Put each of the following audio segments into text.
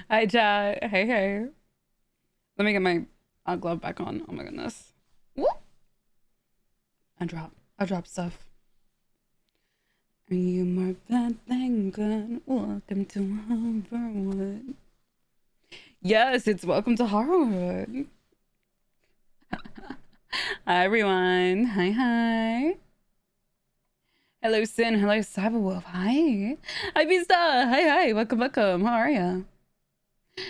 Hi, chat. Hey, hey. Let me get my glove back on. Oh my goodness. Whoop. I drop stuff. Are you more bad than good? Welcome to Harborwood. Yes, it's welcome to Harborwood. Hi, everyone. Hi, hi. Hello, Sin. Hello, Cyberwolf. Hi. Hi, Vista. Hi, hi. Welcome, welcome. How are ya?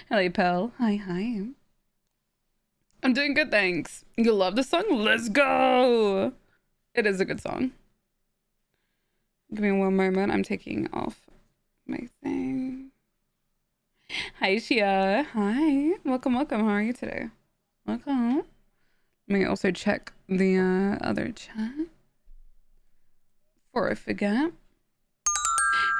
Hello, Pell. Hi, hi. I'm doing good, thanks. You love the song? Let's go. It is a good song. Give me one moment. I'm taking off my thing. Hi, Shia. Hi. Welcome, welcome. How are you today? Welcome. Let me also check the other chat before I forget.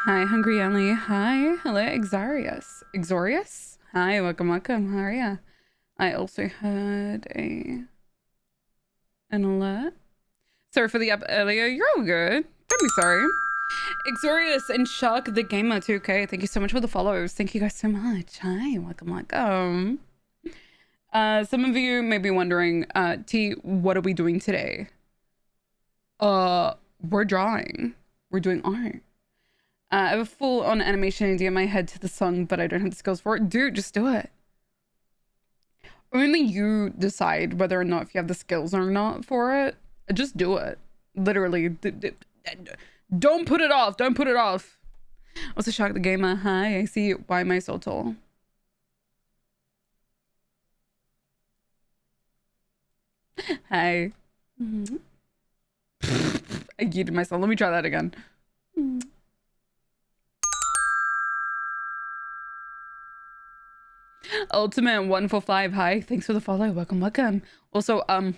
Hi, Hungry Ellie. Hi. Hello, Exarius. Exorius? Hi, welcome, welcome. How are ya? I also had an alert. Sorry for the up earlier. You're all good. Don't be sorry. Exorius and Shark the Gamer 2K. Thank you so much for the follows. Thank you guys so much. Hi, welcome, welcome. Some of you may be wondering, T, what are we doing today? We're drawing. We're doing art. I have a full-on animation idea in my head to the song, but I don't have the skills for it. Dude, just do it. Only you decide whether or not if you have the skills or not for it. Just do it. Literally. Don't put it off. Don't put it off. Also, Shock the Gamer. Hi, I see you. Why am I so tall? Hi. I yeeted myself. Let me try that again. Ultimate 145. Hi. Thanks for the follow. Welcome, welcome. Also, why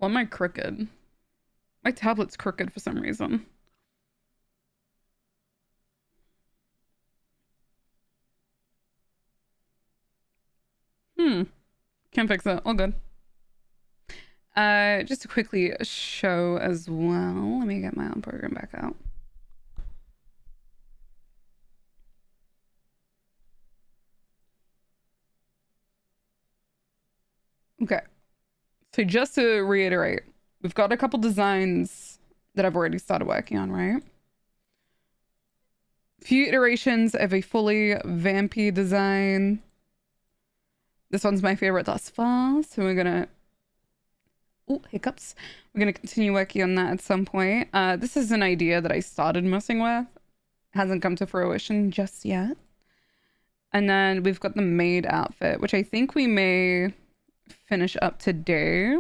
am I crooked? My tablet's crooked for some reason. Can't fix it. All good. Just to quickly show as well. Let me get my own program back out. Okay. So just to reiterate, we've got a couple designs that I've already started working on, right? Few iterations of a fully vampy design. This one's my favorite thus far, so we're gonna... Oh, hiccups. We're gonna continue working on that at some point. This is an idea that I started messing with. Hasn't come to fruition just yet. And then we've got the maid outfit, which I think we may finish up today.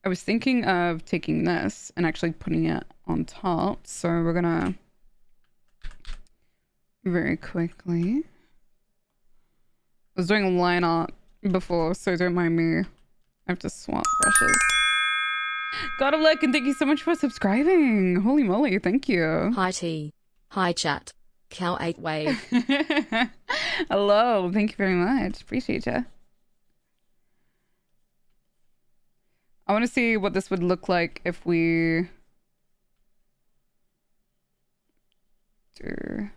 I was thinking of taking this and actually putting it on top. So we're gonna very quickly. I was doing line art before, so don't mind me. I have to swap brushes. God of luck, and thank you so much for subscribing. Holy moly, thank you. Hi T. Hi chat. Cow 8 wave. Hello, thank you very much. Appreciate you. I want to see what this would look like if we do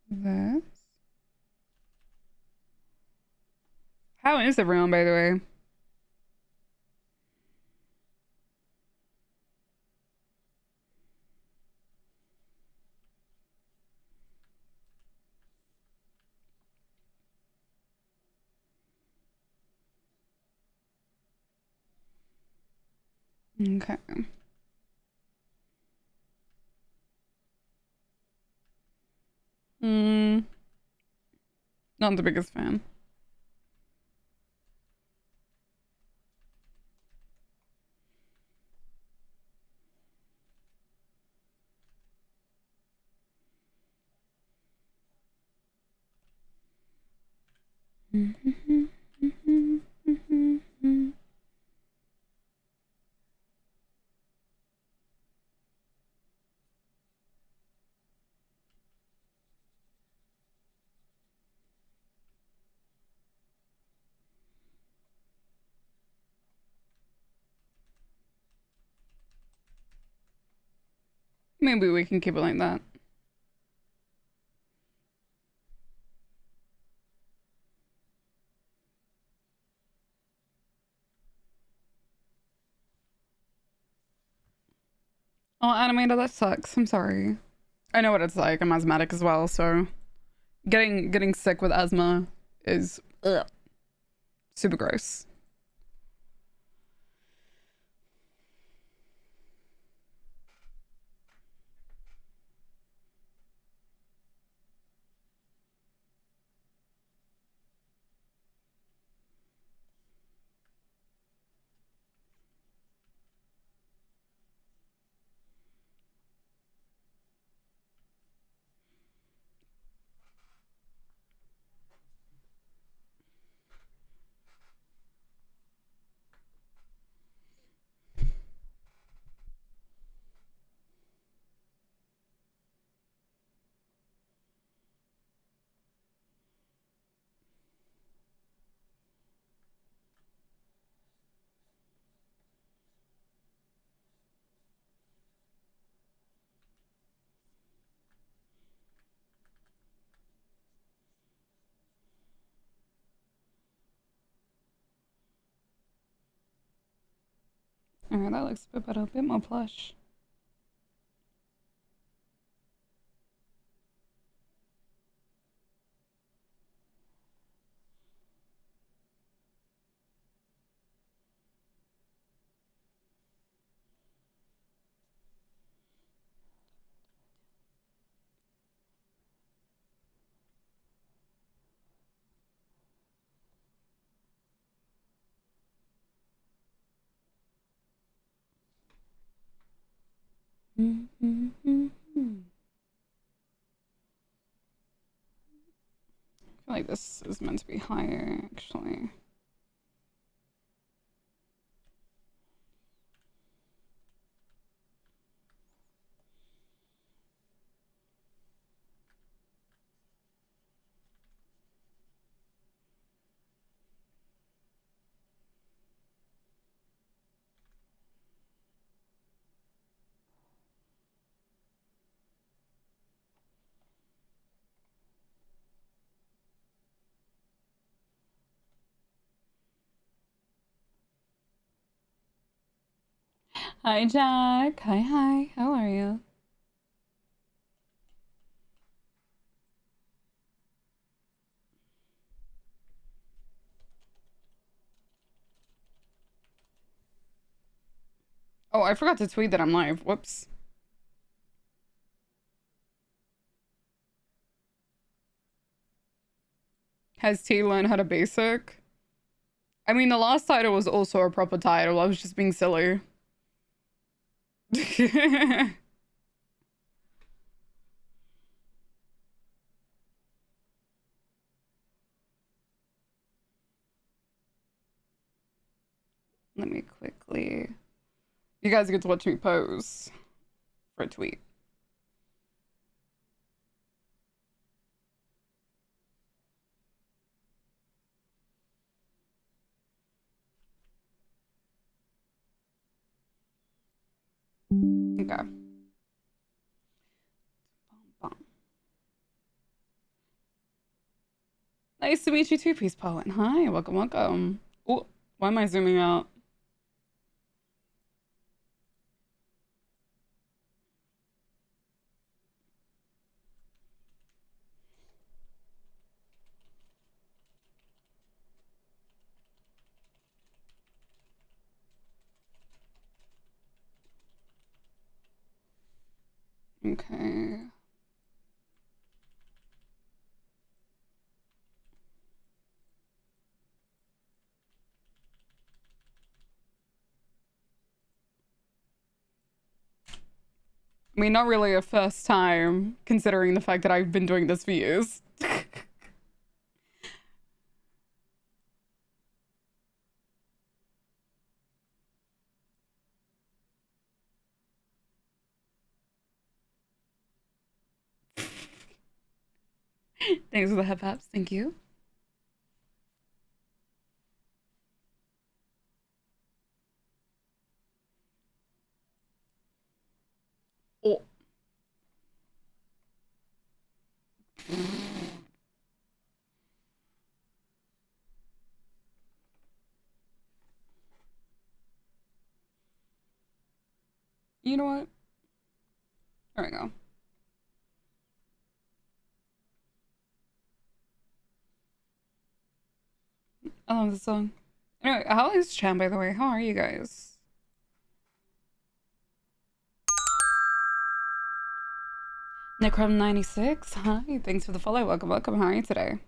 this. How is everyone, by the way? Okay. Not the biggest fan. Maybe we can keep it like that. Oh, animator, that sucks. I'm sorry. I know what it's like. I'm asthmatic as well, so getting sick with asthma is ugh, super gross. Alright, that looks a bit better, a bit more plush. I feel like this is meant to be higher, actually. Hi, Jack. Hi, hi. How are you? Oh, I forgot to tweet that I'm live. Whoops. Has T learned how to basic? I mean, the last title was also a proper title. I was just being silly. Let me quickly. You guys get to watch me pose for a tweet. Okay. Nice to meet you too, Peace Poet. Hi, welcome, welcome. Oh, why am I zooming out? Okay. I mean, not really a first time, considering the fact that I've been doing this for years. Thanks for the hip haps. Thank you. Oh, You know what? There we go. I love this song. Anyway, how is Chan, by the way? How are you guys? Necrom96, hi. Thanks for the follow. Welcome, welcome. How are you today?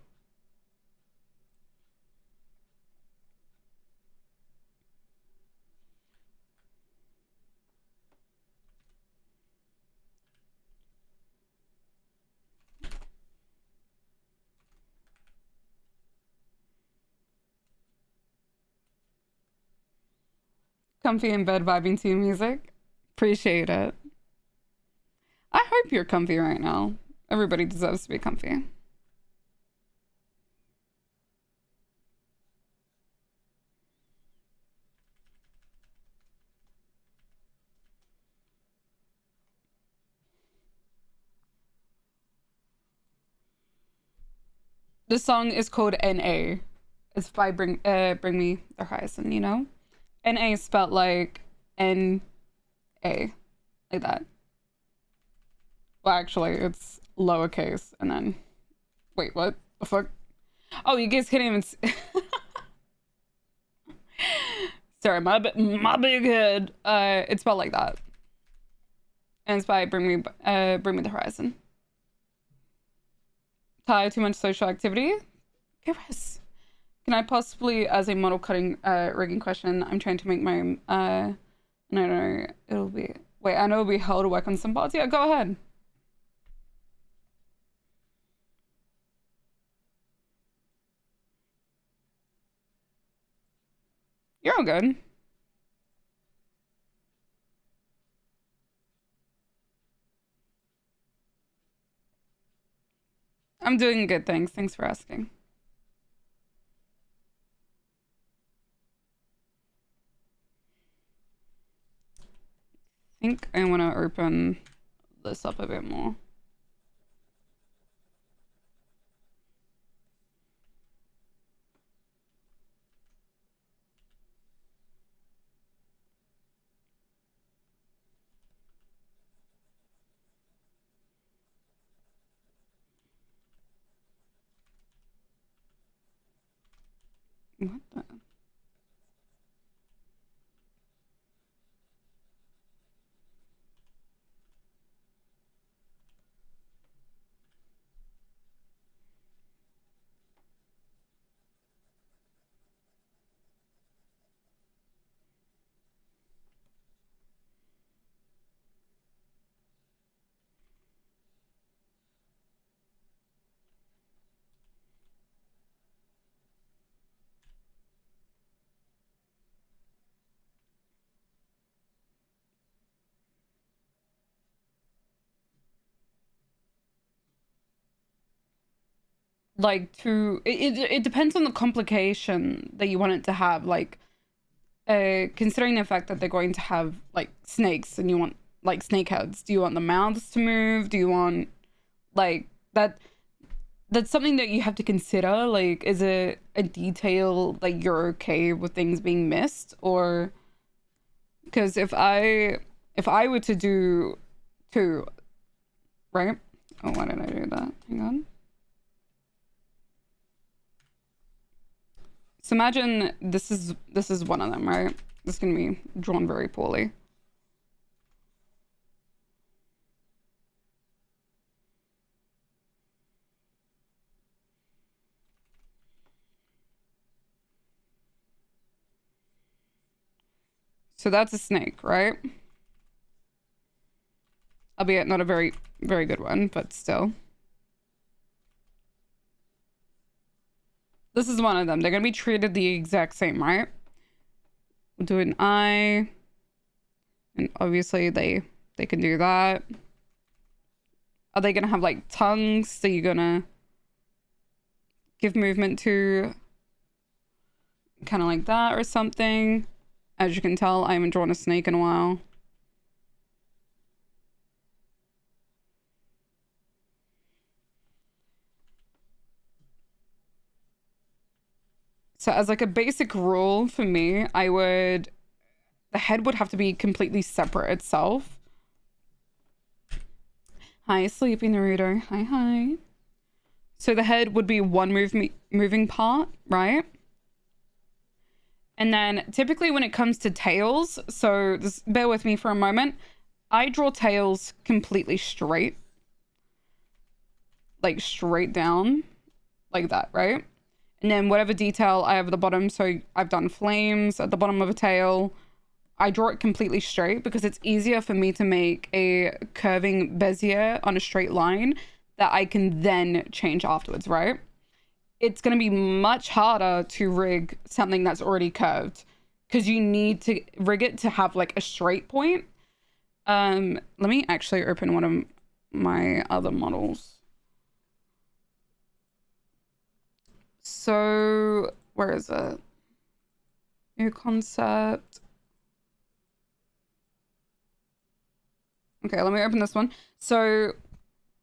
Comfy in bed vibing to music. Appreciate it. I hope you're comfy right now. Everybody deserves to be comfy. This song is called N.A. It's by Bring Me the Horizon, you know? N.A. is spelled like N-A. Like that. Well, actually, it's lowercase and then... Wait, what the fuck? Oh, you guys can't even... Sorry, my big head. It's spelled like that. And it's by Bring Me the Horizon. Tired, too much social activity? Yes. Can I possibly, as a model cutting rigging question, I'm trying to make my no, it'll be wait, I know it'll be hell to work on some parts. Yeah, go ahead. You're all good. I'm doing good, thanks. Thanks for asking. I think I want to open this up a bit more. What the? Like it depends on the complication that you want it to have. Like considering the fact that they're going to have like snakes and you want like snake heads, do you want the mouths to move? Do you want like that's something that you have to consider. Like, is it a detail like you're okay with things being missed? Or because if I were to do two, right? Oh, why did I do that? Hang on. So imagine this is one of them, right? This can be drawn very poorly. So that's a snake, right? Albeit not a very, very good one, but still. This is one of them. They're gonna be treated the exact same, right? We'll do an eye. And obviously they can do that. Are they gonna have like tongues that you're gonna give movement to? Kind of like that or something. As you can tell, I haven't drawn a snake in a while. So as like a basic rule for me, the head would have to be completely separate itself. Hi, Sleepy Naruto. Hi, hi. So the head would be one moving part, right? And then typically when it comes to tails, so just bear with me for a moment. I draw tails completely straight. Like straight down. Like that, right? And then whatever detail I have at the bottom, so I've done flames at the bottom of a tail. I draw it completely straight because it's easier for me to make a curving bezier on a straight line that I can then change afterwards, right? It's going to be much harder to rig something that's already curved because you need to rig it to have like a straight point. Let me actually open one of my other models. So where is it? New concept. Okay, let me open this one. So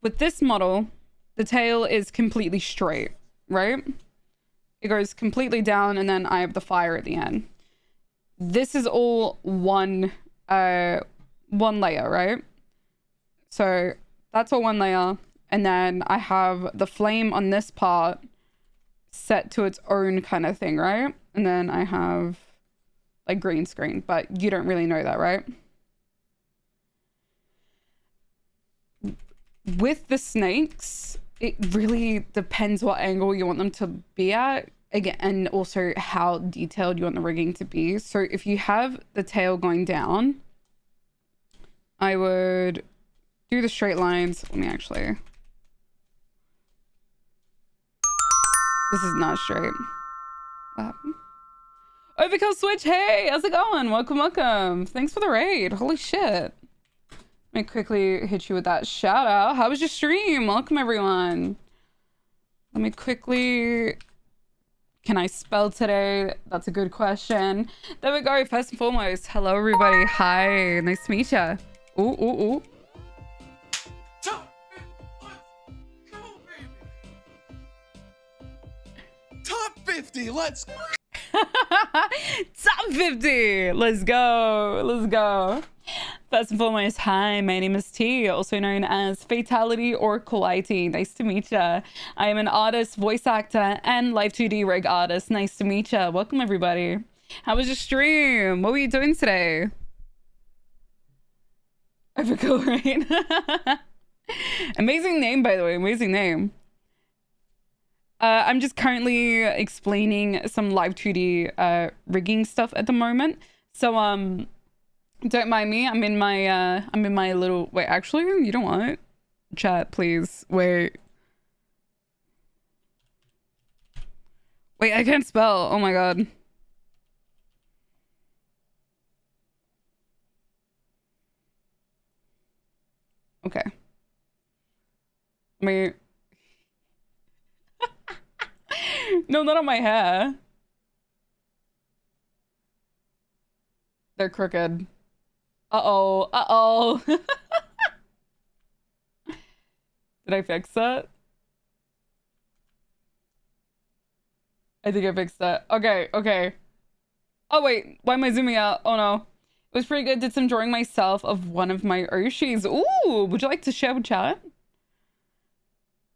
with this model, the tail is completely straight, right? It goes completely down and then I have the fire at the end. This is all one layer, right? So that's all one layer. And then I have the flame on this part set to its own kind of thing, right? And then I have like green screen, but you don't really know that, right? With the snakes, it really depends what angle you want them to be at, again, and also how detailed you want the rigging to be. So if you have the tail going down, I would do the straight lines. Let me actually. This is not straight. What happened? Overkill Switch, hey, how's it going? Welcome, welcome. Thanks for the raid. Holy shit. Let me quickly hit you with that shout out. How was your stream? Welcome, everyone. Let me quickly... Can I spell today? That's a good question. There we go. First and foremost, hello, everybody. Hi. Nice to meet ya. Ooh, ooh, ooh. Top 50, let's go. Top 50. Let's go. Let's go. First and foremost, hi, my name is T, also known as Fatality or Kawaii. Nice to meet ya. I am an artist, voice actor, and live 2D rig artist. Nice to meet ya. Welcome, everybody. How was your stream? What were you doing today? Overkill, right? Amazing name, by the way. Amazing name. I'm just currently explaining some live 2D rigging stuff at the moment. So don't mind me. I'm in my little wait, actually, you know what? Chat, please. Wait, I can't spell. Oh my god. Okay. Me. No, not on my hair. They're crooked. Uh-oh. Uh-oh. Did I fix that? I think I fixed that. Okay, okay. Oh, wait. Why am I zooming out? Oh, no. It was pretty good. Did some drawing myself of one of my Oshis. Ooh, would you like to share with chat?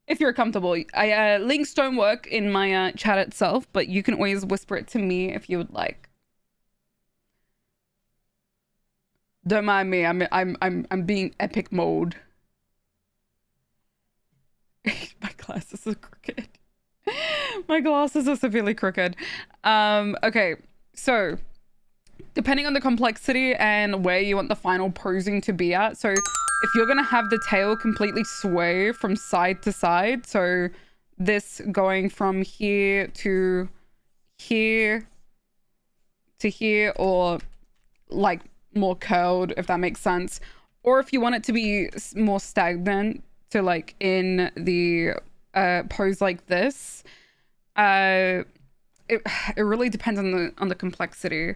If you're comfortable. Links don't work in my chat itself, but you can always whisper it to me if you would like. Don't mind me. I'm being epic mode. My glasses are crooked. My glasses are severely crooked. Okay, so depending on the complexity and where you want the final posing to be at. So if you're gonna have the tail completely sway from side to side, so this going from here to here to here, or like more curled, if that makes sense, or if you want it to be more stagnant, to like in the pose like this, it really depends on the complexity.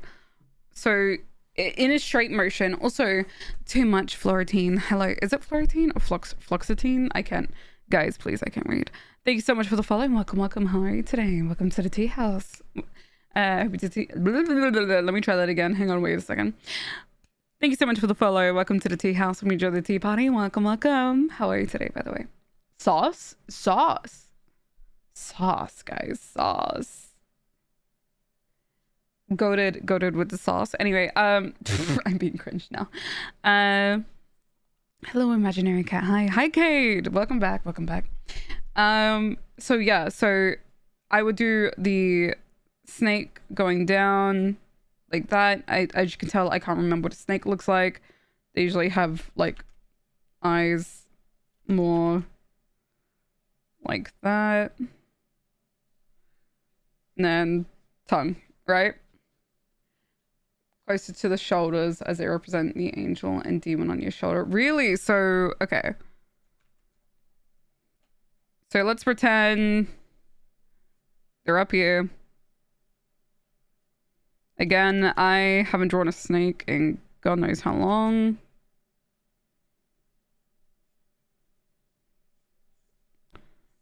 So in a straight motion, also too much fluoretine. Hello, is it fluoretine or fluoxetine? I can't, guys, please, I can't read. Thank you so much for the follow. Welcome. How are you today? Welcome to the tea house. Let me try that again. Hang on, wait a second. Thank you so much for the follow. Welcome to the tea house. We enjoy the tea party. Welcome, welcome. How are you today, by the way? Sauce? Sauce. Sauce, guys. Sauce. Goated with the sauce. Anyway, I'm being cringe now. Hello, imaginary cat. Hi, Cade. Welcome back. So yeah, so I would do the snake going down like that. As you can tell, I can't remember what a snake looks like. They usually have like eyes more like that. And then tongue, right? Closer to the shoulders as they represent the angel and demon on your shoulder. Really? So, okay. So let's pretend they're up here. Again, I haven't drawn a snake in God knows how long.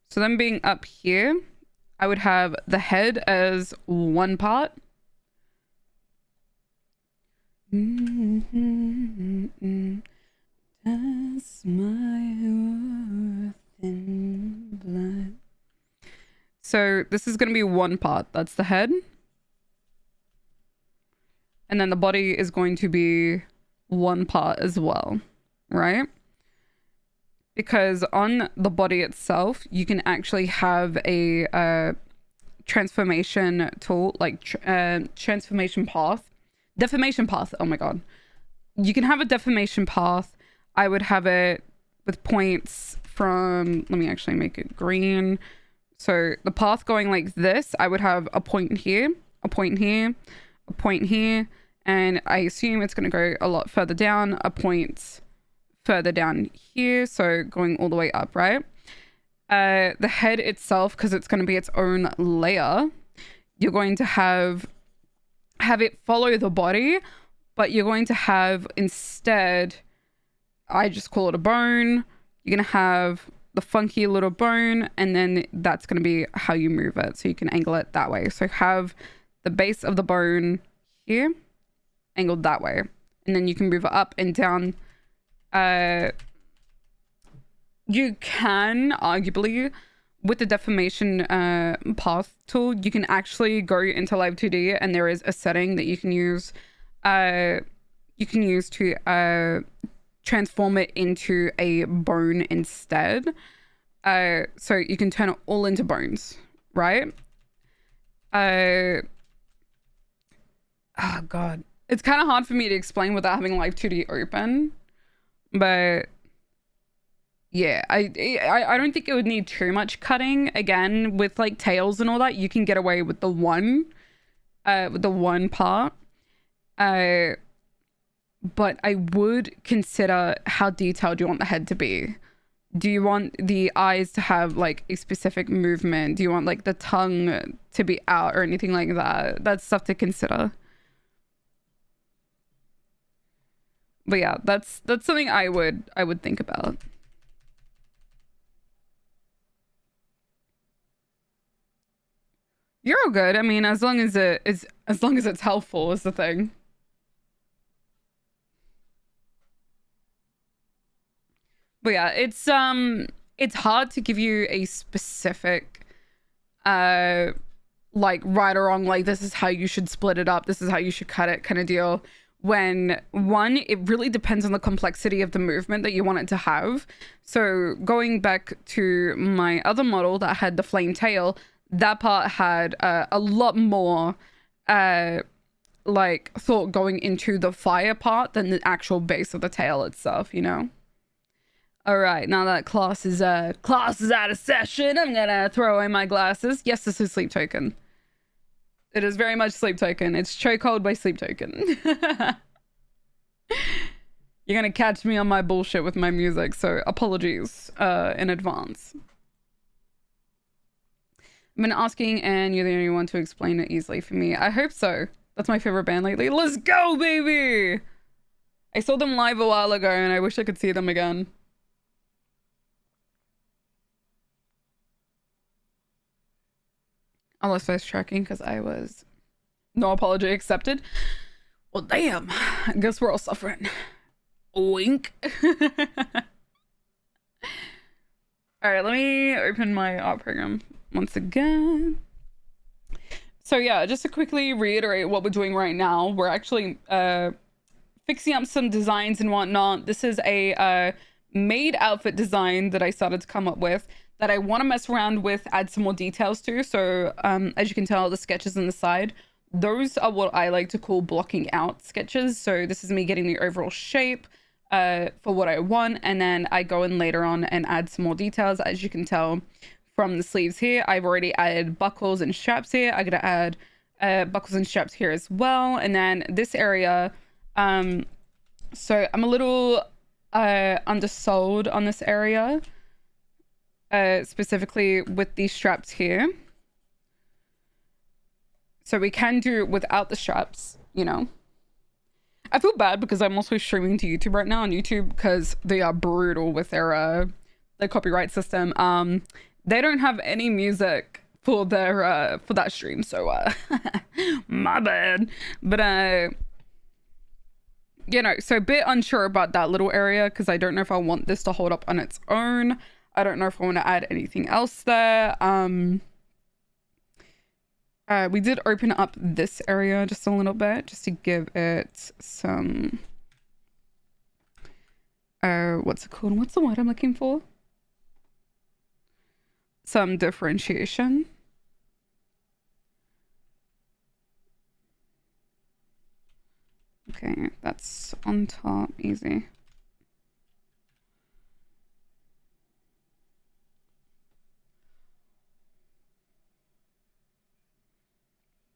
So them being up here, I would have the head as one part. That's my worth in blood. So this is going to be one part. That's the head. And then the body is going to be one part as well, right? Because on the body itself, you can actually have a transformation tool, like transformation path. Deformation path. Oh my god. You can have a deformation path. I would have it with points from, let me actually make it green. So the path going like this, I would have a point here, a point here, a point here, and I assume it's going to go a lot further down, a point further down here, so going all the way up, right? The head itself, because it's going to be its own layer, you're going to have it follow the body, but you're going to have instead, I just call it a bone. You're going to have the funky little bone, and then that's going to be how you move it. So you can angle it that way. So have the base of the bone here, angled that way. And then you can move it up and down. You can arguably, with the deformation path tool, you can actually go into Live 2D, and there is a setting that you can use. You can use to transform it into a bone instead. So you can turn it all into bones, right? Oh god, it's kind of hard for me to explain without having Live 2D open, but yeah, I don't think it would need too much cutting. Again, with like tails and all that, you can get away with the one part. But I would consider how detailed you want the head to be. Do you want the eyes to have like a specific movement? Do you want like the tongue to be out or anything like that? That's stuff to consider. But yeah, that's something I would think about. You're all good. I mean, as long as it's helpful is the thing. But yeah, it's hard to give you a specific like right or wrong, like this is how you should split it up, this is how you should cut it kind of deal. When one, it really depends on the complexity of the movement that you want it to have. So going back to my other model that had the flame tail, that part had a lot more like thought going into the fire part than the actual base of the tail itself, you know? All right, now that class is out of session, I'm gonna throw away my glasses. Yes, this is Sleep Token. It is very much Sleep Token. It's Chokehold by Sleep Token. You're gonna catch me on my bullshit with my music, so apologies in advance. I've been asking, and you're the only one to explain it easily for me. I hope so. That's my favorite band lately. Let's go, baby! I saw them live a while ago, and I wish I could see them again. I lost voice tracking because I was... No apology accepted. Well, damn. I guess we're all suffering. Wink. All right, let me open my art program once again. So yeah, just to quickly reiterate what we're doing right now, we're actually fixing up some designs and whatnot. This is a made outfit design that I started to come up with that I want to mess around with, add some more details to. So as you can tell, the sketches on the side, those are what I like to call blocking out sketches. So this is me getting the overall shape for what I want, and then I go in later on and add some more details. As you can tell from the sleeves here, I've already added buckles and straps here. I'm gonna add buckles and straps here as well. And then this area, so I'm a little undersold on this area, specifically with these straps here. So we can do without the straps, you know. I feel bad because I'm also streaming to YouTube right now on YouTube because they are brutal with their copyright system. They don't have any music for their for that stream, so my bad. But you know, so a bit unsure about that little area because I don't know if I want this to hold up on its own. I don't know if I want to add anything else there. We did open up this area just a little bit just to give it some what's it called? What's the word I'm looking for? Some differentiation. Okay, that's on top, easy.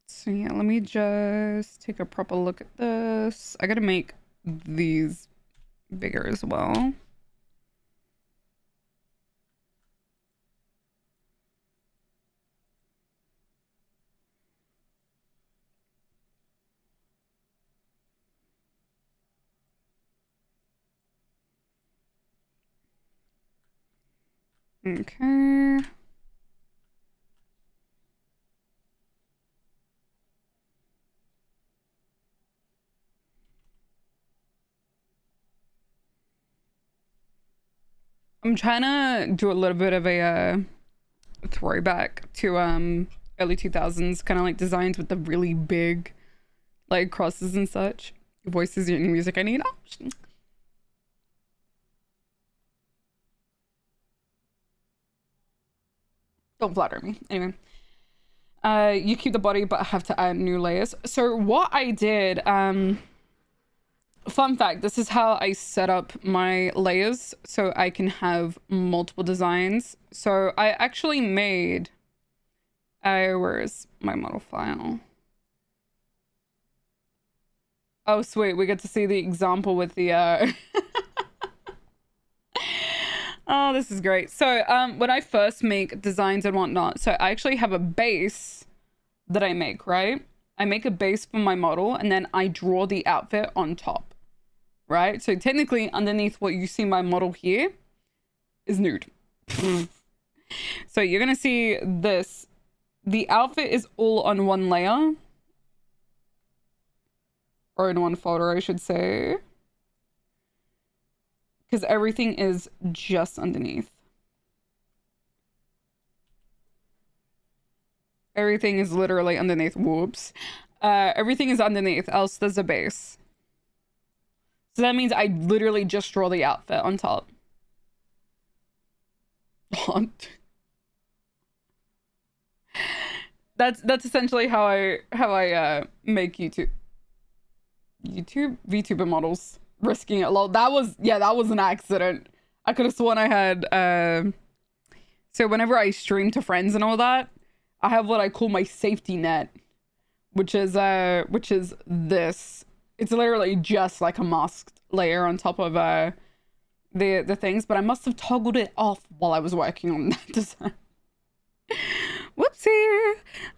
So yeah, let me just take a proper look at this. I gotta make these bigger as well. Okay. I'm trying to do a little bit of a throwback to early 2000s kind of like designs with the really big like crosses and such. Your voice is your new music I need. Oh. Don't flatter me. Anyway. You keep the body, but I have to add new layers. So what I did, fun fact, this is how I set up my layers so I can have multiple designs. So I actually made, where's my model file? Oh, sweet. We get to see the example with the, oh, this is great. So when I first make designs and whatnot, so I actually have a base that I make, right? I make a base for my model and then I draw the outfit on top, right? So technically underneath what you see my model here is nude. So you're gonna see this. The outfit is all on one layer. Or in one folder, I should say. Because everything is just underneath. Everything is literally underneath. Whoops. Everything is underneath, else there's a base. So that means I literally just draw the outfit on top. That's essentially how I make YouTube VTuber models. Risking it low. That was an accident. I could have sworn I had so whenever I stream to friends and all that, I have what I call my safety net, which is this. It's literally just like a masked layer on top of the things, but I must have toggled it off while I was working on that design. Whoopsie.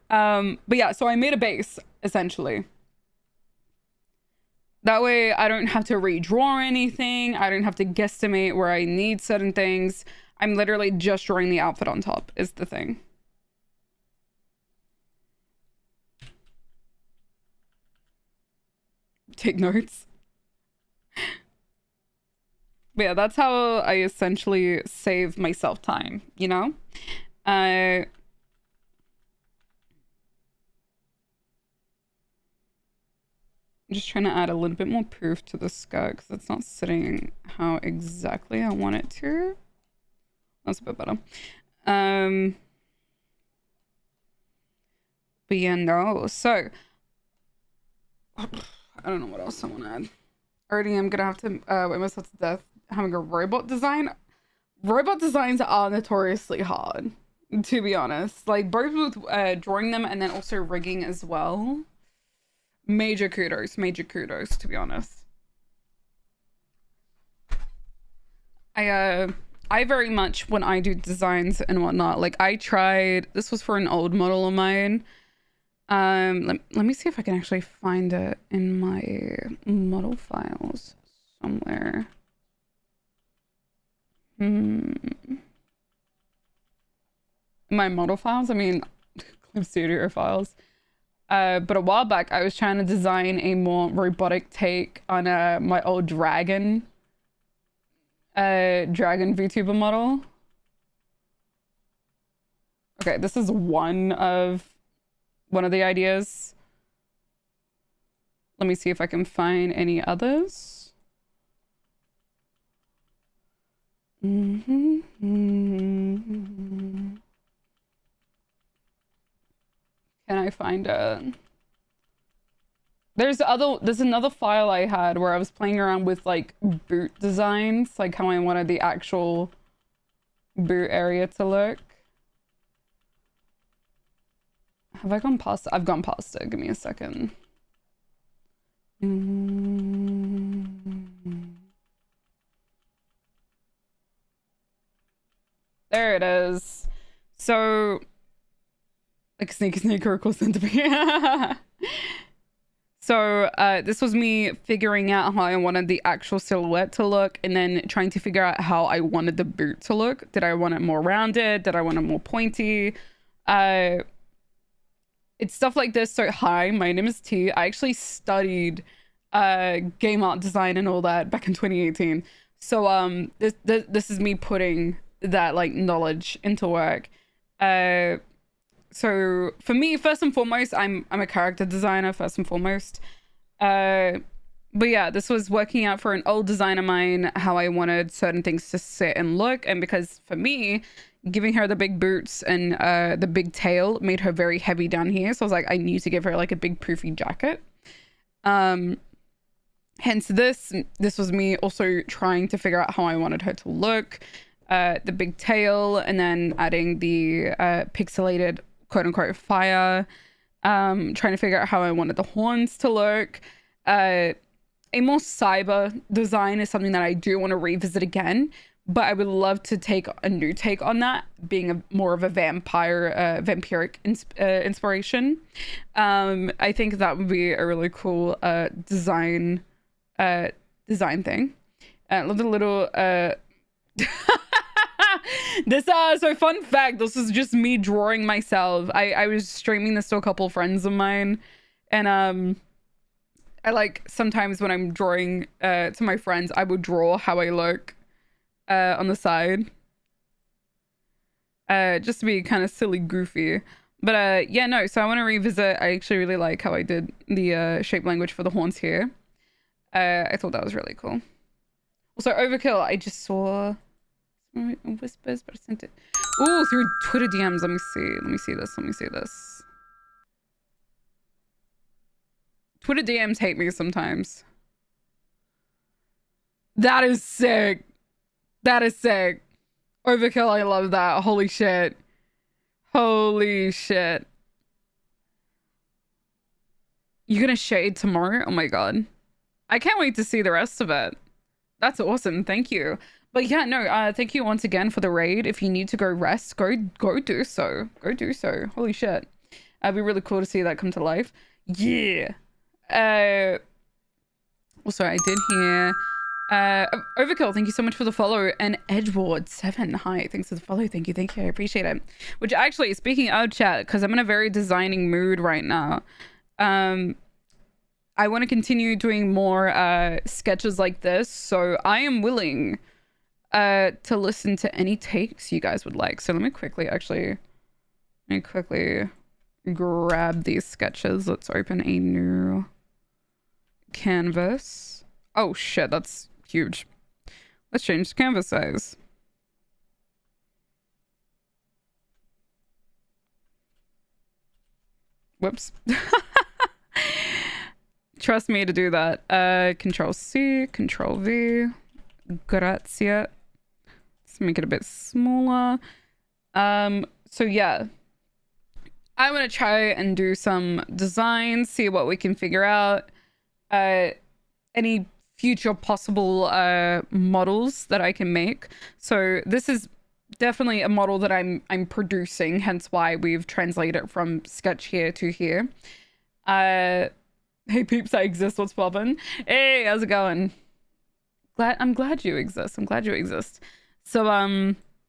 But yeah, so I made a base essentially. That way I don't have to redraw anything. I don't have to guesstimate where I need certain things. I'm literally just drawing the outfit on top is the thing. take notes. But yeah, that's how I essentially save myself time, you know? I'm just trying to add a little bit more proof to the skirt because it's not sitting how exactly I want it to. That's a bit better. But yeah, no. So, I don't know what else I want to add. Already, I'm gonna have to wait myself to death having a robot design. Robot designs are notoriously hard, to be honest. Like, both with drawing them and then also rigging as well. Major kudos, to be honest. I very much, when I do designs and whatnot, like I tried, this was for an old model of mine. Let me see if I can actually find it in my model files somewhere. My model files, I mean, Clip Studio files. But a while back, I was trying to design a more robotic take on my old dragon VTuber model. Okay, this is one of the ideas. Let me see if I can find any others. Can I find a... There's another file I had where I was playing around with like boot designs, like how I wanted the actual boot area to look. Have I gone past it? I've gone past it. Give me a second. There it is. So, like Snake Oracle Centipede. So, this was me figuring out how I wanted the actual silhouette to look and then trying to figure out how I wanted the boot to look. Did I want it more rounded? Did I want it more pointy? It's stuff like this. So, hi, my name is T. I actually studied game art design and all that back in 2018. So, this is me putting that like knowledge into work. So for me, first and foremost, I'm a character designer first and foremost. But yeah, this was working out for an old design of mine, how I wanted certain things to sit and look. And because for me, giving her the big boots and the big tail made her very heavy down here. So I was like, I need to give her like a big poofy jacket. Hence this was me also trying to figure out how I wanted her to look. The big tail and then adding the pixelated quote unquote fire, trying to figure out how I wanted the horns to look. A more cyber design is something that I do want to revisit again, but I would love to take a new take on that, being more of a vampiric inspiration. I think that would be a really cool design thing. Love the little this so fun fact, this is just me drawing myself. I was streaming this to a couple friends of mine, and I like sometimes when I'm drawing to my friends, I would draw how I look on the side, just to be kind of silly, goofy. But yeah, no, so I want to revisit. I actually really like how I did the shape language for the horns here. I thought that was really cool. Also, Overkill, I just saw whispers, but I sent it. Ooh, through Twitter DMs. Let me see this. Twitter DMs hate me sometimes. That is sick. Overkill, I love that. Holy shit. You're gonna shade tomorrow? Oh my god. I can't wait to see the rest of it. That's awesome. Thank you. But yeah, no, thank you once again for the raid. If you need to go rest, go do so. Holy shit. It'd be really cool to see that come to life. Yeah. Also, I did hear Overkill, thank you so much for the follow. And Edward7, hi, thanks for the follow. Thank you. I appreciate it. Which actually, speaking of chat, because I'm in a very designing mood right now, I want to continue doing more sketches like this, so I am willing to listen to any takes you guys would like. So let me quickly grab these sketches. Let's open a new canvas. Oh shit, that's huge. Let's change the canvas size. Whoops. Trust me to do that. Control C, Control V. Grazia. Let's make it a bit smaller. So yeah. I want to try and do some designs, see what we can figure out. Any future possible models that I can make. So this is definitely a model that I'm producing, hence why we've translated it from sketch here to here. Hey peeps, I exist. What's poppin'? Hey, how's it going? I'm glad you exist. I'm glad you exist. So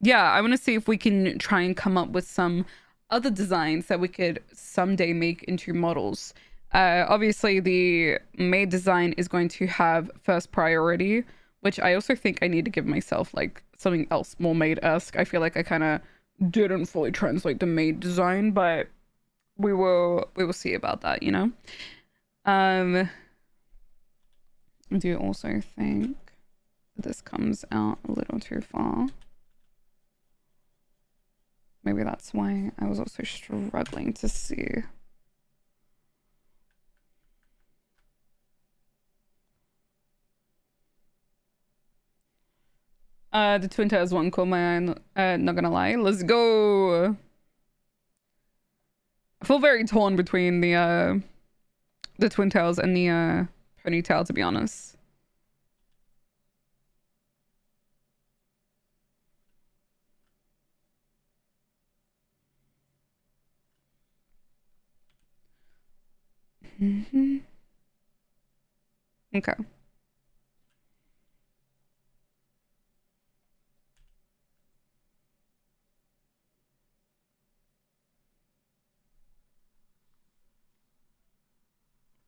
yeah, I want to see if we can try and come up with some other designs that we could someday make into models. Obviously the made design is going to have first priority, which I also think I need to give myself like something else more made-esque. I feel like I kind of didn't fully translate the made design, but we will see about that, you know. I do also think this comes out a little too far. Maybe that's why I was also struggling to see. The Twin Towers one caught my eye, not gonna lie. Let's go! I feel very torn between the Twin Towers and the Ponytail, to be honest. Okay.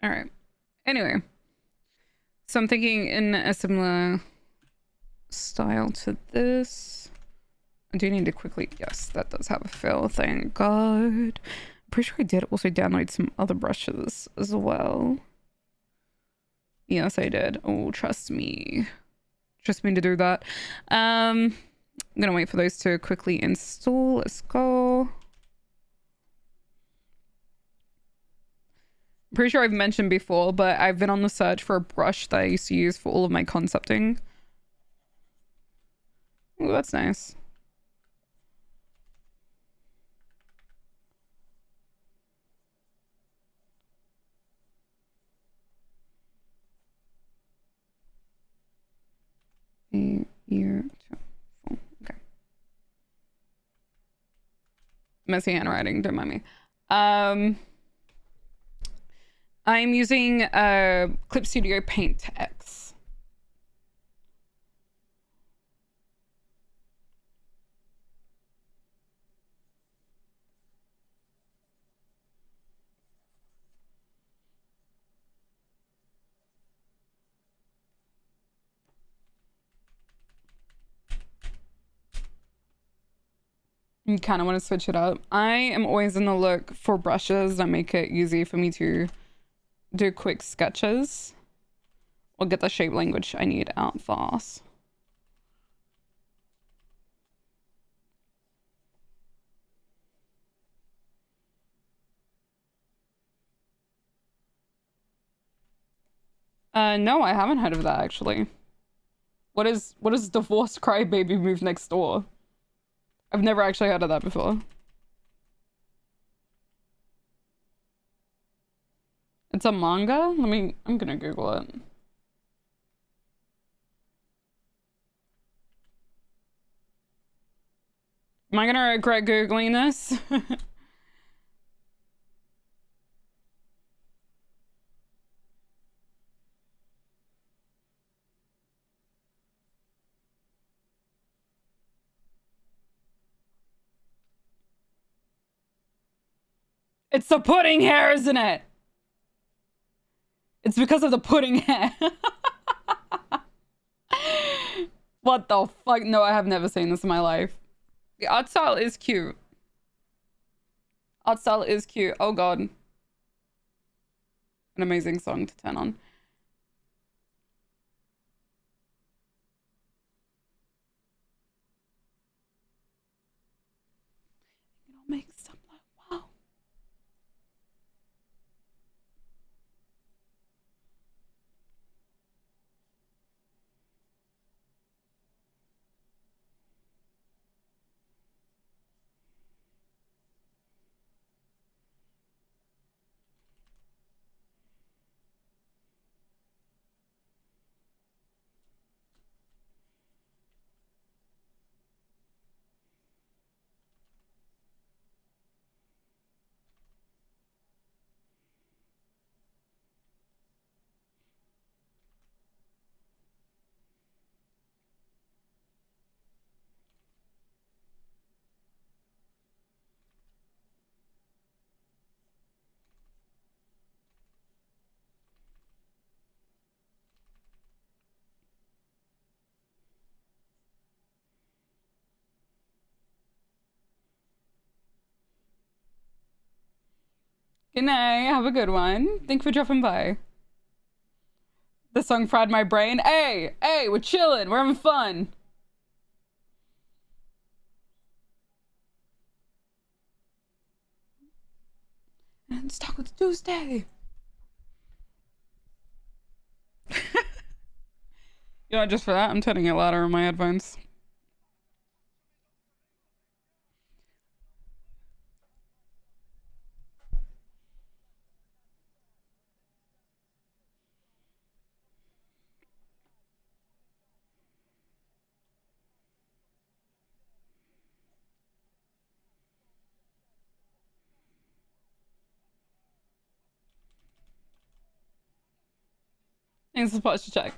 All right. Anyway, so I'm thinking in a similar style to this. I do need to quickly, yes, that does have a fill, thank God. I'm pretty sure I did also download some other brushes as well. Yes, I did. Oh, trust me. Trust me to do that. I'm gonna wait for those to quickly install. Let's go. Pretty sure I've mentioned before, but I've been on the search for a brush that I used to use for all of my concepting. Oh, that's nice. Ear, okay. Messy handwriting, don't mind me. I'm using Clip Studio Paint X. You kind of want to switch it up. I am always in the look for brushes that make it easy for me to do quick sketches or get the shape language I need out fast. No, I haven't heard of that actually. What is Divorce Crybaby Move Next Door? I've never actually heard of that before. It's a manga? I'm gonna Google it. Am I gonna regret Googling this? It's the pudding hair, isn't it? It's because of the pudding hair. What the fuck? No, I have never seen this in my life. The art style is cute. Art style is cute. Oh god. An amazing song to turn on. It all makes stuff like wow. Good night. Have a good one. Thank you for dropping by. The song fried my brain. Hey, hey, we're chilling. We're having fun. And it's Taco Tuesday. You know, just for that, I'm turning it louder on my headphones. Thanks for the to check.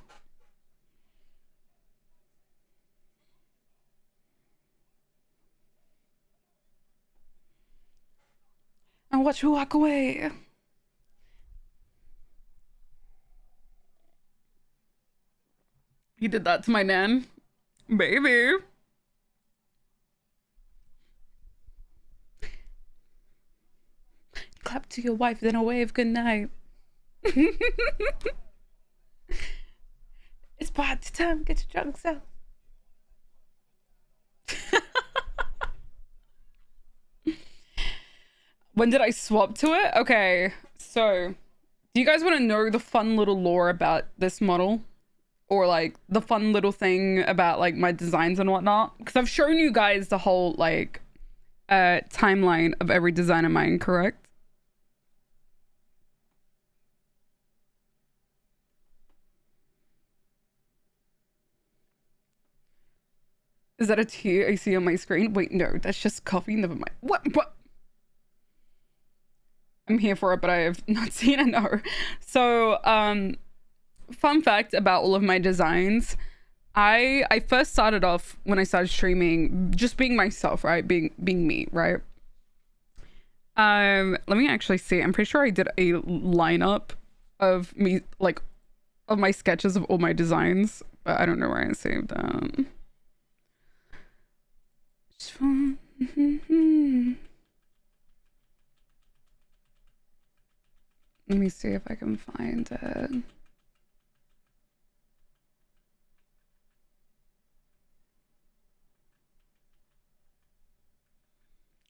And watch you walk away. He did that to my nan. Baby. Clap to your wife, then a wave good night. It's party time. Get your drunks out. When did I swap to it? Okay, so do you guys want to know the fun little lore about this model? Or like the fun little thing about like my designs and whatnot? Because I've shown you guys the whole like timeline of every design of mine, correct? Is that a tear I see on my screen? Wait, no, that's just coffee. Never mind. What? I'm here for it, but I have not seen it. No. So, fun fact about all of my designs. I first started off when I started streaming, just being myself, right? Being me, right? Let me actually see. I'm pretty sure I did a lineup of me, like, of my sketches of all my designs, but I don't know where I saved them. Let me see if I can find it.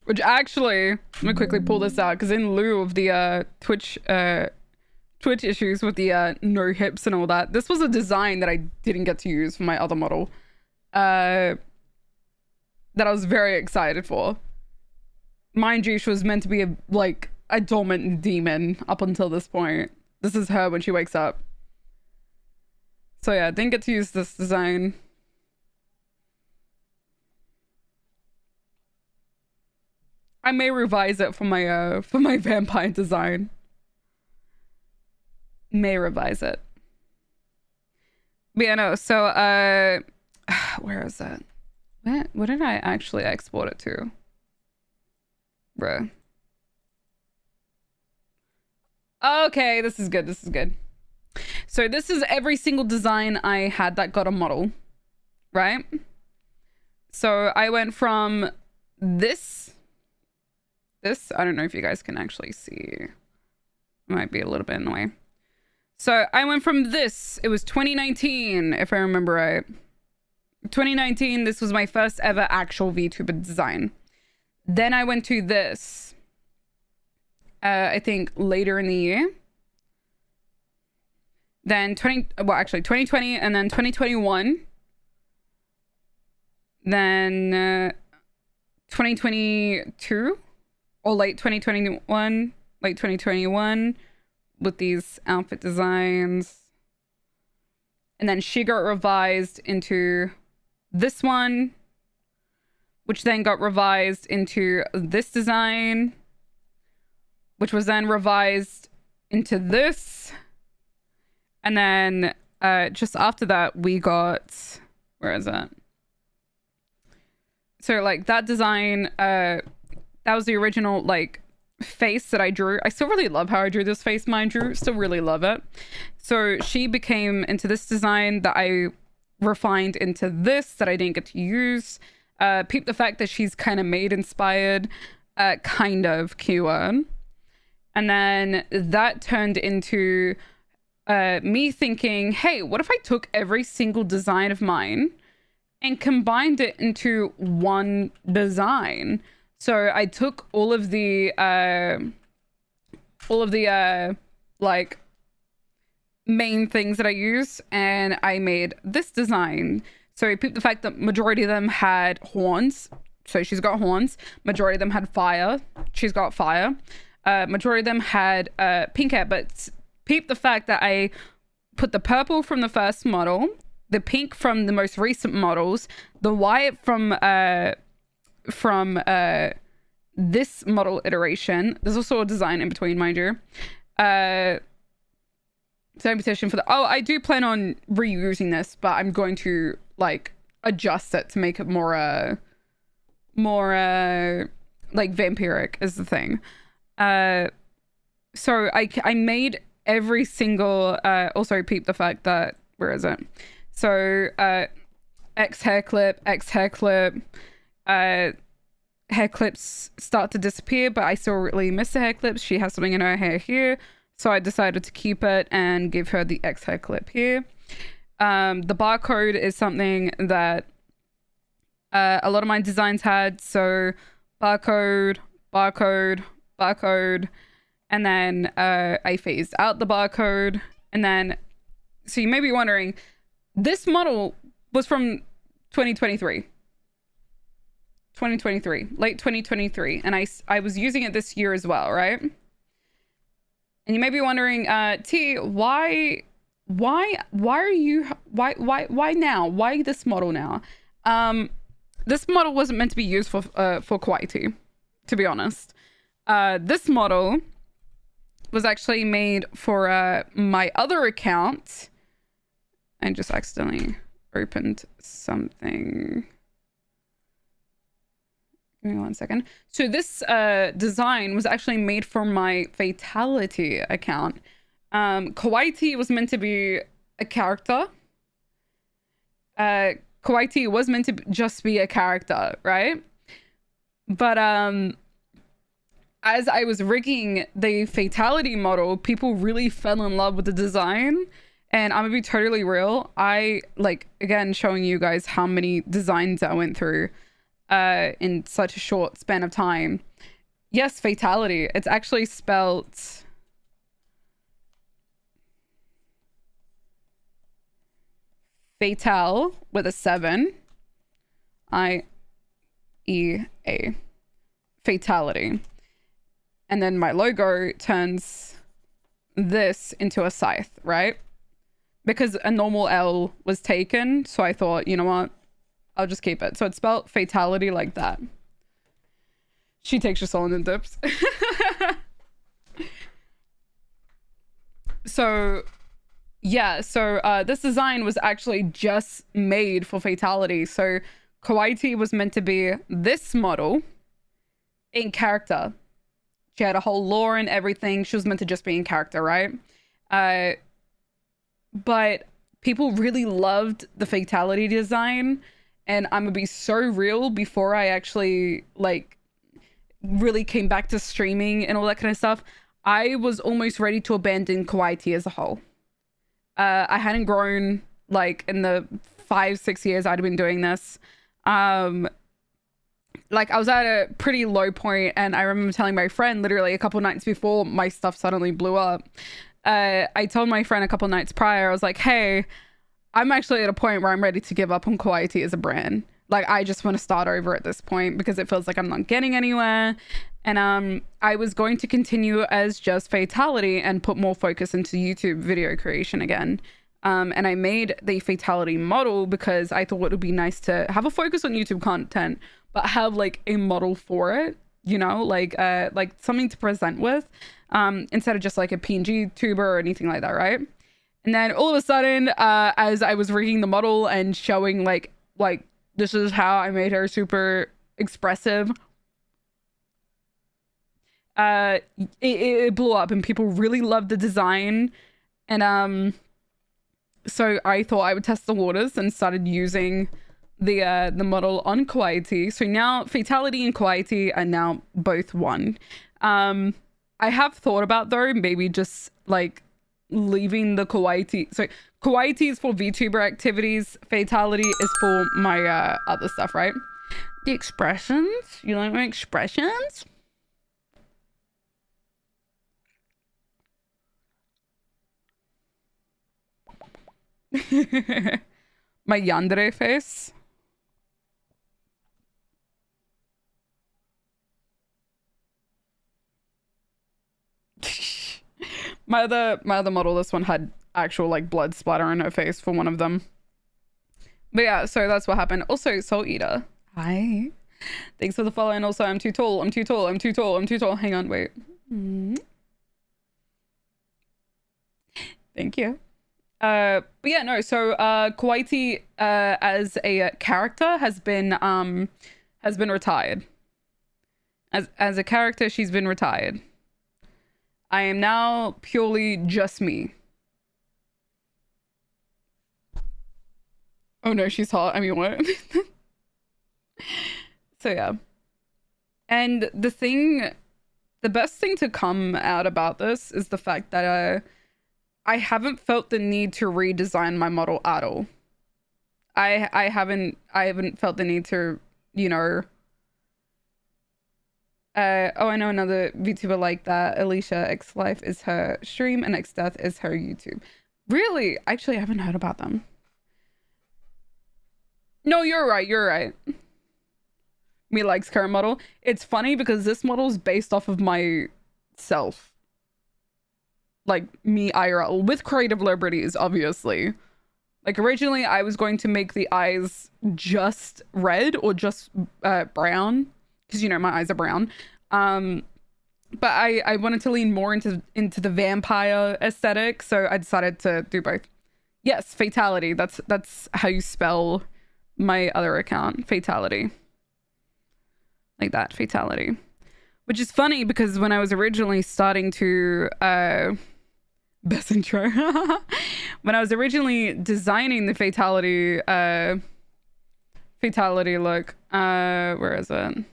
Which actually, let me quickly pull this out, because in lieu of the Twitch issues with the no hips and all that, this was a design that I didn't get to use for my other model. That I was very excited for. Mind you, she was meant to be a dormant demon up until this point. This is her when she wakes up. So yeah, didn't get to use this design. I may revise it for my vampire design. May revise it. But yeah, no, so where is that? What did I actually export it to? Bruh. Okay, this is good. This is good. So this is every single design I had that got a model, right? So I went from this, I don't know if you guys can actually see. It might be a little bit in the way. So I went from this, it was 2019, if I remember right. 2019, this was my first ever actual VTuber design. Then I went to this, I think later in the year. Then 2020 and then 2021. Then 2022 or late 2021 with these outfit designs. And then she got revised into this one, which then got revised into this design, which was then revised into this. And then just after that, we got, where is that? So like that design, that was the original like face that I drew. I still really love how I drew this face, mind you. Still really love it. So she became into this design that I refined into this that I didn't get to use. Peep the fact that she's kind of maid inspired, kind of keyword. And then that turned into me thinking, hey, what if I took every single design of mine and combined it into one design? So I took all of the like main things that I use and I made this design. So I peeped the fact that majority of them had horns. So she's got horns. Majority of them had fire. She's got fire. Majority of them had pink hair, but peep the fact that I put the purple from the first model, the pink from the most recent models, the white from this model iteration. There's also a design in between, mind you. Same petition for the, oh, I do plan on reusing this, but I'm going to like adjust it to make it more like vampiric is the thing. So I made every single also peep the fact that, where is it? So X hair clip, hair clips start to disappear, but I still really miss the hair clips. She has something in her hair here, so I decided to keep it and give her the X hair clip here. The barcode is something that a lot of my designs had, so barcode, and then I phased out the barcode. And then, so you may be wondering, this model was from 2023, late 2023, and I was using it this year as well, right? And you may be wondering, T, why are you, why now? Why this model now? This model wasn't meant to be used for Kawaii, to be honest. This model was actually made for my other account. I just accidentally opened something. Give me 1 second. So this design was actually made for my Fatality account. Kawaii was meant to be a character. Kawaii was meant to just be a character, right? But as I was rigging the Fatality model, people really fell in love with the design. And I'm gonna be totally real. I, like, again, showing you guys how many designs I went through in such a short span of time. Yes, Fatality. It's actually spelt Fatal with a 7. I-E-A. Fatality. And then my logo turns this into a scythe, right? Because a normal L was taken, so I thought, you know what? I'll just keep it. So it's spelled Fatality like that. She takes your soul and dips. So, yeah. So this design was actually just made for Fatality. So Kawaii was meant to be this model in character. She had a whole lore and everything. She was meant to just be in character, right? but people really loved the fatality design, and I'm gonna be so real, before I actually like really came back to streaming and all that kind of stuff, I was almost ready to abandon Kawaii Tea as a whole. I hadn't grown like in the 5-6 years I'd been doing this. Like I was at a pretty low point, and I remember telling my friend literally a couple nights before my stuff suddenly blew up. I told my friend a couple nights prior, I was like, hey, I'm actually at a point where I'm ready to give up on Kawaii Tea as a brand. Like, I just want to start over at this point because it feels like I'm not getting anywhere. And I was going to continue as just Fatality and put more focus into YouTube video creation again. And I made the Fatality model because I thought it would be nice to have a focus on YouTube content, but have like a model for it, you know, like something to present with, instead of just like a PNG tuber or anything like that, right? And then all of a sudden, as I was rigging the model and showing like this is how I made her super expressive, it blew up and people really loved the design. And so I thought I would test the waters and started using the model on Kawaii Tea. So now Fatality and Kawaii Tea are now both one. I have thought about, though, maybe just like leaving the Kawaii Tea. So Kawaii Tea is for VTuber activities. Fatality is for my other stuff, right? The expressions. You like my expressions? My yandere face. my other model, this one had actual like blood splatter on her face for one of them. But yeah, so that's what happened. Also, Soul Eater, hi, thanks for the follow. And also, I'm too tall, I'm too tall, I'm too tall, I'm too tall. Hang on, wait. Thank you. But yeah, no, so Kawaii Tea as a character has been retired. As a character, she's been retired. I am now purely just me. Oh no, she's hot. I mean, what? So yeah. And the best thing to come out about this is the fact that I haven't felt the need to redesign my model at all. I haven't felt the need to, you know. Oh, I know another VTuber like that. Alicia X Life is her stream and X Death is her YouTube. Really? Actually, I haven't heard about them. No, you're right. You're right. Me likes current model. It's funny because this model is based off of myself. Like me IRL with creative liberties, obviously. Like originally I was going to make the eyes just red or just brown, because you know my eyes are brown. But I wanted to lean more into the vampire aesthetic, so I decided to do both. Yes, Fatality. That's how you spell my other account, Fatality. Like that, Fatality. Which is funny because when I was originally starting to best intro. When I was originally designing the Fatality look, where is it?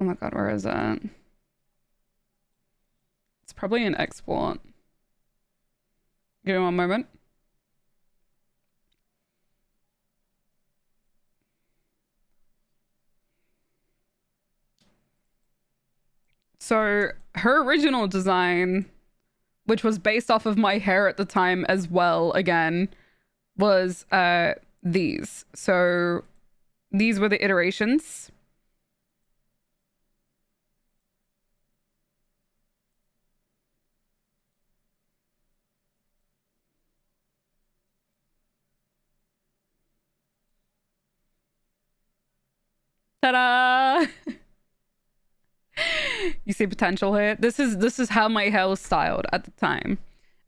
Oh my god, where is it? It's probably an export. Give me one moment. So her original design, which was based off of my hair at the time as well, again, was these. So these were the iterations. Ta-da! You see potential here. This is how my hair was styled at the time.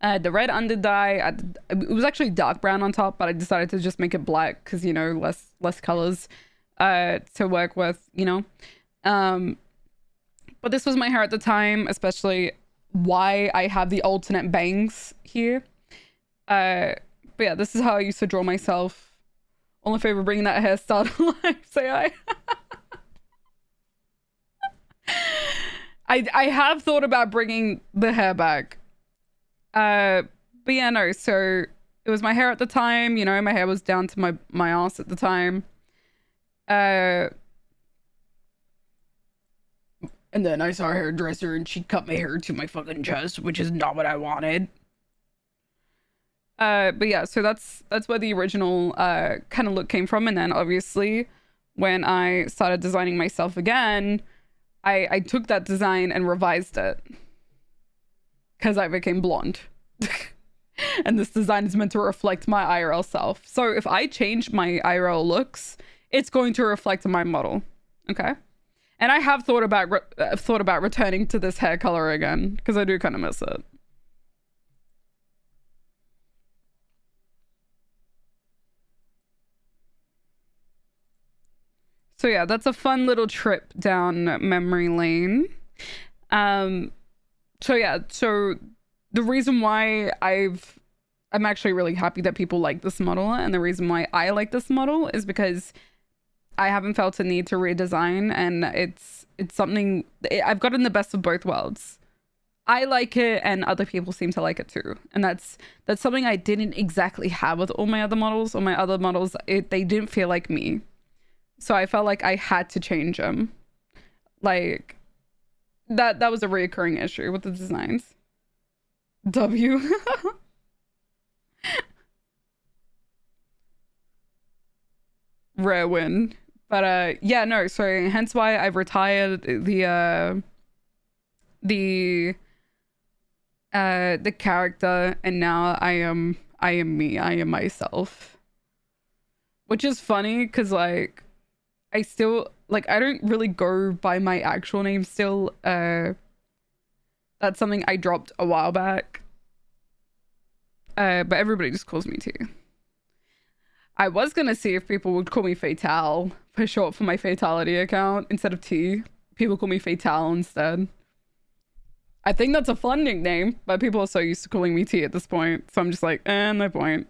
The red under dye. It was actually dark brown on top, but I decided to just make it black because, you know, less colors to work with, you know. But this was my hair at the time, especially why I have the alternate bangs here. But yeah, this is how I used to draw myself. All in favor of bringing that hairstyle to life, say I. I have thought about bringing the hair back. But yeah, no, so it was my hair at the time, you know, my hair was down to my ass at the time. And then I saw a hairdresser and she cut my hair to my fucking chest, which is not what I wanted. But yeah, so that's where the original kind of look came from. And then obviously when I started designing myself again, I took that design and revised it because I became blonde. And this design is meant to reflect my IRL self. So if I change my IRL looks, it's going to reflect my model. Okay. And I have thought about returning to this hair color again because I do kind of miss it. So yeah, that's a fun little trip down memory lane. So yeah, so the reason why I'm actually really happy that people like this model, and the reason why I like this model is because I haven't felt a need to redesign, and it's something I've gotten the best of both worlds. I like it and other people seem to like it too. And that's something I didn't exactly have with all my other models. All my other models, they didn't feel like me. So I felt like I had to change them. Like that was a reoccurring issue with the designs. W. Rare win. But yeah, no, so hence why I've retired the character, and now I am me. I am myself. Which is funny because like I still like I don't really go by my actual name still. That's something I dropped a while back. But everybody just calls me T. I was gonna see if people would call me Fatale for short for my Fatality account instead of T. People call me Fatale instead. I think that's a fun nickname, but people are so used to calling me T at this point, so I'm just like, no point.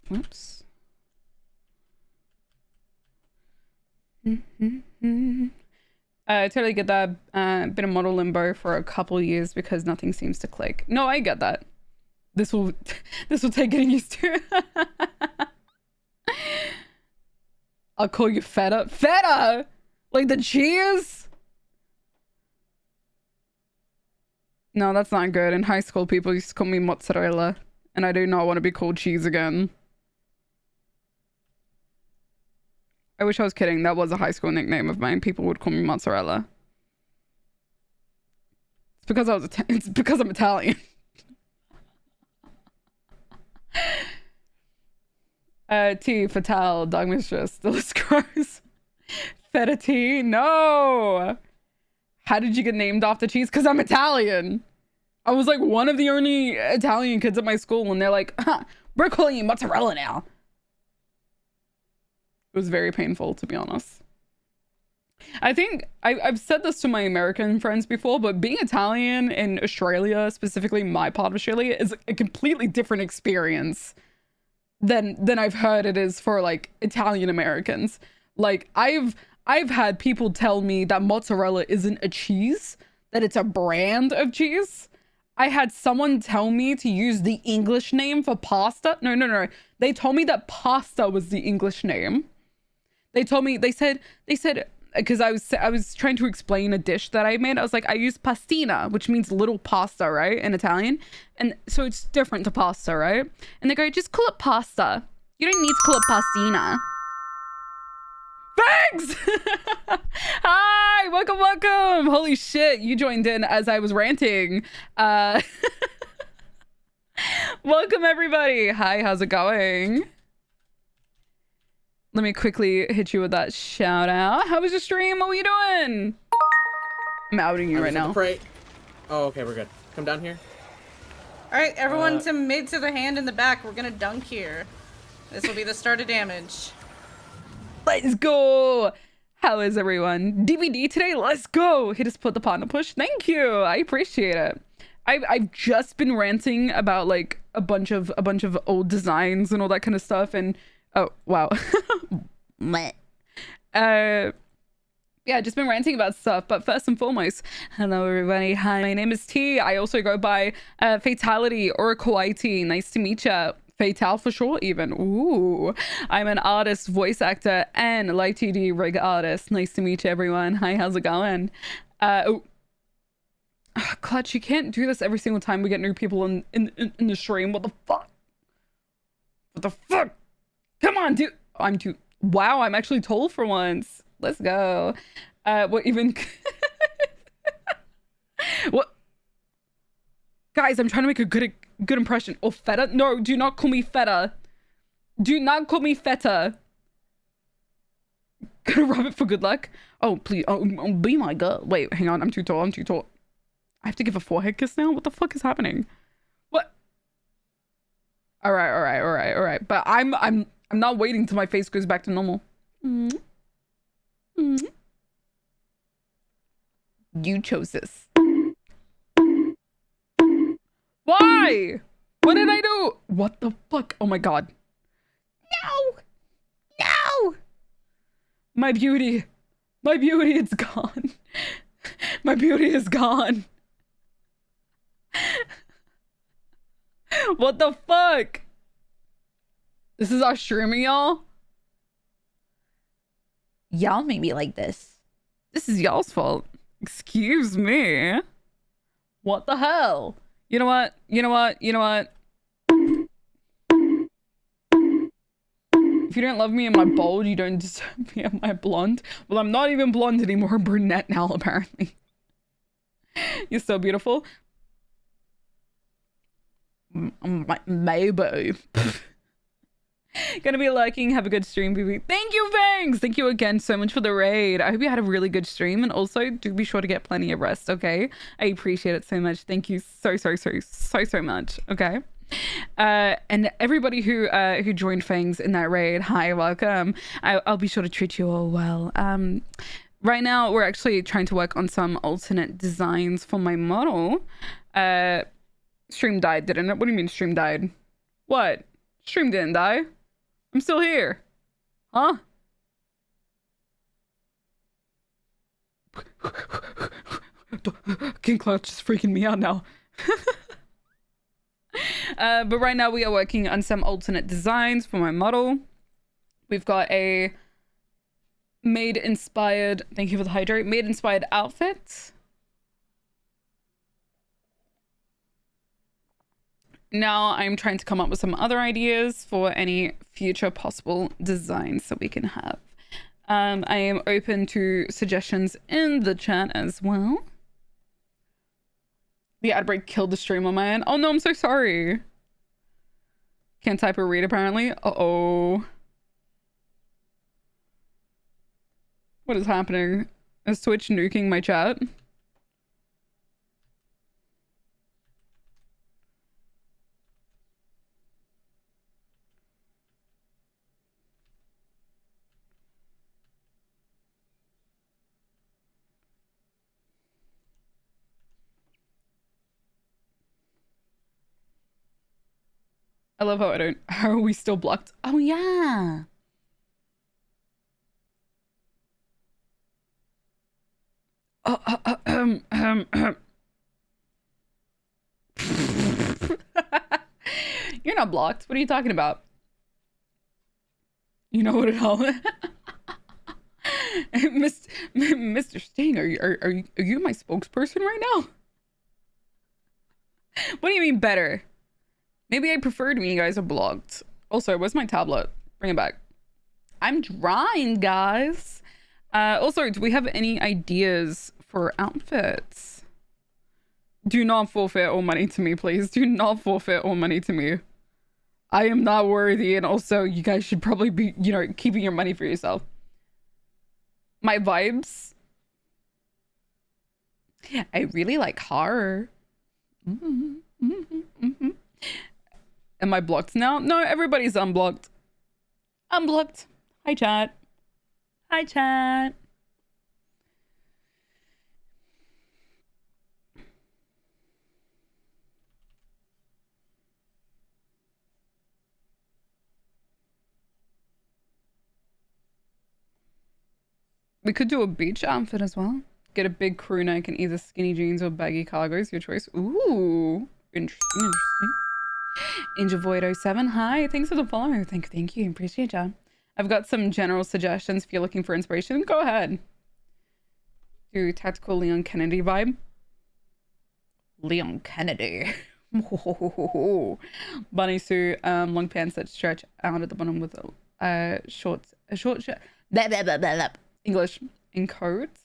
Whoops. I totally get that. Been a model limbo for a couple years because nothing seems to click. No, I get that. This will take getting used to. I'll call you Feta. Feta! Like the cheese? No, that's not good. In high school, people used to call me mozzarella, and I do not want to be called cheese again. I wish I was kidding. That was a high school nickname of mine. People would call me mozzarella. It's because it's because I'm Italian. T, Fatale, Dog Mistress, the list grows. Feta T, no! How did you get named after cheese? Because I'm Italian. I was like one of the only Italian kids at my school, and they're like, we're calling you mozzarella now. It was very painful, to be honest. I think I've said this to my American friends before, but being Italian in Australia, specifically my part of Australia, is a completely different experience than I've heard it is for like Italian Americans. Like I've had people tell me that mozzarella isn't a cheese, that it's a brand of cheese. I had someone tell me to use the English name for pasta. No. They told me that pasta was the English name. They said because I was trying to explain a dish that I made. I was like, I use pastina, which means little pasta, right, in Italian, and so it's different to pasta, right? And they go, just call it pasta. You don't need to call it pastina. Thanks. Hi, welcome. Holy shit, you joined in as I was ranting. Welcome everybody. Hi, how's it going? Let me quickly hit you with that shout out. How was your stream? What were you doing? I'm outing you right now. Oh, okay, we're good. Come down here. All right, everyone to mid to the hand in the back. We're gonna dunk here. This will be the start of damage. Let's go. How is everyone? DVD today? Let's go. Hit us put the partner push. Thank you. I appreciate it. I've just been ranting about like a bunch of old designs and all that kind of stuff. And oh wow. Meh. Yeah, just been ranting about stuff. But first and foremost, hello everybody. Hi, my name is T. I also go by Fatality or Kawaii. Nice to meet ya. Fatal for sure, even. Ooh, I'm an artist, voice actor, and live TD rig artist. Nice to meet you, everyone. Hi, how's it going? Clutch, you can't do this every single time we get new people in the stream. What the fuck? What the fuck? Come on, dude. I'm too. Wow, I'm actually tall for once. Let's go. What even? What? Guys, I'm trying to make a good impression. Oh, feta? No, do not call me feta. Do not call me feta. Gonna rub it for good luck. Oh, please. Oh, be my girl. Wait, hang on. I'm too tall. I'm too tall. I have to give a forehead kiss now? What the fuck is happening? What? All right. But I'm not waiting till my face goes back to normal. You chose this. Why? What did I do? What the fuck? Oh my god. No! My beauty, it's gone. My beauty is gone. What the fuck? This is our streaming, y'all? Y'all made me like this. This is y'all's fault. Excuse me. What the hell? You know what? If you don't love me in my bald, you don't deserve me in my blonde. Well, I'm not even blonde anymore. I'm brunette now, apparently. You're so beautiful. Maybe. Gonna be lurking. Have a good stream, BB. Thank you, Fangs. Thank you again so much for the raid. I hope you had a really good stream, and also do be sure to get plenty of rest. Okay, I appreciate it so much. Thank you so much. Okay, and everybody who joined Fangs in that raid, hi, welcome. I'll be sure to treat you all well. Right now we're actually trying to work on some alternate designs for my model. Stream died, didn't it? What do you mean stream died? What? Stream didn't die. I'm still here. Huh? King Clutch is freaking me out now. But right now we are working on some alternate designs for my model. We've got a maid-inspired, thank you for the hydrate, maid-inspired outfit. Now I'm trying to come up with some other ideas for any future possible designs that we can have. I am open to suggestions in the chat as well. The ad break killed the stream on my end. Oh no, I'm so sorry. Can't type or read apparently. Uh-oh. What is happening? Is Twitch nuking my chat? I love how are we still blocked? Oh yeah. You're not blocked. What are you talking about? You know what it all. Mr. Sting, are you my spokesperson right now? What do you mean better? Maybe I preferred when you guys are blocked. Also, where's my tablet? Bring it back. I'm drawing, guys. Also, do we have any ideas for outfits? Do not forfeit all money to me, please. Do not forfeit all money to me. I am not worthy, and also you guys should probably be, you know, keeping your money for yourself. My vibes? I really like horror. Am I blocked now? No, everybody's unblocked. Unblocked. Hi, chat. Hi, chat. We could do a beach outfit as well. Get a big crew neck and either skinny jeans or baggy cargos, your choice. Ooh, interesting. Angel Void 07, hi, thanks for the follow. Thank you, appreciate ya. I've got some general suggestions if you're looking for inspiration. Go ahead. Do tactical Leon Kennedy vibe. Leon Kennedy. Bunny suit, long pants that stretch out at the bottom with a short shirt. Blah, blah, blah, blah, blah. English in codes.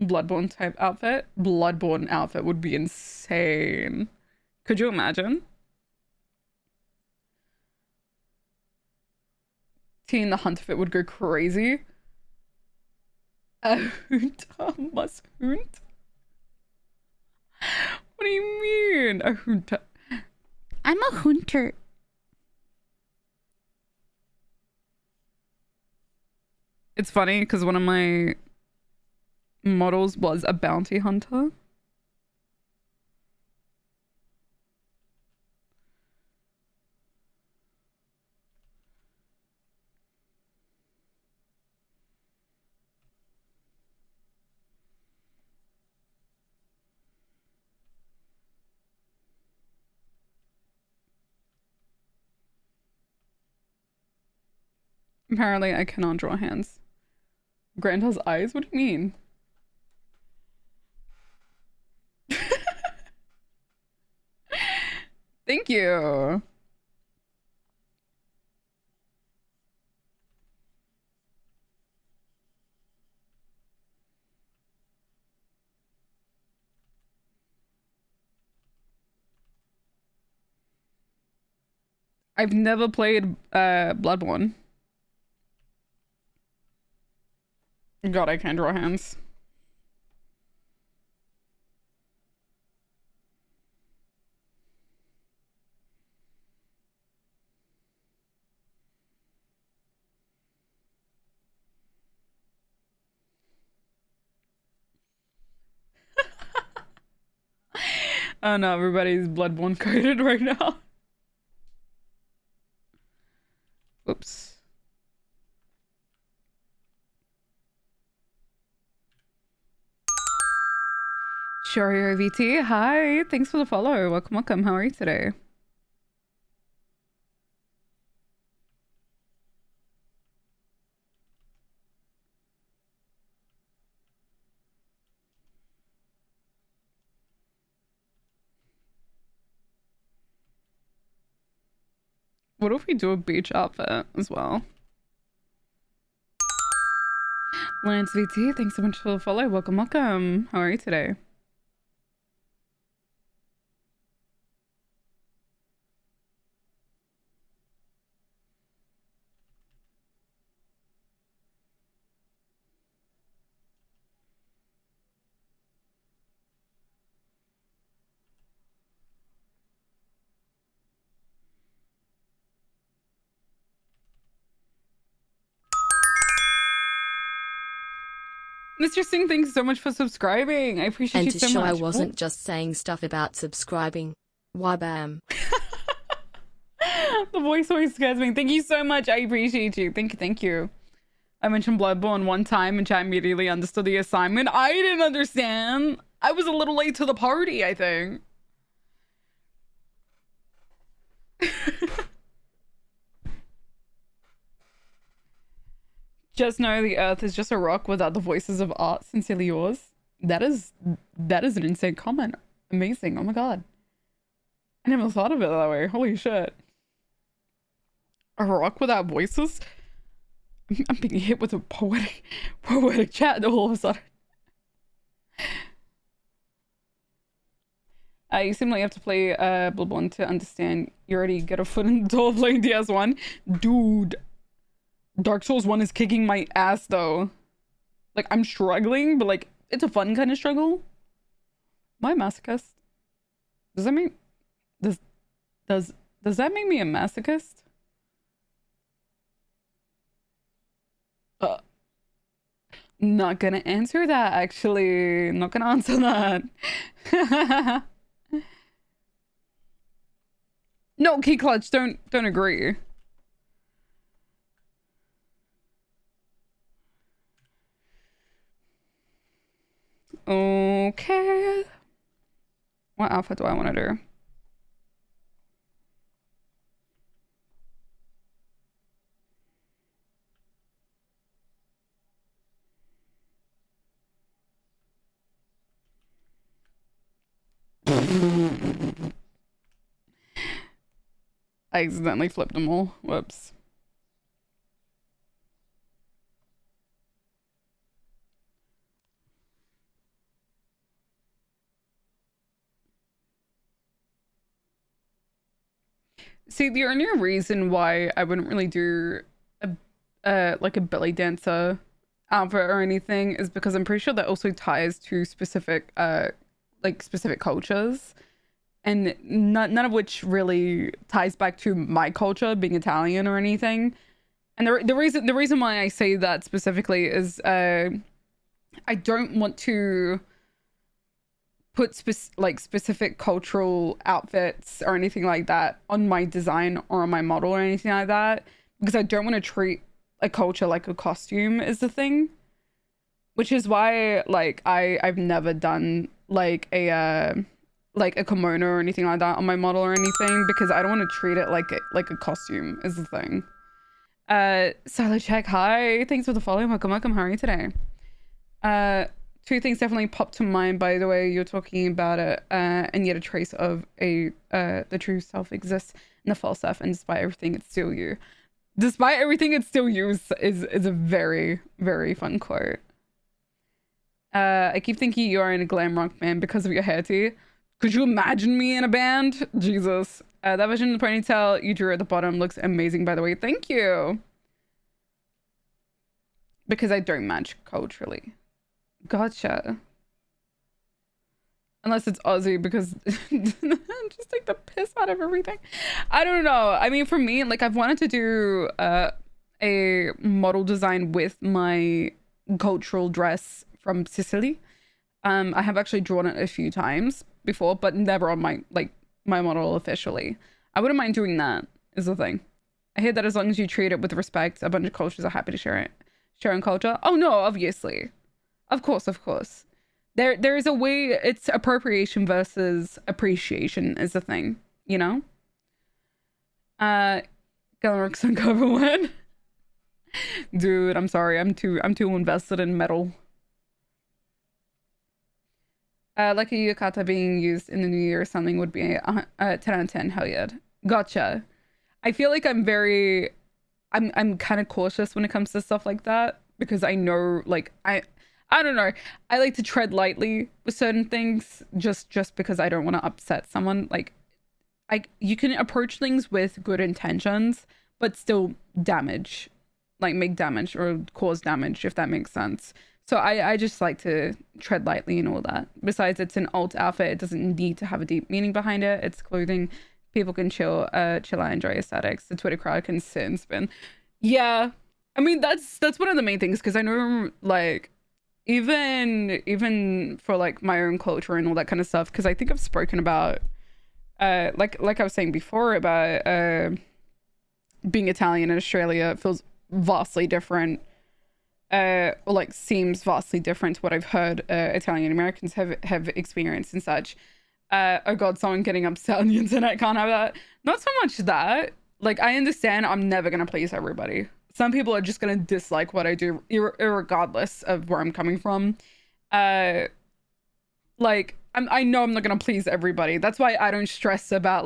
Bloodborne type outfit. Bloodborne outfit would be insane. Could you imagine? Teen the Hunt fit would go crazy. A hunter must hunt? What do you mean? A hunter? I'm a hunter. It's funny because one of my models was a bounty hunter. Apparently I cannot draw hands. Grandpa's eyes? What do you mean? Thank you. I've never played Bloodborne. God, I can't draw hands. Oh no, everybody's Bloodborne coded right now. Oops. Shario VT, hi. Thanks for the follow. Welcome. How are you today? What if we do a beach outfit as well? Lance VT, thanks so much for the follow. Welcome. How are you today? Mr. Singh, thanks so much for subscribing. I appreciate And you to so show much. I wasn't just saying stuff about subscribing. Why bam. The voice always scares me. Thank you so much. I appreciate you. Thank you. I mentioned Bloodborne one time and chat immediately understood the assignment. I didn't understand. I was a little late to the party, I think. Just know the earth is just a rock without the voices of art. Sincerely yours. That is an insane comment. Amazing. Oh my god. I never thought of it that way. Holy shit. A rock without voices? I'm being hit with a poetic chat all of a sudden. You simply have to play Bloodborne to understand. You already get a foot in the door playing DS1. Dude. Dark Souls 1 is kicking my ass though. Like, I'm struggling, but like, it's a fun kind of struggle. Am I a masochist? Does that mean... Does that make me a masochist? Not gonna answer that, actually. Not gonna answer that. No, Key Clutch, don't agree. Okay. What outfit do I want to do? I accidentally flipped them all. Whoops. See, the only reason why I wouldn't really do like a belly dancer outfit or anything is because I'm pretty sure that also ties to specific like specific cultures, and none of which really ties back to my culture being Italian or anything. And the reason why I say that specifically is I don't want to put specific cultural outfits or anything like that on my design or on my model or anything like that, because I don't want to treat a culture like a costume is the thing. Which is why like I've never done like a kimono or anything like that on my model or anything, because I don't want to treat it like a costume is the thing. Silo check, hi, thanks for the follow. Welcome. How are you today? Two things definitely popped to mind by the way you're talking about it, and yet a trace of the true self exists in the false self, and despite everything it's still you. Despite everything it's still you is a very, very fun quote. I keep thinking you are in a glam rock band because of your hair tee. Could you imagine me in a band? Jesus. That version of the ponytail you drew at the bottom looks amazing, by the way. Thank you. Because I don't match culturally. Gotcha. Unless it's Aussie, because just take the piss out of everything. I don't know. I mean, for me, like I've wanted to do a model design with my cultural dress from Sicily. I have actually drawn it a few times before, but never on my model officially. I wouldn't mind doing that, is the thing. I hear that as long as you treat it with respect, a bunch of cultures are happy to share in culture. Oh no, obviously. Of course. There is a way, it's appropriation versus appreciation is the thing, you know? Galarix on cover one. Dude, I'm sorry, I'm too invested in metal. Like a yukata being used in the new year or something would be a 10 out of 10. Hell yeah. Gotcha. I feel like I'm kind of cautious when it comes to stuff like that, because I know, like, I don't know. I like to tread lightly with certain things just because I don't want to upset someone. Like, you can approach things with good intentions, but still damage, like make damage or cause damage, if that makes sense. So I just like to tread lightly and all that. Besides, it's an alt outfit. It doesn't need to have a deep meaning behind it. It's clothing. People can chill out, enjoy aesthetics. The Twitter crowd can sit and spin. Yeah. I mean, that's one of the main things, because I know, like, even for, like, my own culture and all that kind of stuff, because I think I've spoken about, like I was saying before about being Italian in Australia feels vastly different. Or like seems vastly different to what I've heard Italian Americans have experienced and such. Oh god, someone getting upset on the internet, can't have that. Not so much that, like, I understand I'm never gonna please everybody. Some people are just gonna dislike what I do irregardless of where I'm coming from. Like, I know I'm not gonna please everybody. That's why I don't stress about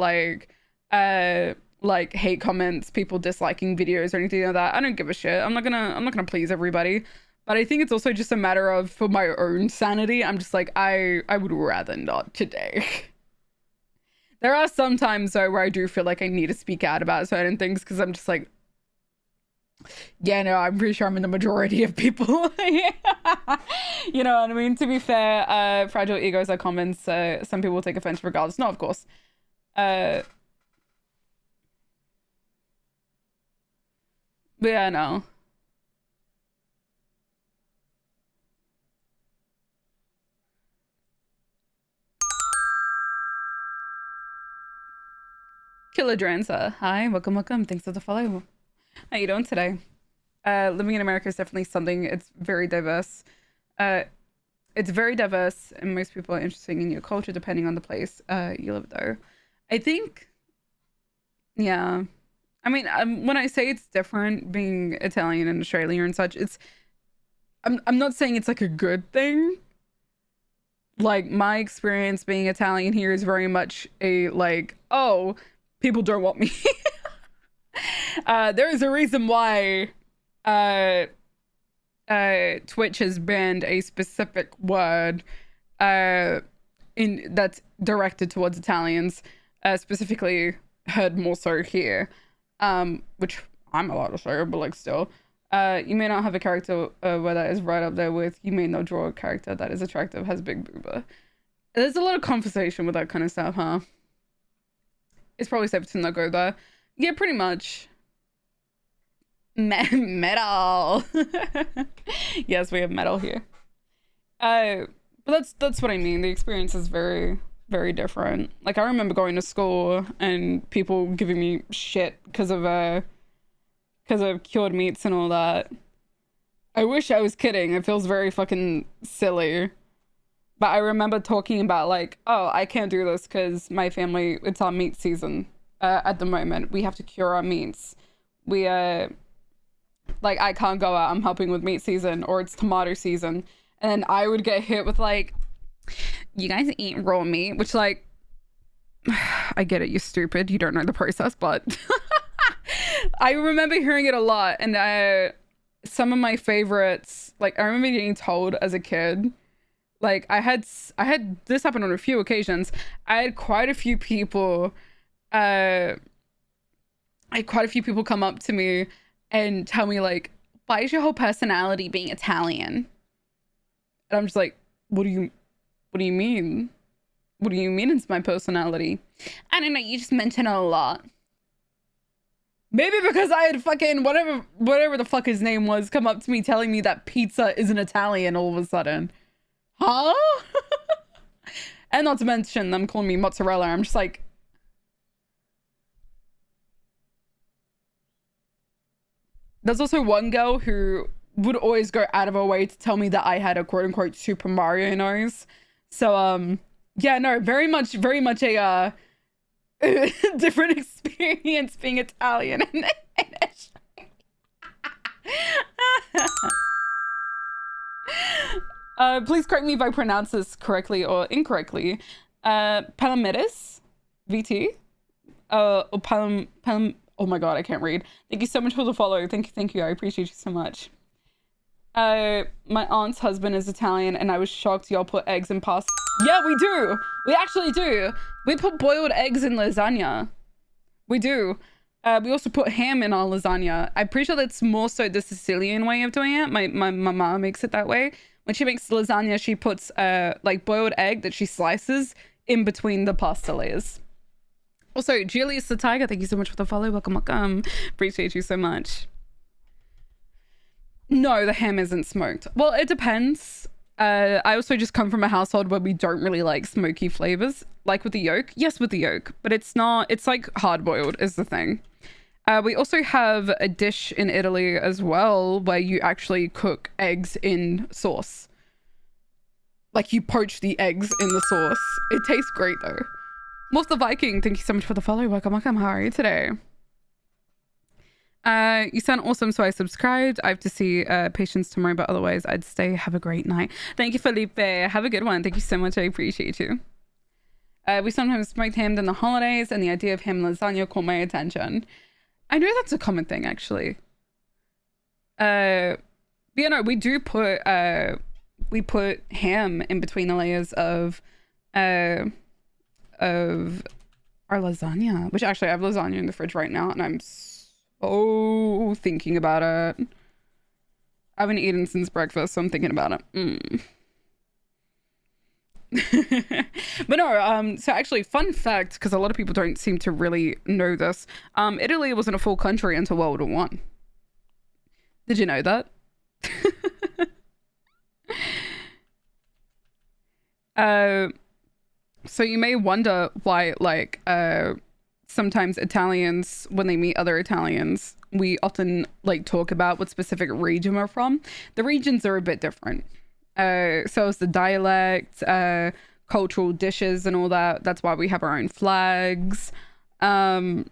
like hate comments, people disliking videos or anything like that. I don't give a shit. I'm not gonna please everybody. But I think it's also just a matter of, for my own sanity, I'm just like, I would rather not today. There are some times though where I do feel like I need to speak out about certain things, because I'm just like, yeah, no, I'm pretty sure I'm in the majority of people. You know what I mean? To be fair, fragile egos are common, so some people take offense regardless. No, of course. But yeah, no. Killer Dranza, hi, welcome. Thanks for the follow. How you doing today? Living in America is definitely something. It's very diverse. it's very diverse, and most people are interested in your culture depending on the place you live, though. I think, yeah. I mean, when I say it's different being Italian and Australia and such, I'm not saying it's like a good thing. Like, my experience being Italian here is very much a like, oh, people don't want me. There is a reason why Twitch has banned a specific word that's directed towards Italians, specifically heard more so here, which I'm allowed to say, but like still. You may not have a character where that is right up there with you may not draw a character that is attractive, has big booba. There's a lot of conversation with that kind of stuff, huh? It's probably safe to not go there. Yeah, pretty much. Metal. Yes, we have metal here. But that's what I mean. The experience is very, very different. Like, I remember going to school and people giving me shit because of cured meats and all that. I wish I was kidding. It feels very fucking silly. But I remember talking about like, oh, I can't do this because my family, it's our meat season at the moment. We have to cure our meats. We, like, I can't go out. I'm helping with meat season, or it's tomato season. And then I would get hit with like, you guys eat raw meat, which like, I get it. You're stupid. You don't know the process, but I remember hearing it a lot. And some of my favorites, like I remember getting told as a kid, like I had this happen on a few occasions. I had quite a few people come up to me and tell me like, why is your whole personality being Italian? And I'm just like, what do you mean? What do you mean it's my personality? I don't know, you just mention it a lot. Maybe because I had fucking whatever the fuck his name was come up to me telling me that pizza isn't Italian all of a sudden. Huh? And not to mention them calling me mozzarella. I'm just like, there's also one girl who would always go out of her way to tell me that I had a quote unquote Super Mario nose. So yeah, no, very much a different experience being Italian and please correct me if I pronounce this correctly or incorrectly. Palomides VT. Or oh my god, I can't read. Thank you so much for the follow. Thank you. I appreciate you so much. My aunt's husband is Italian and I was shocked y'all put eggs in pasta. Yeah, we do. We actually do. We put boiled eggs in lasagna. We do. We also put ham in our lasagna. I'm pretty sure that's more so the Sicilian way of doing it. My mom makes it that way. When she makes lasagna, she puts like boiled egg that she slices in between the pasta layers. Also, Julius the Tiger, thank you so much for the follow. Welcome. Appreciate you so much. No, the ham isn't smoked. Well, it depends. I also just come from a household where we don't really like smoky flavors. Like with the yolk. Yes, with the yolk. But it's not, it's like hard boiled is the thing. We also have a dish in Italy as well where you actually cook eggs in sauce. Like you poach the eggs in the sauce. It tastes great though. Wolf the Viking, thank you so much for the follow. Welcome. How are you today? You sound awesome, so I subscribed. I have to see patients tomorrow, but otherwise I'd stay. Have a great night. Thank you, Felipe. Have a good one. Thank you so much. I appreciate you. We sometimes smoked ham in the holidays, and the idea of ham lasagna caught my attention. I know that's a common thing, actually. But you know, we do put ham in between the layers of our lasagna, which actually I have lasagna in the fridge right now, and I'm so thinking about it. I haven't eaten since breakfast, so I'm thinking about it. But no, so actually, fun fact, because a lot of people don't seem to really know this, Italy wasn't a full country until World War One. Did you know that? So you may wonder why, like, sometimes Italians, when they meet other Italians, we often like talk about what specific region we're from. The regions are a bit different. So it's the dialect, cultural dishes and all that. That's why we have our own flags. So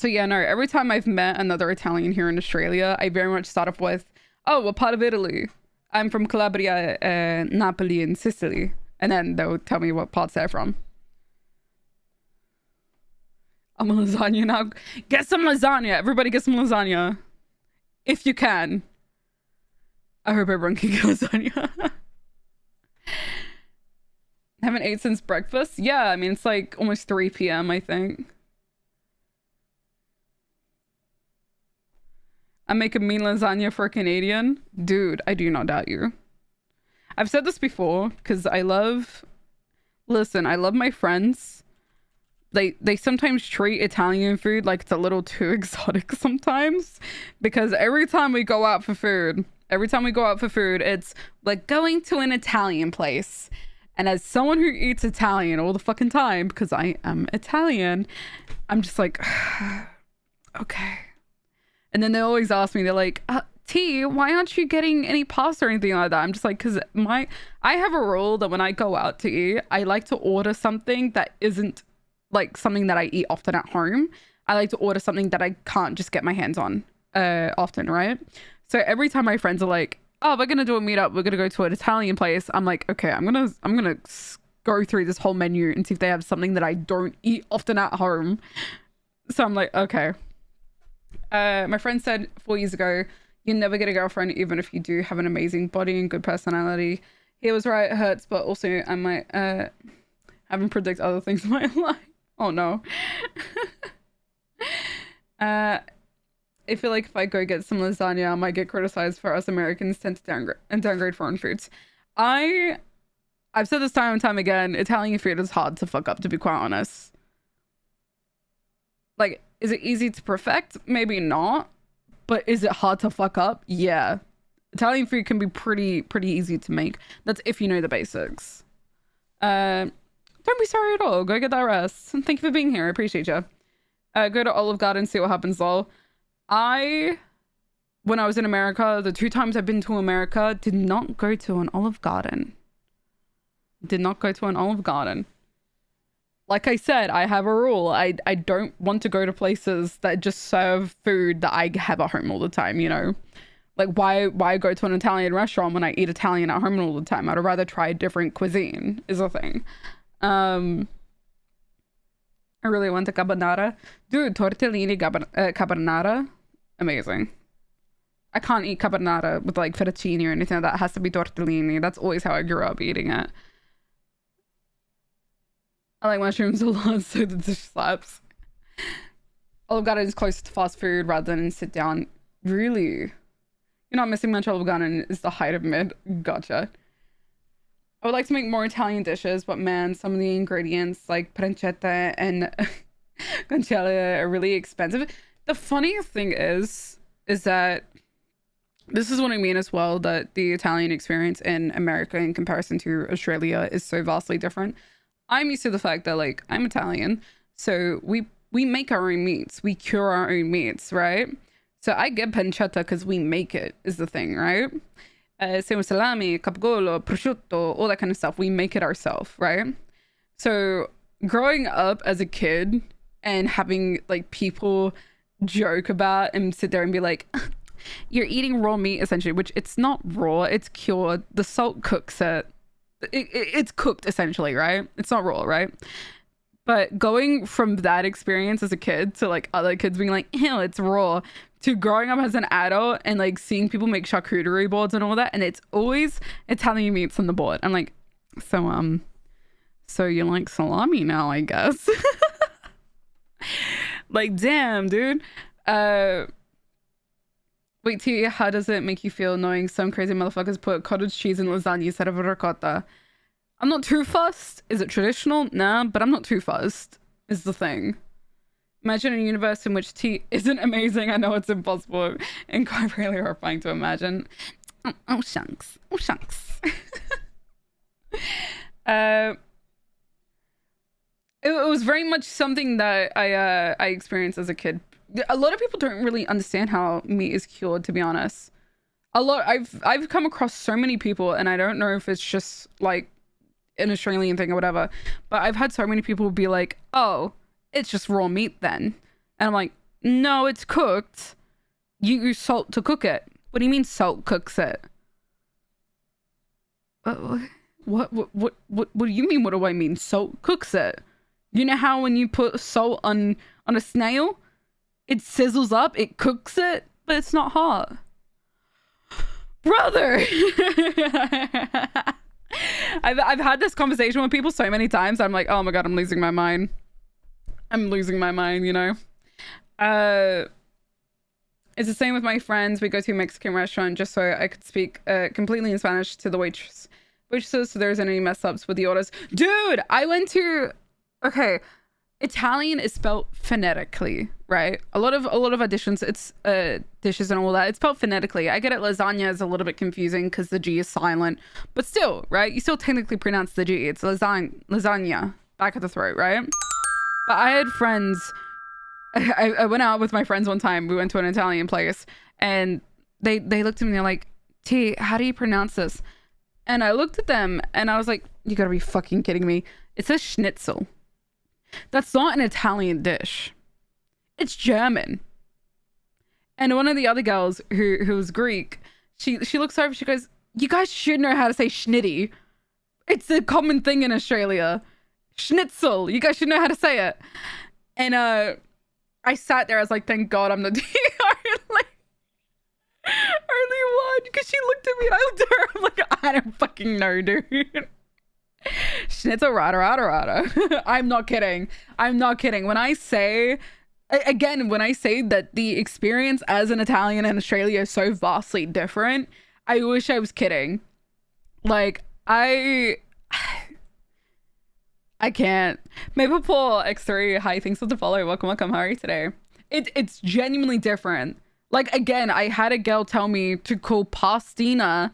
yeah, no, every time I've met another Italian here in Australia, I very much start off with, oh, what part of Italy? I'm from Calabria, Napoli, and Sicily. And then they'll tell me what parts they're from. I'm a lasagna now. Get some lasagna. Everybody get some lasagna. If you can. I hope everyone can get lasagna. Haven't ate since breakfast? Yeah, I mean, it's like almost 3 p.m., I think. I make a mean lasagna for a Canadian. Dude, I do not doubt you. I've said this before because I love my friends. They sometimes treat Italian food like it's a little too exotic sometimes, because every time we go out for food, it's like going to an Italian place. And as someone who eats Italian all the fucking time, because I am Italian, I'm just like, okay. And then they always ask me, they're like, T, why aren't you getting any pasta or anything like that? I'm just like, because I have a rule that when I go out to eat, I like to order something that isn't like something that I eat often at home. I like to order something that I can't just get my hands on often, right? So every time my friends are like, oh, we're gonna do a meetup, we're gonna go to an Italian place, I'm like, okay, I'm gonna go through this whole menu and see if they have something that I don't eat often at home. So I'm like, okay. My friend said 4 years ago, you never get a girlfriend even if you do have an amazing body and good personality. He was right, it hurts, but also I might have him predict other things in my life. Oh no. I feel like if I go get some lasagna, I might get criticized for us Americans tend to downgrade foreign foods. I've said this time and time again, Italian food is hard to fuck up, to be quite honest. Like, is it easy to perfect? Maybe not. But is it hard to fuck up? Yeah. Italian food can be pretty easy to make. That's if you know the basics. Don't be sorry at all. Go get that rest. And thank you for being here. I appreciate you. Go to Olive Garden, see what happens, lol. When I was in America, the 2 times I've been to America, did not go to an Olive Garden. Did not go to an Olive Garden. Like I said, I have a rule. I don't want to go to places that just serve food that I have at home all the time, you know? Like, why go to an Italian restaurant when I eat Italian at home all the time? I'd rather try a different cuisine, is the thing. I really want a carbonara. Dude, tortellini carbonara, amazing. I can't eat carbonara with like fettuccine or anything like that. It has to be tortellini. That's always how I grew up eating it. I like mushrooms a lot, so the dish slaps. Olive Garden is closer to fast food rather than sit down. Really? You're not missing much. Olive Garden is the height of mid. Gotcha. I would like to make more Italian dishes, but man, some of the ingredients like pancetta and guanciale are really expensive. The funniest thing is that this is what I mean as well, that the Italian experience in America in comparison to Australia is so vastly different. I'm used to the fact that like I'm Italian, so we make our own meats. We cure our own meats, right? So I get pancetta because we make it, is the thing, right? Same with salami, capgolo, prosciutto, all that kind of stuff. We make it ourselves, right? So growing up as a kid and having like people joke about and sit there and be like, you're eating raw meat essentially, which it's not raw, it's cured. The salt cooks it. It's cooked essentially, right? It's not raw, right? But going from that experience as a kid to like other kids being like, ew, it's raw, to growing up as an adult and like seeing people make charcuterie boards and all that, and it's always Italian meats on the board. I'm like, so you like salami now, I guess. Like, damn, dude. Wait, T, how does it make you feel knowing some crazy motherfuckers put cottage cheese in lasagna instead of ricotta? I'm not too fussed. Is it traditional? Nah, but I'm not too fussed, is the thing. Imagine a universe in which tea isn't amazing. I know it's impossible and quite really horrifying to imagine. Oh shanks. Oh shanks. It was very much something that I experienced as a kid. A lot of people don't really understand how meat is cured, to be honest. I've come across so many people, and I don't know if it's just like an Australian thing or whatever, but I've had so many people be like, oh, it's just raw meat then. And I'm like, no, it's cooked. You use salt to cook it. What do you mean salt cooks it? What do you mean? What do I mean? Salt cooks it. You know how when you put salt on a snail, it sizzles up, it cooks it, but it's not hot. Brother! I've had this conversation with people so many times. I'm like, oh my god, I'm losing my mind. I'm losing my mind, you know? It's the same with my friends. We go to a Mexican restaurant just so I could speak completely in Spanish to the waitresses so there's any mess ups with the orders. Dude, I went to... Okay, Italian is spelled phonetically, right? A lot of additions, it's dishes and all that. It's spelled phonetically. I get it. Lasagna is a little bit confusing because the G is silent, but still, right? You still technically pronounce the G. It's lasagna, back of the throat, right? But I had friends. I went out with my friends one time. We went to an Italian place, and they looked at me. They're like, "T, how do you pronounce this?" And I looked at them, and I was like, "You gotta be fucking kidding me! It says schnitzel." That's not an Italian dish. It's German. And one of the other girls who was Greek, she looks over, she goes, you guys should know how to say schnitty. It's a common thing in Australia. Schnitzel. You guys should know how to say it. And I sat there, I was like, thank God I'm the only one. Because she looked at me and I looked at her, I'm like, I don't fucking know, dude. Schnitzel rada. I'm not kidding. When I say that the experience as an Italian in Australia is so vastly different, I wish I was kidding. Like, I can't. Maple X3, hi, thanks for the follow. Welcome. How are you today? It's genuinely different. Like, again, I had a girl tell me to call pastina,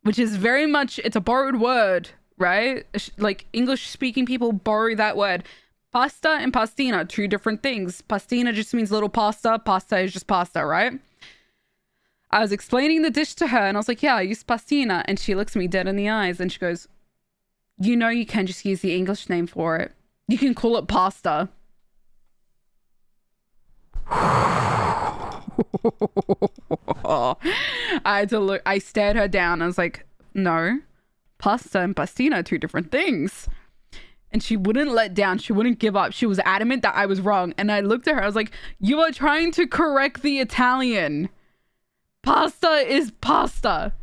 which is very much, it's a borrowed word, right? Like, English-speaking people borrow that word. Pasta and pastina, two different things. Pastina just means little pasta. Pasta is just pasta, right? I was explaining the dish to her, and I was like, yeah, I use pastina. And she looks me dead in the eyes, and she goes, you know you can just use the English name for it. You can call it pasta. I had to look. I stared her down. I was like, no, pasta and pastina are two different things. And she wouldn't let down. She wouldn't give up. She was adamant that I was wrong. And I looked at her. I was like, you are trying to correct the Italian. Pasta is pasta.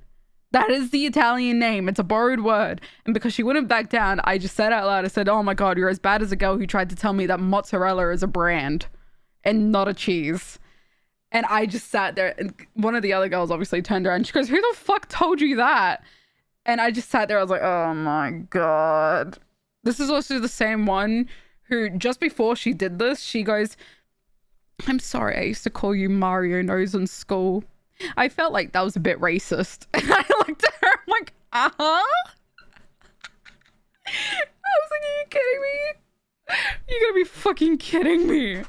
That is the Italian name. It's a borrowed word. And because she wouldn't back down, I just said out loud, I said, oh my God, you're as bad as a girl who tried to tell me that mozzarella is a brand and not a cheese. And I just sat there, and one of the other girls obviously turned around. She goes, who the fuck told you that? And I just sat there. I was like, oh my God. This is also the same one who, just before she did this, she goes, I'm sorry, I used to call you Mario Nose in school. I felt like that was a bit racist. And I looked at her, I'm like, uh-huh? I was like, are you kidding me? You gotta be fucking kidding me.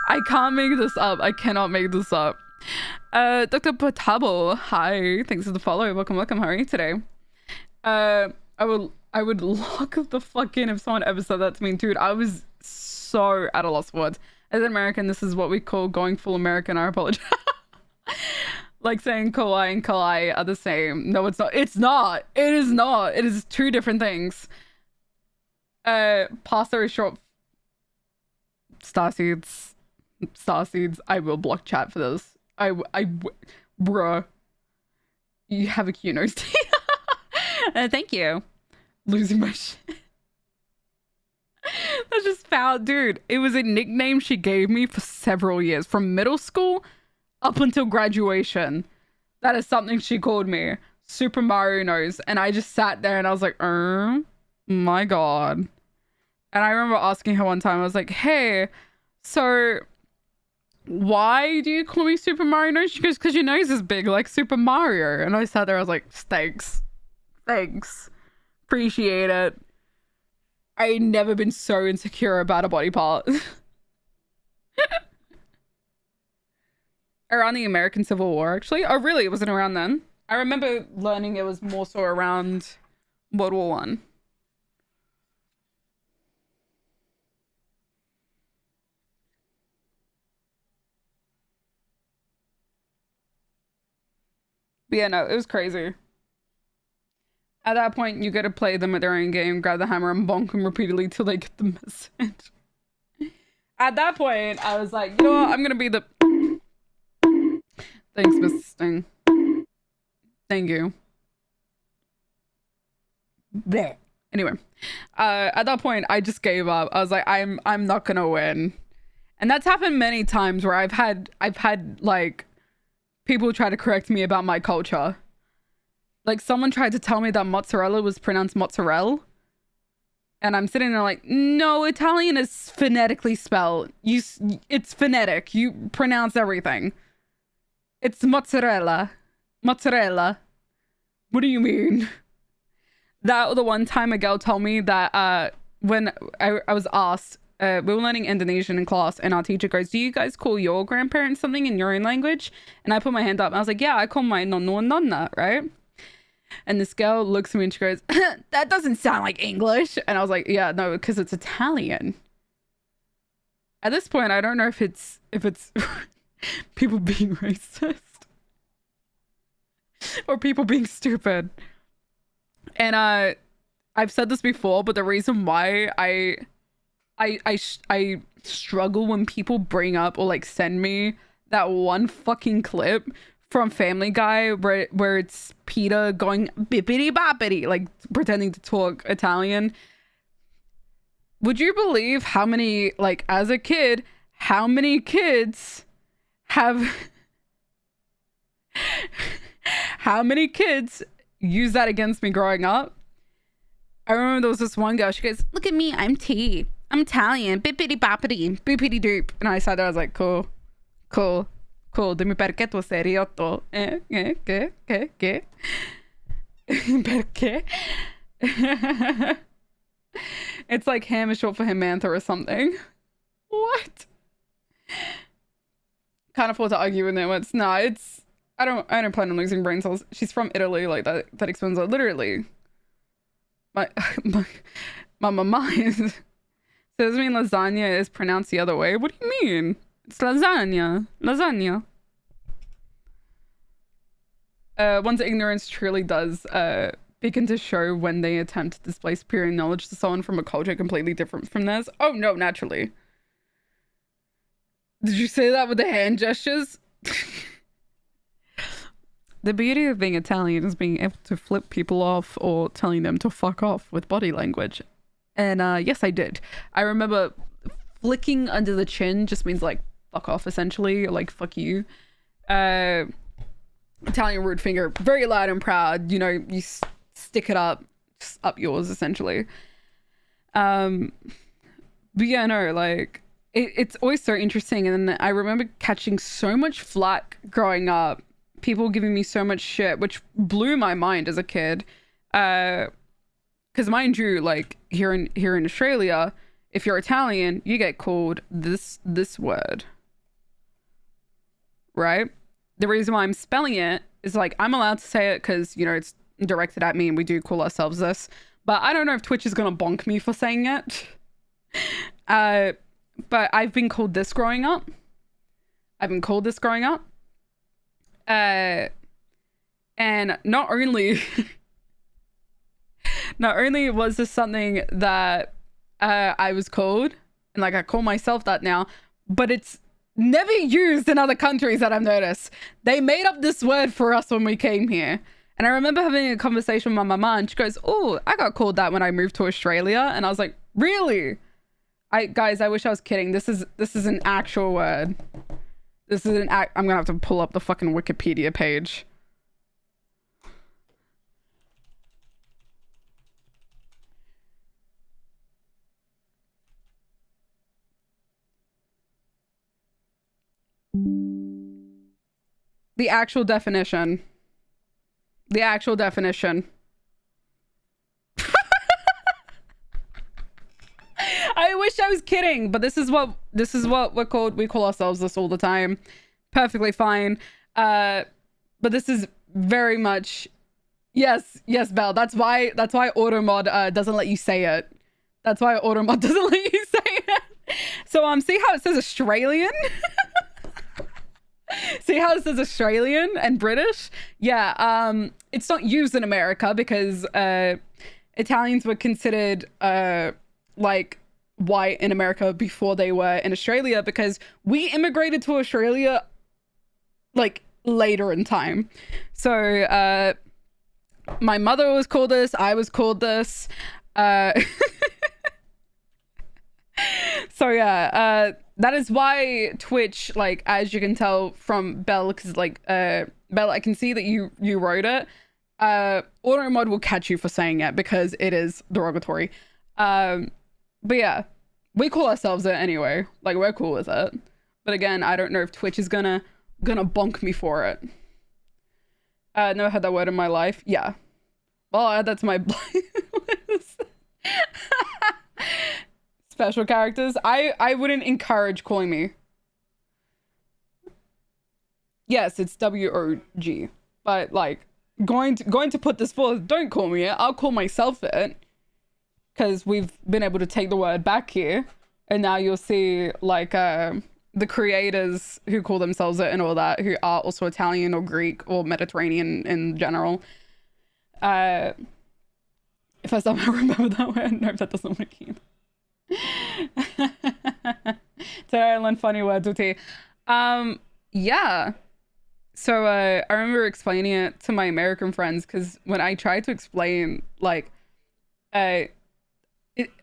I can't make this up. I cannot make this up. Dr. Potabo, hi. Thanks for the follow. Welcome. How are you today? I would lock the fuck in if someone ever said that to me. Dude, I was so at a loss for words. As an American, this is what we call going full American. I apologize. Like saying kawaii and kalai are the same. No, it's not. It's not. It is not. It is two different things. Pasta is short. Starseeds. I will block chat for this. Bruh. You have a cute nose. Thank you. Losing my shit. That's just foul. Dude, it was a nickname she gave me for several years. From middle school up until graduation. That is something she called me. Super Mario Nose. And I just sat there and I was like, my God. And I remember asking her one time, I was like, hey, so why do you call me Super Mario Nose? She goes, because your nose is big like Super Mario. And I sat there, I was like, thanks. Appreciate it. I ain't never been so insecure about a body part. Around the American Civil War, actually. Oh, really? It wasn't around then? I remember learning it was more so around World War One. But yeah, no, it was crazy. At that point, you gotta play them at their own game, grab the hammer and bonk them repeatedly till they get the message. At that point, I was like, you know what? I'm gonna be the... Thanks, Mr. Sting. Thank you. Blech. Anyway, at that point, I just gave up. I was like, I'm not gonna win. And that's happened many times where I've had like people try to correct me about my culture. Like someone tried to tell me that mozzarella was pronounced mozzarella. And I'm sitting there like, no, Italian is phonetically spelled. It's phonetic. You pronounce everything. It's mozzarella. Mozzarella. What do you mean? That the one time a girl told me that when I was asked, we were learning Indonesian in class, and our teacher goes, do you guys call your grandparents something in your own language? And I put my hand up and I was like, yeah, I call my nonno and nonna, right? And this girl looks at me and she goes, that doesn't sound like English. And I was like, yeah, no, because it's Italian. At this point, I don't know if it's people being racist or people being stupid. And I've said this before, but the reason why I struggle when people bring up or like send me that one fucking clip from Family Guy where it's Peter going bippity boppity, like pretending to talk Italian. Would you believe how many, like as a kid, how many kids have how many kids use that against me growing up? I remember there was this one girl, she goes, look at me, I'm T. I'm Italian, bippity boppity, boopity doop. And I sat there, I was like, cool. Dimmi perché tu sei riotto? Che? Perché? It's like ham is short for Hamantha or something. What? Can't afford to argue with them. It's no, it's I don't plan on losing brain cells. She's from Italy, like that explains it. Literally. My mama is so does it mean lasagna is pronounced the other way? What do you mean? It's lasagna. One's ignorance truly does begin to show when they attempt to display superior knowledge to someone from a culture completely different from theirs. Oh no, naturally. Did you say that with the hand gestures? The beauty of being Italian is being able to flip people off or telling them to fuck off with body language. And yes, I did. I remember flicking under the chin just means like fuck off, essentially, or like fuck you. Italian root finger, very loud and proud. You know, you stick it up, just up yours, essentially. But yeah, no, like it's always so interesting. And then I remember catching so much flack growing up. People giving me so much shit, which blew my mind as a kid. Because mind you, like here in Australia, if you're Italian, you get called this word, right? The reason why I'm spelling it is like I'm allowed to say it because you know it's directed at me and we do call ourselves this. But I don't know if Twitch is gonna bonk me for saying it. But I've been called this growing up. And not only was this something that I was called, and like I call myself that now, but it's never used in other countries that I've noticed. They made up this word for us when we came here. And I remember having a conversation with my mama and she goes, oh, I got called that when I moved to Australia. And I was like, really? Guys, I wish I was kidding. This is an actual word. I'm gonna have to pull up the fucking Wikipedia page. The actual definition. I wish I was kidding, but this is what we're called. We call ourselves this all the time. perfectly fine. But this is very much yes, Belle. That's why Automod doesn't let you say it. That's why Automod doesn't let you say it. So see how it says Australian? See how it says Australian and British? Yeah, it's not used in America because Italians were considered like white in America before they were in Australia, because we immigrated to Australia like later in time. So my mother was called this, I was called this. So yeah, that is why Twitch, like, as you can tell from Belle, because like Belle, I can see that you wrote it. Automod will catch you for saying it because it is derogatory. But yeah, we call ourselves it anyway. Like, we're cool with it. But again, I don't know if Twitch is gonna bonk me for it. Never had that word in my life. Yeah. Well, I'll add that to my list. Special characters. I wouldn't encourage calling me. Yes, it's WOG. But like, going to put this forth, don't call me it. I'll call myself it. Because we've been able to take the word back here. And now you'll see like the creators who call themselves it and all that, who are also Italian or Greek or Mediterranean in general. If I somehow remember that word, no, that doesn't work either. Today I learned funny words with T. Yeah. So I remember explaining it to my American friends, because when I tried to explain, like, okay,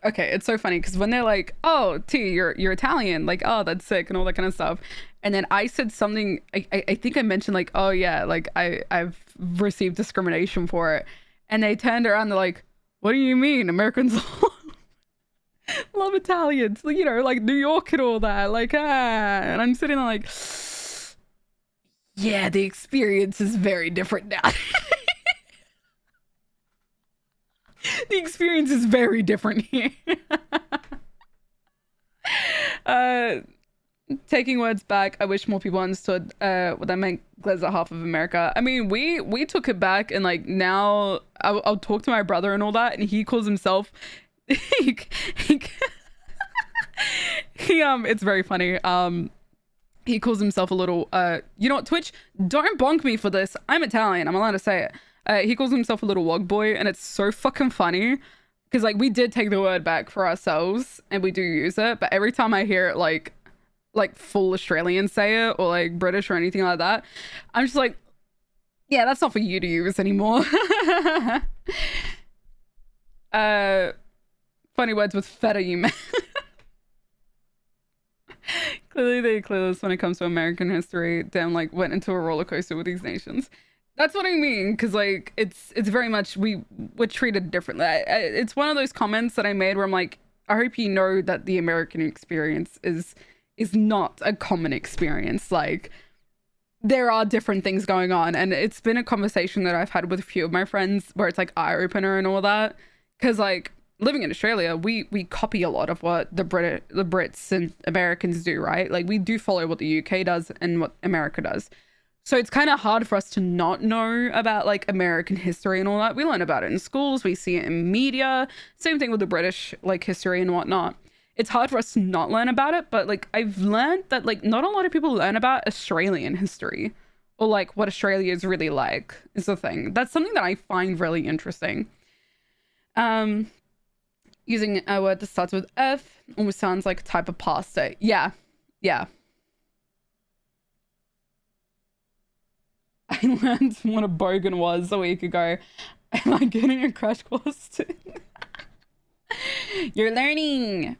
it's so funny because when they're like, "Oh, T, you're Italian," like, "Oh, that's sick," and all that kind of stuff, and then I said something. I think I mentioned like, "Oh yeah, like I've received discrimination for it," and they turned around. They're like, "What do you mean? Americans love Italians, you know, like New York and all that, like And I'm sitting there like, yeah, the experience is very different now." The experience is very different here. Taking words back, I wish more people understood what that meant. Glez are half of America. I mean, we took it back, and like now I'll talk to my brother and all that, and he calls himself it's very funny. He calls himself a little you know what, Twitch, don't bonk me for this. I'm Italian, I'm allowed to say it. He calls himself a little wog boy, and it's so fucking funny because like we did take the word back for ourselves and we do use it, but every time I hear it like full Australian say it or like British or anything like that, I'm just like, yeah, that's not for you to use anymore. Funny words with feta, you man. Clearly they clueless when it comes to American history. Damn, like went into a roller coaster with these nations. That's what I mean, because like it's very much we're treated differently. It's one of those comments that I made where I'm like, I hope you know that the American experience is not a common experience. Like, there are different things going on, and it's been a conversation that I've had with a few of my friends where it's like eye-opener and all that, because like living in Australia, we copy a lot of what the Brits and Americans do, right? Like, we do follow what the UK does and what America does. So it's kind of hard for us to not know about like American history and all that. We learn about it in schools, we see it in media. Same thing with the British like history and whatnot. It's hard for us to not learn about it, but like I've learned that like not a lot of people learn about Australian history or like what Australia is really like is the thing. That's something that I find really interesting. Using a word that starts with F almost sounds like a type of pasta. Yeah. I learned what a bogan was a week ago. Am I getting a crash course too? You're learning.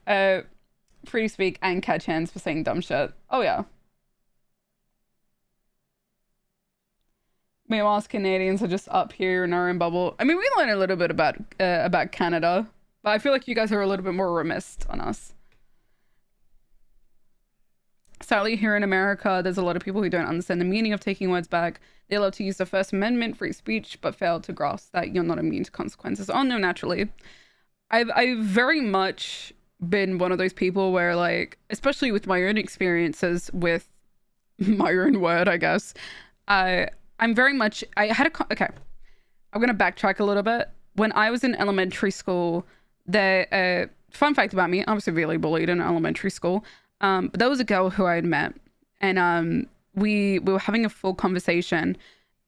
Free to speak and catch hands for saying dumb shit. Oh yeah. Meanwhile, Canadians are just up here in our own bubble. I mean, we learn a little bit about Canada, but I feel like you guys are a little bit more remiss on us. Sadly, here in America, there's a lot of people who don't understand the meaning of taking words back. They love to use the First Amendment, free speech, but fail to grasp that you're not immune to consequences. Oh no, naturally. I've very much been one of those people where like, especially with my own experiences with my own word, I guess. I'm very much, okay, I'm going to backtrack a little bit. When I was in elementary school, fun fact about me, I was severely bullied in elementary school. But there was a girl who I had met, and we were having a full conversation,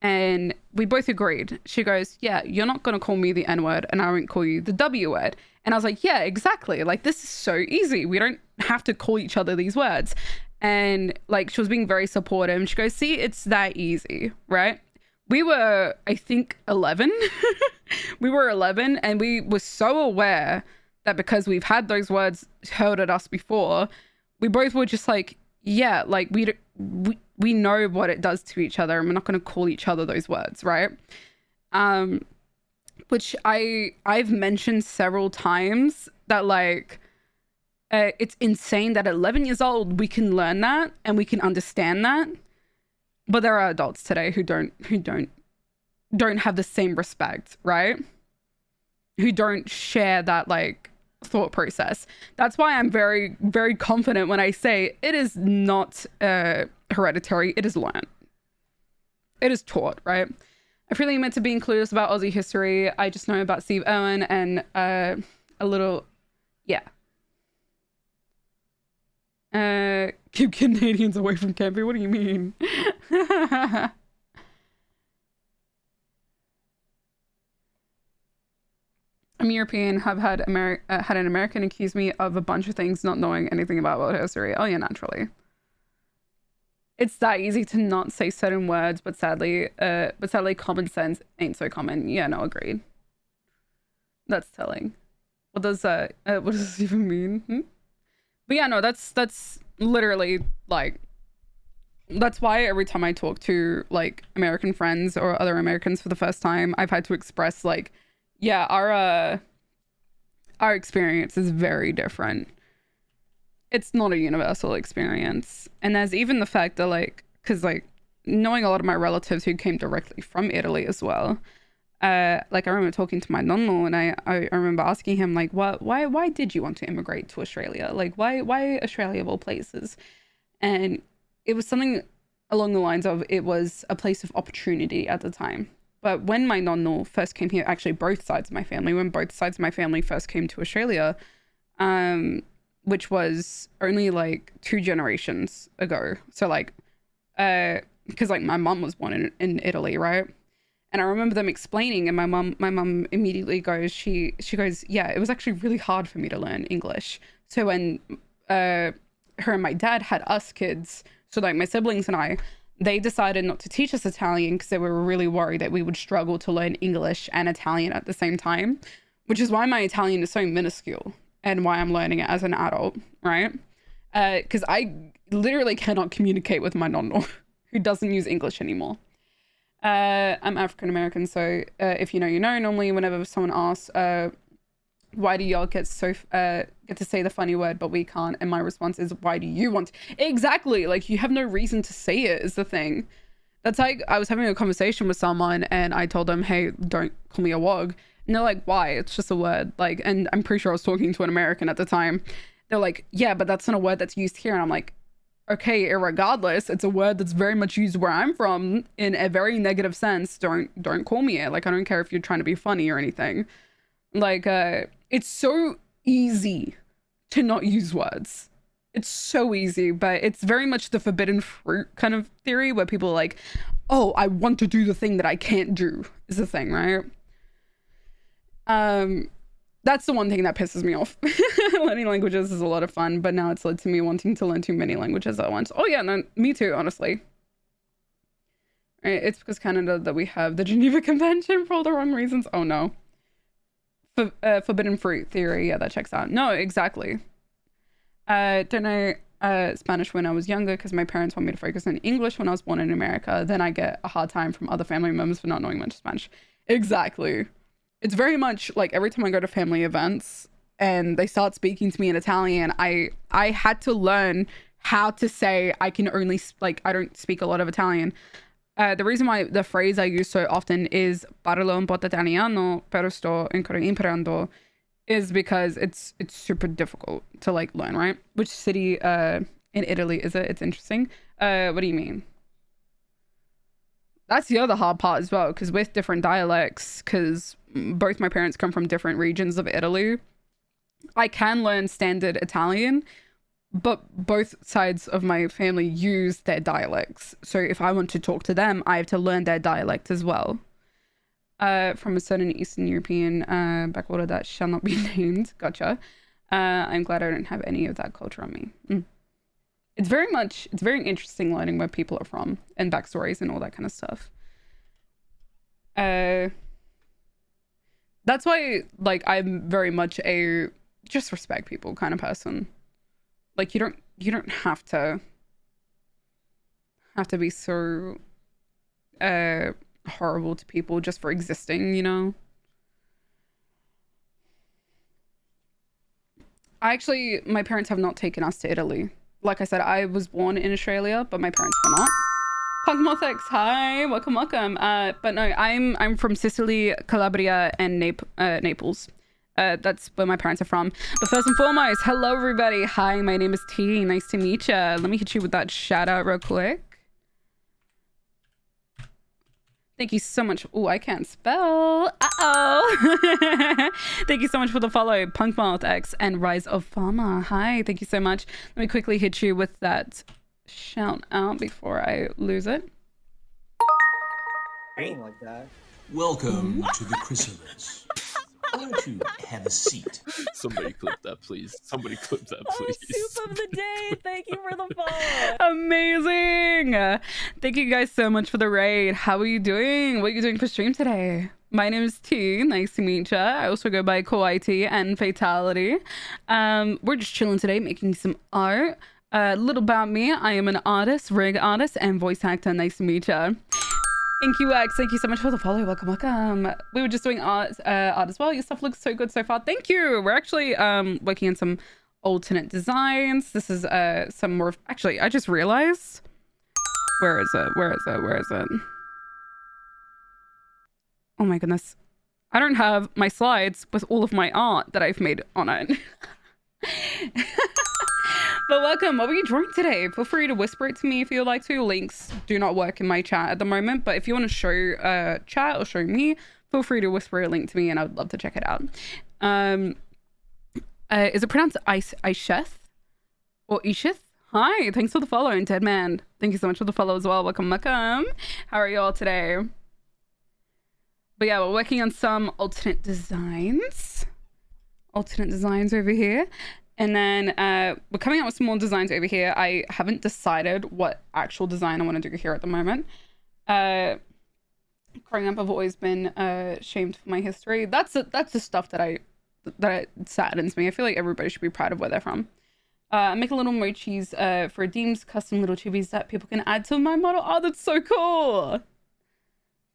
and we both agreed. She goes, yeah, you're not going to call me the N-word, and I won't call you the W-word. And I was like, yeah, exactly. Like, this is so easy. We don't have to call each other these words. And like, she was being very supportive. And she goes, see, it's that easy, right? We were, I think, 11. We were 11, and we were so aware that because we've had those words hurled at us before, we both were just like, yeah, like we know what it does to each other, and we're not going to call each other those words, right? Which I've mentioned several times that like, it's insane that at 11 years old we can learn that and we can understand that, but there are adults today who don't have the same respect, right? Who don't share that like thought process. That's why I'm very, very confident when I say it is not hereditary. It is learned. It is taught, right? I feel like meant to be clueless about Aussie history. I just know about Steve Irwin and a little, yeah. Keep Canadians away from camping. What do you mean? I'm European, have had an American accuse me of a bunch of things, not knowing anything about world history. Oh yeah, naturally. It's that easy to not say certain words, but sadly common sense ain't so common. Yeah, no, agreed. That's telling. What does this even mean? But yeah, no, that's literally like, that's why every time I talk to like American friends or other Americans for the first time, I've had to express like, yeah, our experience is very different. It's not a universal experience. And there's even the fact that like, because like knowing a lot of my relatives who came directly from Italy as well, like I remember talking to my nonno, and I remember asking him like, why did you want to immigrate to Australia? Like why Australia of all places? And it was something along the lines of, it was a place of opportunity at the time. But when my nonno first came here, actually both sides of my family first came to Australia, which was only like 2 generations ago. So like, because like my mom was born in Italy, right? And I remember them explaining, and my mom immediately goes, she goes, yeah, it was actually really hard for me to learn English. So when her and my dad had us kids, so like my siblings and I, they decided not to teach us Italian because they were really worried that we would struggle to learn English and Italian at the same time, which is why my Italian is so minuscule and why I'm learning it as an adult, right? Because I literally cannot communicate with my nonno who doesn't use English anymore. I'm African American, so if you know, you know. Normally, whenever someone asks, "Why do y'all get to say the funny word, but we can't?" and my response is, "Why do you want to?" Exactly, like you have no reason to say it is the thing. That's like I was having a conversation with someone, and I told them, "Hey, don't call me a wog," and they're like, "Why? It's just a word." Like, and I'm pretty sure I was talking to an American at the time. They're like, "Yeah, but that's not a word that's used here," and I'm like, okay, irregardless, it's a word that's very much used where I'm from in a very negative sense. Don't call me it. Like, I don't care if you're trying to be funny or anything. Like, it's so easy to not use words. It's so easy, but it's very much the forbidden fruit kind of theory where people are like, oh, I want to do the thing that I can't do is the thing, right? That's the one thing that pisses me off. Learning languages is a lot of fun, but now it's led to me wanting to learn too many languages at once. Oh yeah, no, me too, honestly. Right, it's because Canada that we have the Geneva Convention for all the wrong reasons. Oh no. Forbidden fruit theory, yeah, that checks out. No, exactly. Don't know Spanish when I was younger because my parents want me to focus on English when I was born in America. Then I get a hard time from other family members for not knowing much Spanish. Exactly. It's very much like every time I go to family events and they start speaking to me in Italian, I had to learn how to say I can only, like, I don't speak a lot of Italian. The reason why the phrase I use so often is parlo un po' d'italiano, pero sto ancora imparando, is because it's super difficult to like learn, right? Which city In Italy, is it? It's interesting. What do you mean? That's the other hard part as well, because with different dialects, because both my parents come from different regions of Italy, I can learn standard Italian, but both sides of my family use their dialects. So if I want to talk to them, I have to learn their dialect as well. From a certain Eastern European backwater that shall not be named. Gotcha. I'm glad I don't have any of that culture on me. It's very interesting learning where people are from and backstories and all that kind of stuff. That's why, like, I'm very much a just respect people kind of person. Like, you don't have to be so horrible to people just for existing, you know? My parents have not taken us to Italy. Like I said, I was born in Australia, but my parents were not. Punk Mothex, hi, welcome. But no, I'm from Sicily, Calabria, and Naples. That's where my parents are from. But first and foremost, hello everybody. Hi, my name is T. Nice to meet you. Let me hit you with that shout out real quick. Thank you so much. Oh, I can't spell. Uh-oh. Thank you so much for the follow, Punkmouth X and Rise of Pharma. Hi, thank you so much. Let me quickly hit you with that shout out before I lose it. Like that. Welcome to the chrysalis. Why don't you have a seat? Somebody clip that, please. Somebody clip that, please. Soup of the day. Thank you for the follow. Amazing. Thank you guys so much for the raid. How are you doing? What are you doing for stream today? My name is T. Nice to meet ya. I also go by Koiti and Fatality. We're just chilling today, making some art. A little about me. I am an artist, rig artist, and voice actor. Nice to meet ya. InQX, thank you so much for the follow. Welcome. We were just doing art as well. Your stuff looks so good so far. Thank you. We're actually working on some alternate designs. This is some more. Actually, I just realized. Where is it? Oh my goodness. I don't have my slides with all of my art that I've made on it. But welcome. What were you drawing today? Feel free to whisper it to me if you'd like to. Links do not work in my chat at the moment, but if you want to show chat or show me, feel free to whisper a link to me and I would love to check it out. Is it pronounced Isheth or Ishith? Hi, thanks for the follow, and Dead Man. Thank you so much for the follow as well. Welcome. How are you all today? But yeah, we're working on some alternate designs. Over here. And then we're coming out with some more designs over here. I haven't decided what actual design I want to do here at the moment. Growing up, I've always been shamed for my history. That's the stuff that saddens me. I feel like everybody should be proud of where they're from. Make a little mochis for Deems, custom little chibis that people can add to my model. Oh, that's so cool.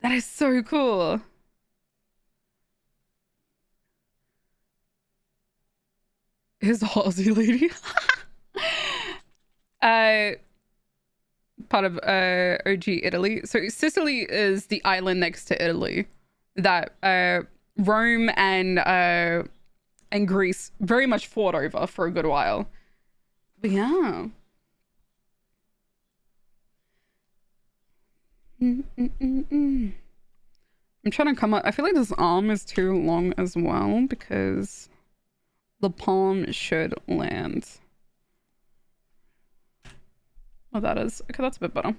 That is so cool. Is the Aussie lady part of OG Italy. So Sicily is the island next to Italy that Rome and Greece very much fought over for a good while. But yeah. I'm trying to come up. I feel like this arm is too long as well because the palm should land. Oh, that is. Okay, that's a bit better.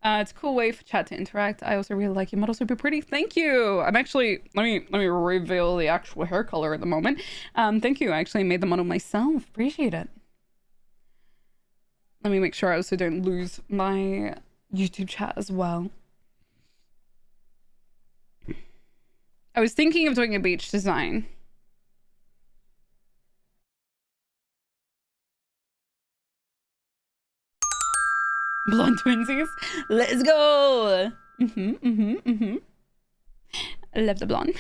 It's a cool way for chat to interact. I also really like your model. Super pretty. Thank you. I'm actually... Let me reveal the actual hair color at the moment. Thank you. I actually made the model myself. Appreciate it. Let me make sure I also don't lose my YouTube chat as well. I was thinking of doing a beach design. Blonde twinsies. Let's go. I love the blonde.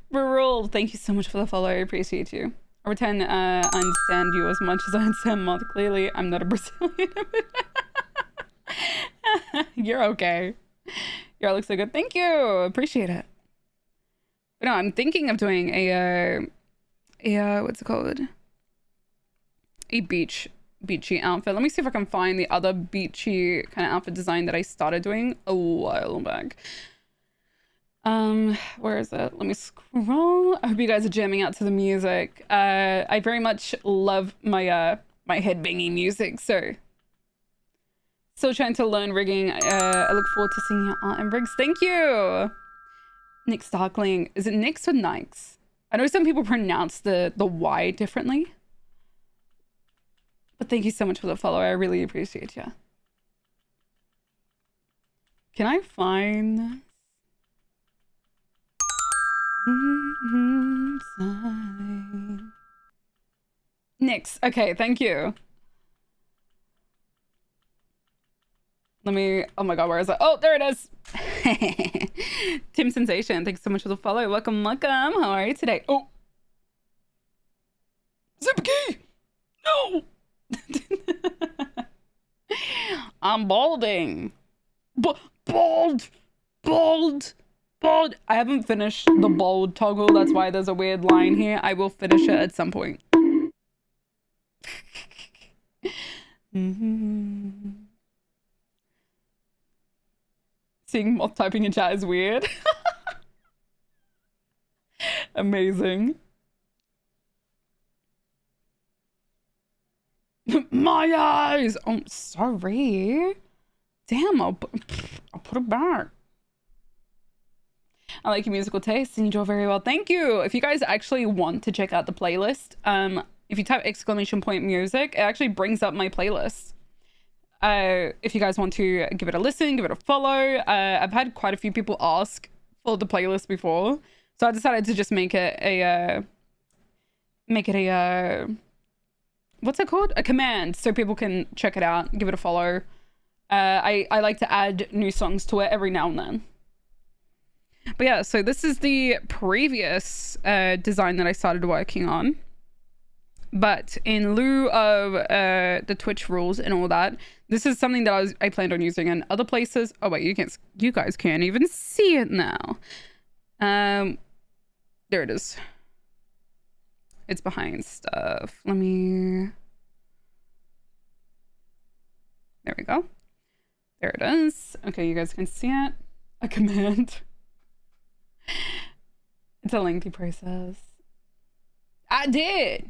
Rural, thank you so much for the follow. I appreciate you. I pretend I understand you as much as I understand Mod. Clearly, I'm not a Brazilian. You're okay. Your looks so good. Thank you. Appreciate it. But no, I'm thinking of doing a what's it called? a beachy outfit. Let me see if I can find the other beachy kind of outfit design that I started doing a while back. Where is it? Let me scroll. I hope you guys are jamming out to the music. I very much love my my headbanging music, so still trying to learn rigging. I look forward to seeing your art and rigs. Thank you. Nick Starkling. Is it Nix or Nikes? I know some people pronounce the Y differently. But thank you so much for the follow. I really appreciate you. Can I find Nix? Okay, thank you. Let me, oh my god, where is it? Oh, there it is. Tim Sensation, thanks so much for the follow. Welcome, welcome. How are you today? Oh. Zipkey! No! I'm balding. Bald! Bald! Bald! I haven't finished the bald toggle. That's why there's a weird line here. I will finish it at some point. Seeing moth typing in chat is weird. Amazing. My eyes! Oh, sorry. Damn, I'll put it back. I like your musical taste and you draw very well. Thank you. If you guys actually want to check out the playlist, if you type !music, it actually brings up my playlist. If you guys want to give it a listen, give it a follow. I've had quite a few people ask for the playlist before, so I decided to just make it a what's it called? A command, so people can check it out, give it a follow. I like to add new songs to it every now and then. But yeah, so this is the previous design that I started working on. But in lieu of the Twitch rules and all that, this is something that I planned on using in other places. Oh wait, you guys can't even see it now. There it is. It's behind stuff. Let me... There we go. There it is. Okay, you guys can see it. A command. It's a lengthy process. I did!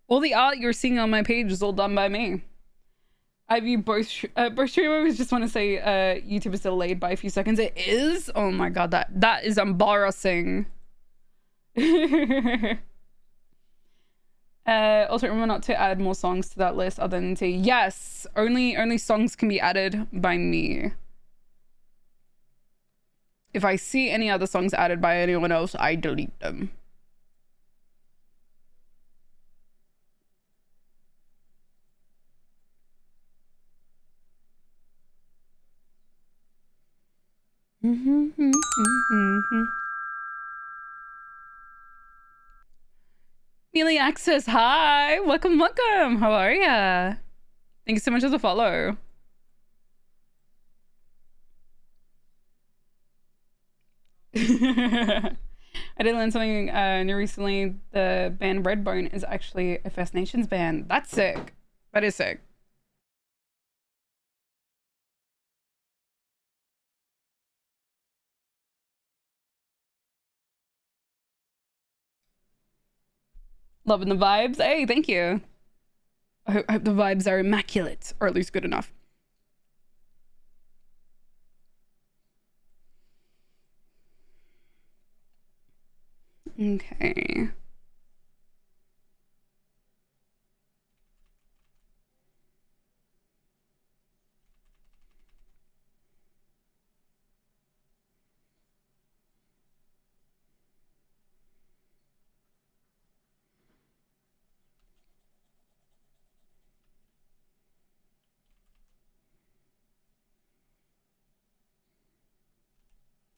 All the art you're seeing on my page is all done by me. I view both streamers. Just want to say YouTube is delayed by a few seconds. It is? Oh my god, that is embarrassing. Also remember not to add more songs to that list other than to... Yes! Only songs can be added by me. If I see any other songs added by anyone else, I delete them. Mealy Access, hi! Welcome, welcome! How are ya? Thank you so much for the follow. I did learn something new recently. The band Redbone is actually a First Nations band. That's sick. That is sick. Loving the vibes. Hey, thank you. I hope the vibes are immaculate, or at least good enough. Okay.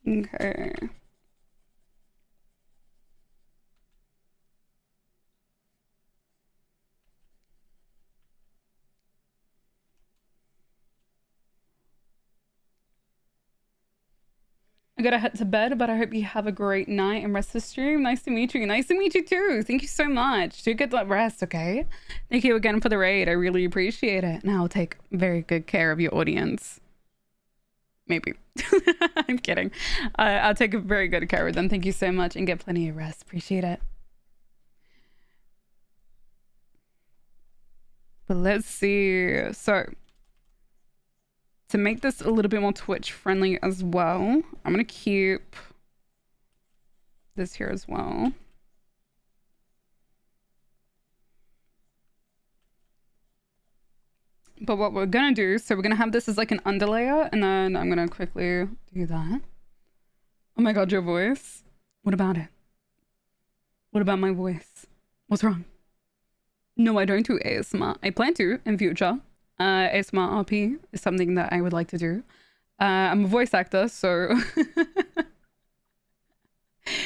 Okay. I gotta head to bed, but I hope you have a great night and rest the stream. Nice to meet you. Nice to meet you too. Thank you so much. Do get that rest, okay? Thank you again for the raid. I really appreciate it. And I'll take very good care of your audience. Maybe. I'm kidding. I'll take very good care of them. Thank you so much and get plenty of rest. Appreciate it. But let's see. So, to make this a little bit more Twitch friendly as well, I'm gonna keep this here as well. But what we're gonna do, so we're gonna have this as like an underlayer, and then I'm gonna quickly do that. Oh my god, your voice. What about it? What about my voice? What's wrong? No, I don't do ASMR. I plan to in future. ASMR RP is something that I would like to do. I'm a voice actor, so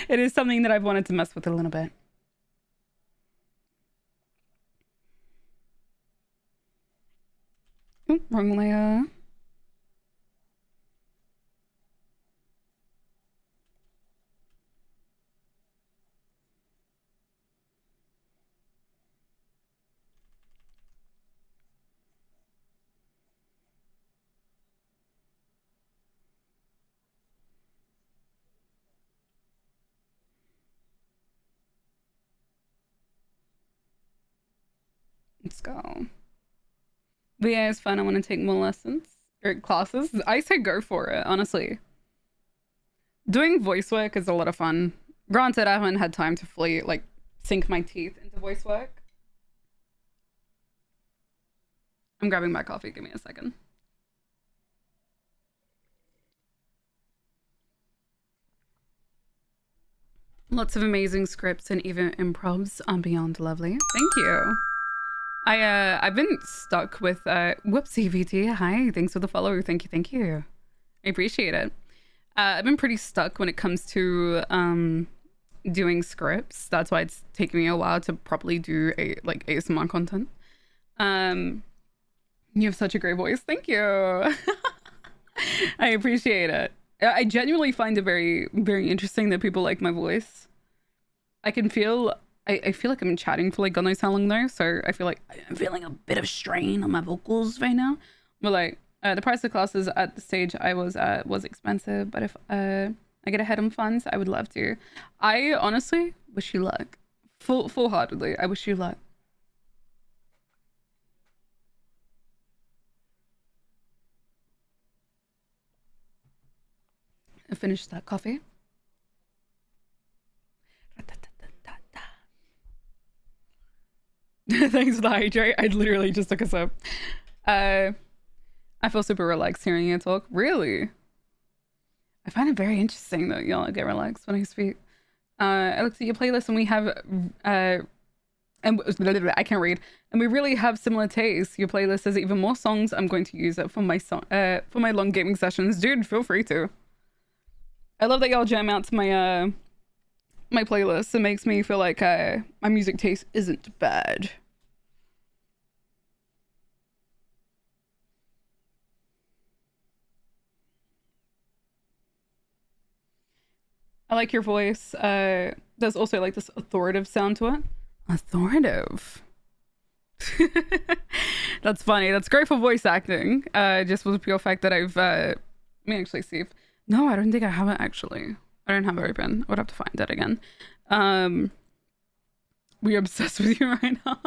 it is something that I've wanted to mess with a little bit. Oh, wrong layer. Let's go. VA is fun. I want to take more lessons or classes. I say go for it, honestly. Doing voice work is a lot of fun. Granted, I haven't had time to fully like sink my teeth into voice work. I'm grabbing my coffee. Give me a second. Lots of amazing scripts and even improvs are beyond lovely. Thank you. I've been stuck with whoopsie VT. Hi, thanks for the follow. Thank you. I appreciate it. I've been pretty stuck when it comes to doing scripts. That's why it's taken me a while to properly do like ASMR content. You have such a great voice. Thank you. I appreciate it. I genuinely find it very, very interesting that people like my voice. I can feel I feel like I'm chatting for like God knows how long though, so I feel like I'm feeling a bit of strain on my vocals right now. But like the price of classes at the stage I was at was expensive, but if I get ahead on funds, I would love to. I honestly wish you luck. Full-heartedly, I wish you luck. I finished that coffee. Thanks for the hydrate. I literally just took a sip. I feel super relaxed hearing you talk. Really? I find it very interesting that y'all get relaxed when I speak. I looked at your playlist and we have and I can't read. And we really have similar tastes. Your playlist has even more songs. I'm going to use it for my for my long gaming sessions. Dude, feel free to. I love that y'all jam out to my my playlist. It makes me feel like my music taste isn't bad. I like your voice. There's also like this authoritative sound to it. Authoritative. That's funny. That's great for voice acting. Just for the pure fact that I've let me actually see if no, I don't think I have it actually. I don't have it open. I would have to find that again. We're obsessed with you right now.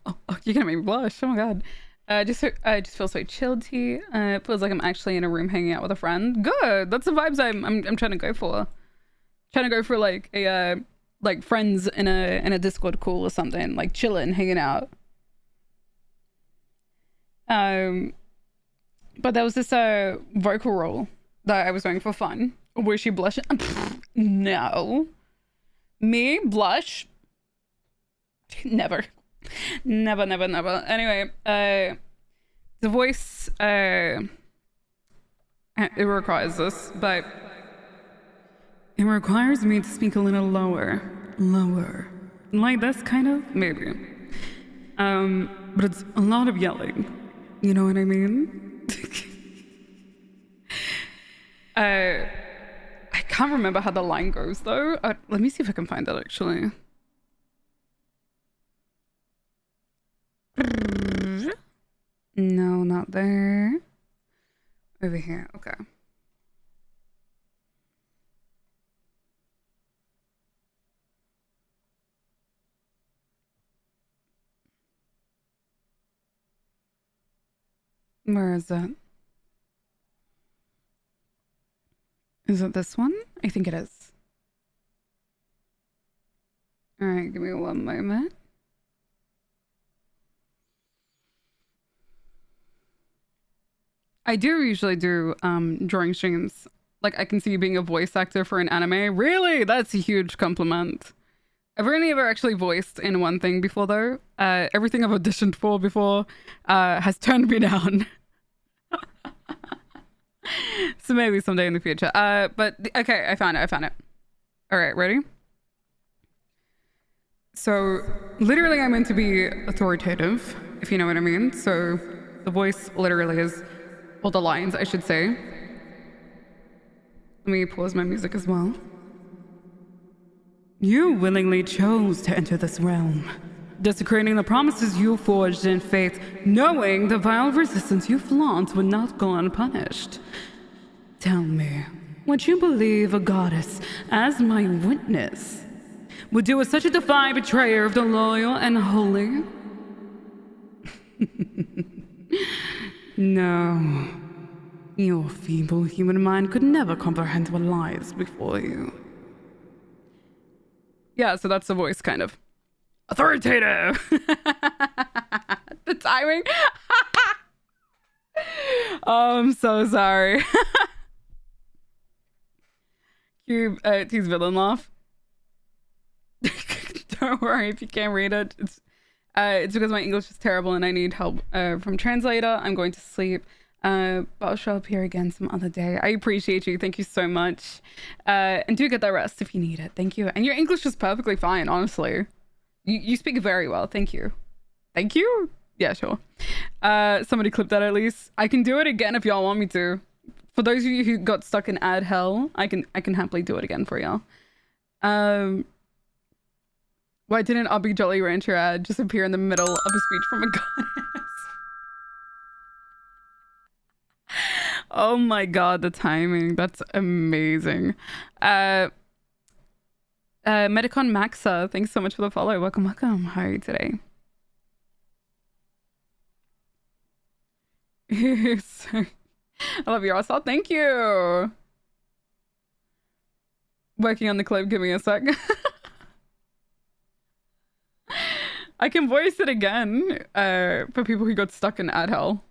oh, you're gonna make me blush. Oh my god. I just feel so chilled here. It feels like I'm actually in a room hanging out with a friend. Good. That's the vibes I'm trying to go for. Trying to go for like a like friends in a Discord call or something, like chilling, hanging out. But there was this vocal role that I was doing for fun. Was she blushing? No. Me blush? Never. Never. Anyway, the voice it requires this, but it requires me to speak a little lower. Like this kind of? Maybe. But it's a lot of yelling. You know what I mean? I can't remember how the line goes though. Let me see if I can find that actually. No, not there. Over here. Okay. Where is it? Is it this one? I think it is. All right, give me one moment. I do usually do drawing streams. Like, I can see you being a voice actor for an anime. Really? That's a huge compliment. I've only ever actually voiced in one thing before, though. Everything I've auditioned for before has turned me down. So maybe someday in the future. But okay, I found it. All right, ready? So literally I'm meant to be authoritative, if you know what I mean. So the voice literally is, well, the lines, I should say. Let me pause my music as well. You willingly chose to enter this realm, desecrating the promises you forged in faith, knowing the vile resistance you flaunt would not go unpunished. Tell me, would you believe a goddess as my witness would do with such a defiant betrayer of the loyal and holy? No. Your feeble human mind could never comprehend what lies before you. Yeah, so that's the voice, kind of. Authoritative! The timing? Oh, I'm so sorry. Cube, T's villain laugh. Don't worry if you can't read it. It's because my English is terrible and I need help from translator. I'm going to sleep. But I'll show up here again some other day. I appreciate you. Thank you so much. And do get that rest if you need it. Thank you. And your English is perfectly fine, honestly. You speak very well. Thank you. Thank you? Yeah, sure. Somebody clip that at least. I can do it again if y'all want me to. For those of you who got stuck in ad hell, I can happily do it again for y'all. Why didn't Abby Jolly Rancher ad just appear in the middle of a speech from a goddess? Oh my god, the timing. That's amazing. Medicon Maxa, thanks so much for the follow. Welcome. How are you today? I love you, Rossal. Thank you. Working on the clip. Give me a sec. I can voice it again for people who got stuck in ad hell.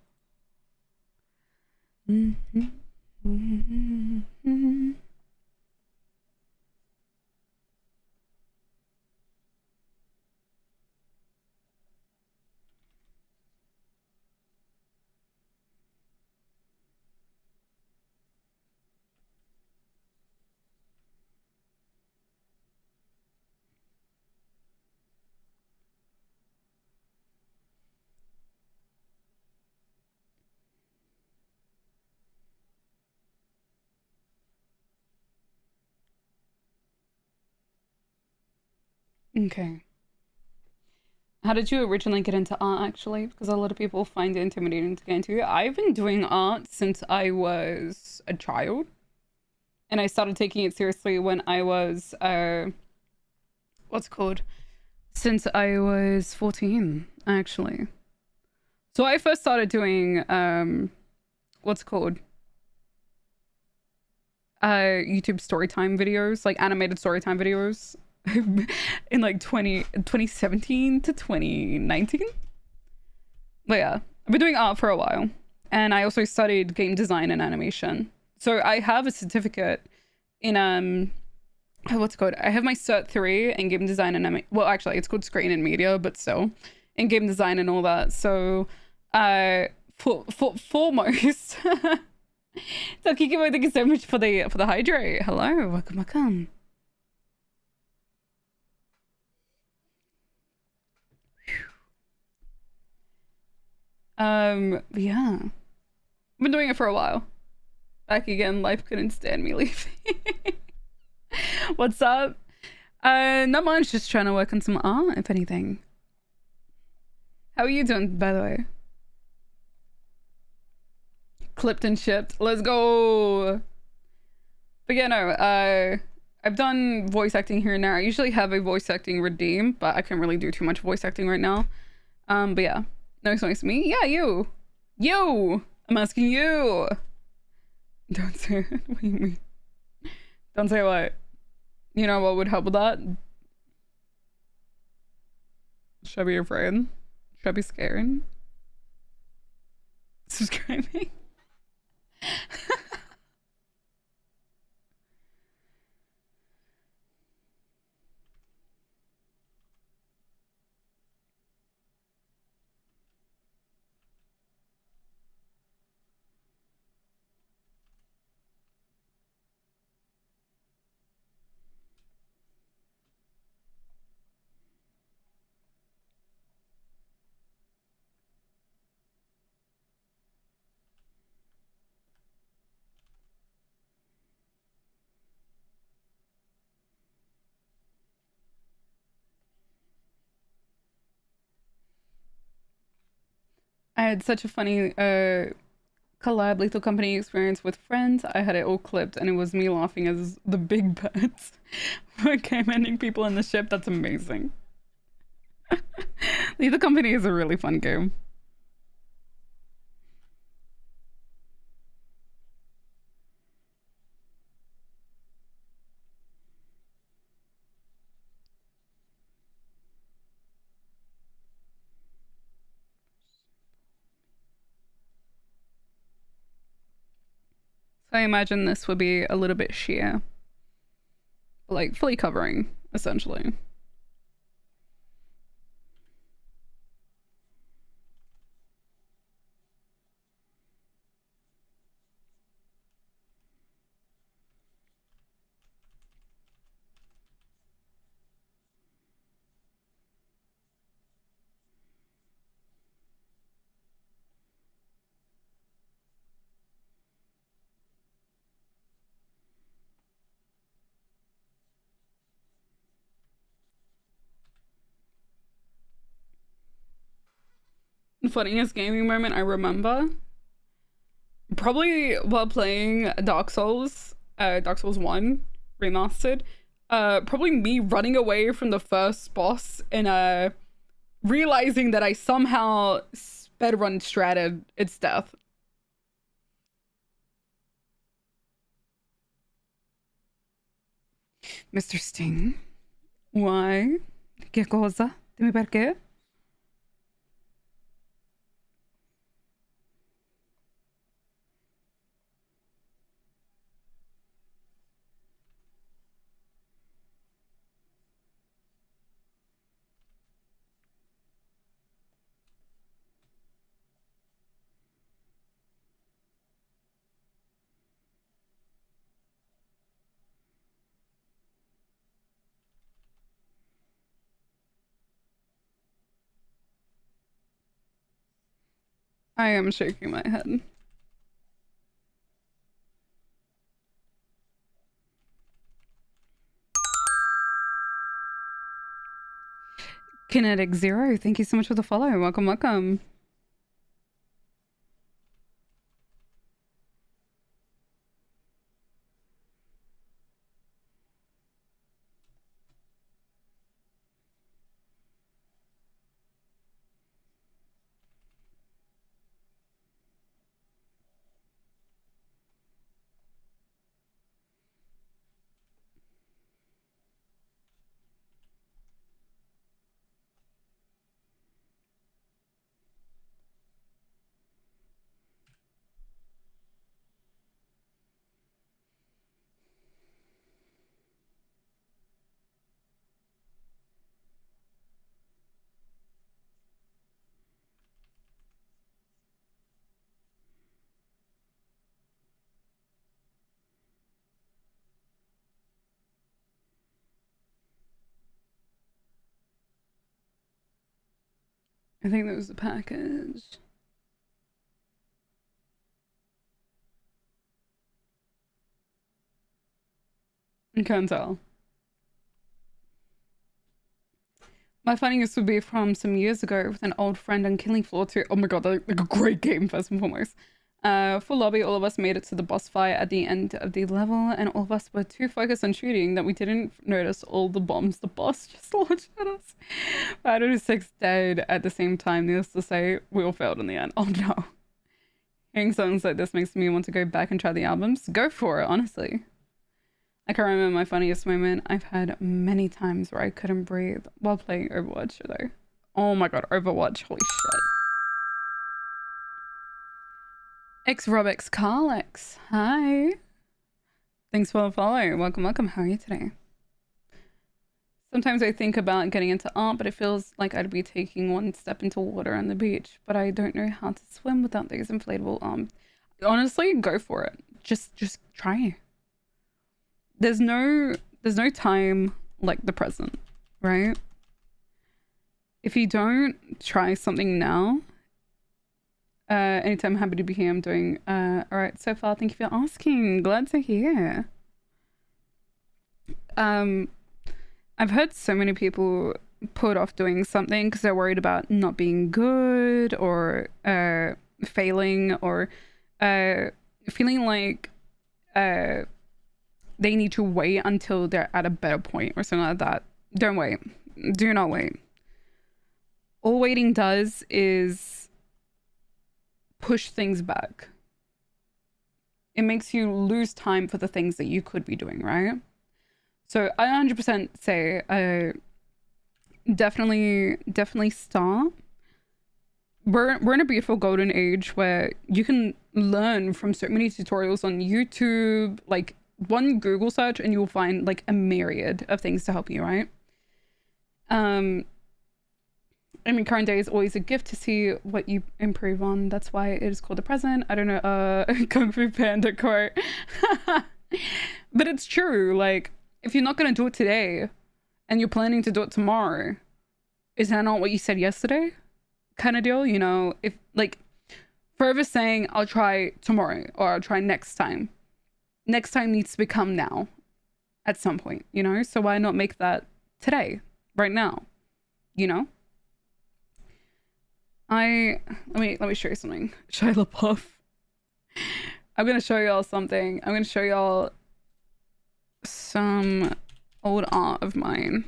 Okay. How did you originally get into art, actually? Because a lot of people find it intimidating to get into. I've been doing art since I was a child. And I started taking it seriously when I was, what's it called? Since I was 14, actually. So I first started doing, what's it called? YouTube storytime videos, like animated storytime videos. In like 2017 to 2019. But yeah, I've been doing art for a while. And I also studied game design and animation. So I have a certificate in what's it called? I have my Cert 3 in game design and animation. Well, actually, it's called Screen and Media, but still, in game design and all that. So, foremost, so Kikimo, thank you so much for the hydrate. Hello, welcome. Yeah, I've been doing it for a while. Back again. Life couldn't stand me leaving. What's up? Not much. Just trying to work on some art, if anything. How are you doing, by the way? Clipped and shipped. Let's go. But yeah, no. I've done voice acting here and there. I usually have a voice acting redeem, but I can't really do too much voice acting right now. But yeah. Nice me. Yeah, you. You. I'm asking you. Don't say it. What do you mean? Don't say what? You know what would help with that? Should I be afraid? Should I be scared? Subscribing? I had such a funny collab Lethal Company experience with friends. I had it all clipped and it was me laughing as the big birds were ending people in the ship. That's amazing. Lethal Company is a really fun game. So I imagine this would be a little bit sheer. Like fully covering, essentially. The funniest gaming moment I remember, probably while playing Dark Souls 1 remastered, probably me running away from the first boss and realizing that I somehow speedrun stratted its death. Mr. Sting, why? Che cosa? Dimmi perché? I am shaking my head. Kinetic Zero, thank you so much for the follow. Welcome, welcome. I think that was the package. Can't tell. My funniest would be from some years ago with an old friend on Killing Floor 2. Oh my god, like a great game, first and foremost. Full lobby, all of us made it to the boss fight at the end of the level, and all of us were too focused on shooting that we didn't notice all the bombs the boss just launched at us. 5 out of 6 died at the same time. Needless to say, we all failed in the end. Oh no. Hearing songs like this makes me want to go back and try the albums. Go for it, honestly. I can remember my funniest moment I've had many times where I couldn't breathe while playing Overwatch, though. Oh my god, Overwatch, holy shit. X-Robix Carlex, hi. Thanks for the follow. Welcome, welcome. How are you today? Sometimes I think about getting into art, but it feels like I'd be taking one step into water on the beach, but I don't know how to swim without these inflatable arms. Honestly, go for it. Just try. There's no time like the present, right? If you don't try something now, anytime, happy to be here. I'm doing all right so far. Thank you for asking. Glad to hear. I've heard so many people put off doing something because they're worried about not being good or failing or feeling like they need to wait until they're at a better point or something like that. Don't wait. Do not wait. All waiting does is push things back. It makes you lose time for the things that you could be doing, right? So I 100% say definitely start. We're in a beautiful golden age where you can learn from so many tutorials on YouTube, like one Google search and you'll find like a myriad of things to help you, right? I mean, current day is always a gift to see what you improve on. That's why it is called the present. I don't know, Kung Fu Panda quote. But it's true. Like, if you're not going to do it today and you're planning to do it tomorrow, is that not what you said yesterday? Kind of deal, you know? If, like, forever saying, I'll try tomorrow or I'll try next time. Next time needs to become now at some point, you know? So why not make that today, right now, you know? Let me show you something. Shia LaBeouf. I'm gonna show y'all something. I'm gonna show y'all some old art of mine.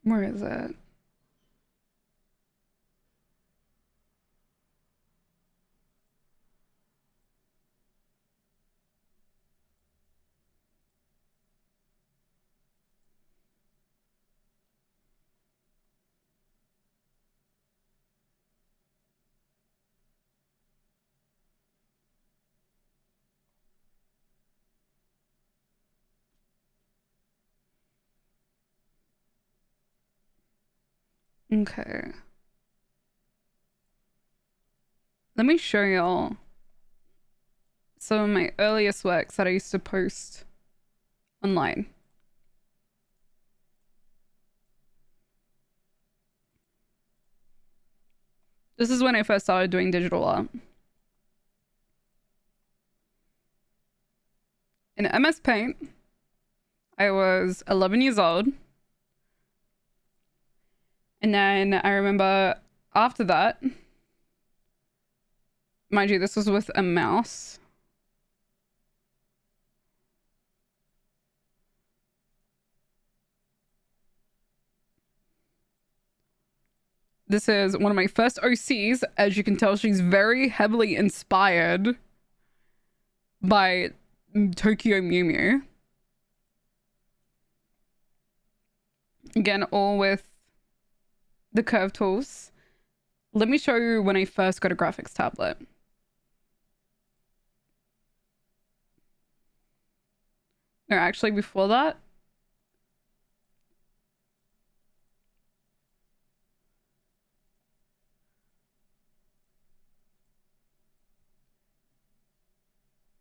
Where is it? Okay. Let me show y'all some of my earliest works that I used to post online. This is when I first started doing digital art. In MS Paint, I was 11 years old. And then I remember after that, mind you, this was with a mouse. This is one of my first OCs. As you can tell, she's very heavily inspired by Tokyo Mew Mew. Again, all with the curve tools. Let me show you when I first got a graphics tablet. No, actually before that.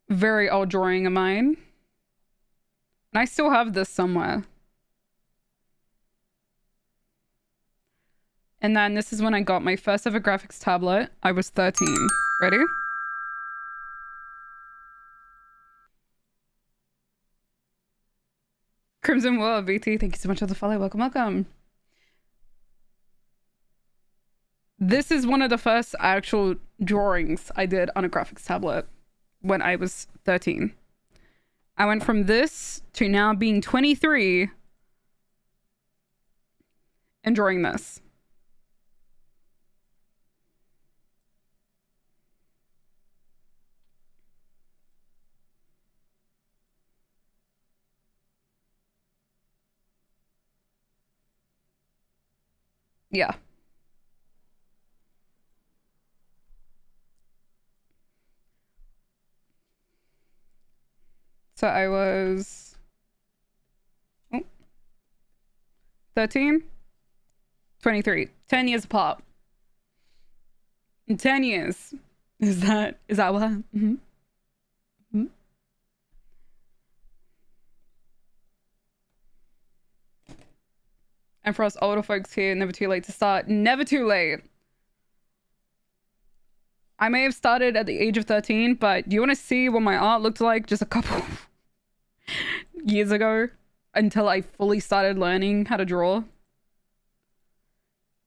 Very old drawing of mine. And I still have this somewhere. And then this is when I got my first ever graphics tablet. I was 13. Ready? Crimson War, VT, thank you so much for the follow. Welcome, welcome. This is one of the first actual drawings I did on a graphics tablet when I was 13. I went from this to now being 23 and drawing this. Yeah. So I was 13, 23, 10 years apart. In 10 years. Is that what? Mm-hmm. Mm-hmm. And for us older folks here, never too late to start. Never too late. I may have started at the age of 13, but do you want to see what my art looked like just a couple years ago until I fully started learning how to draw?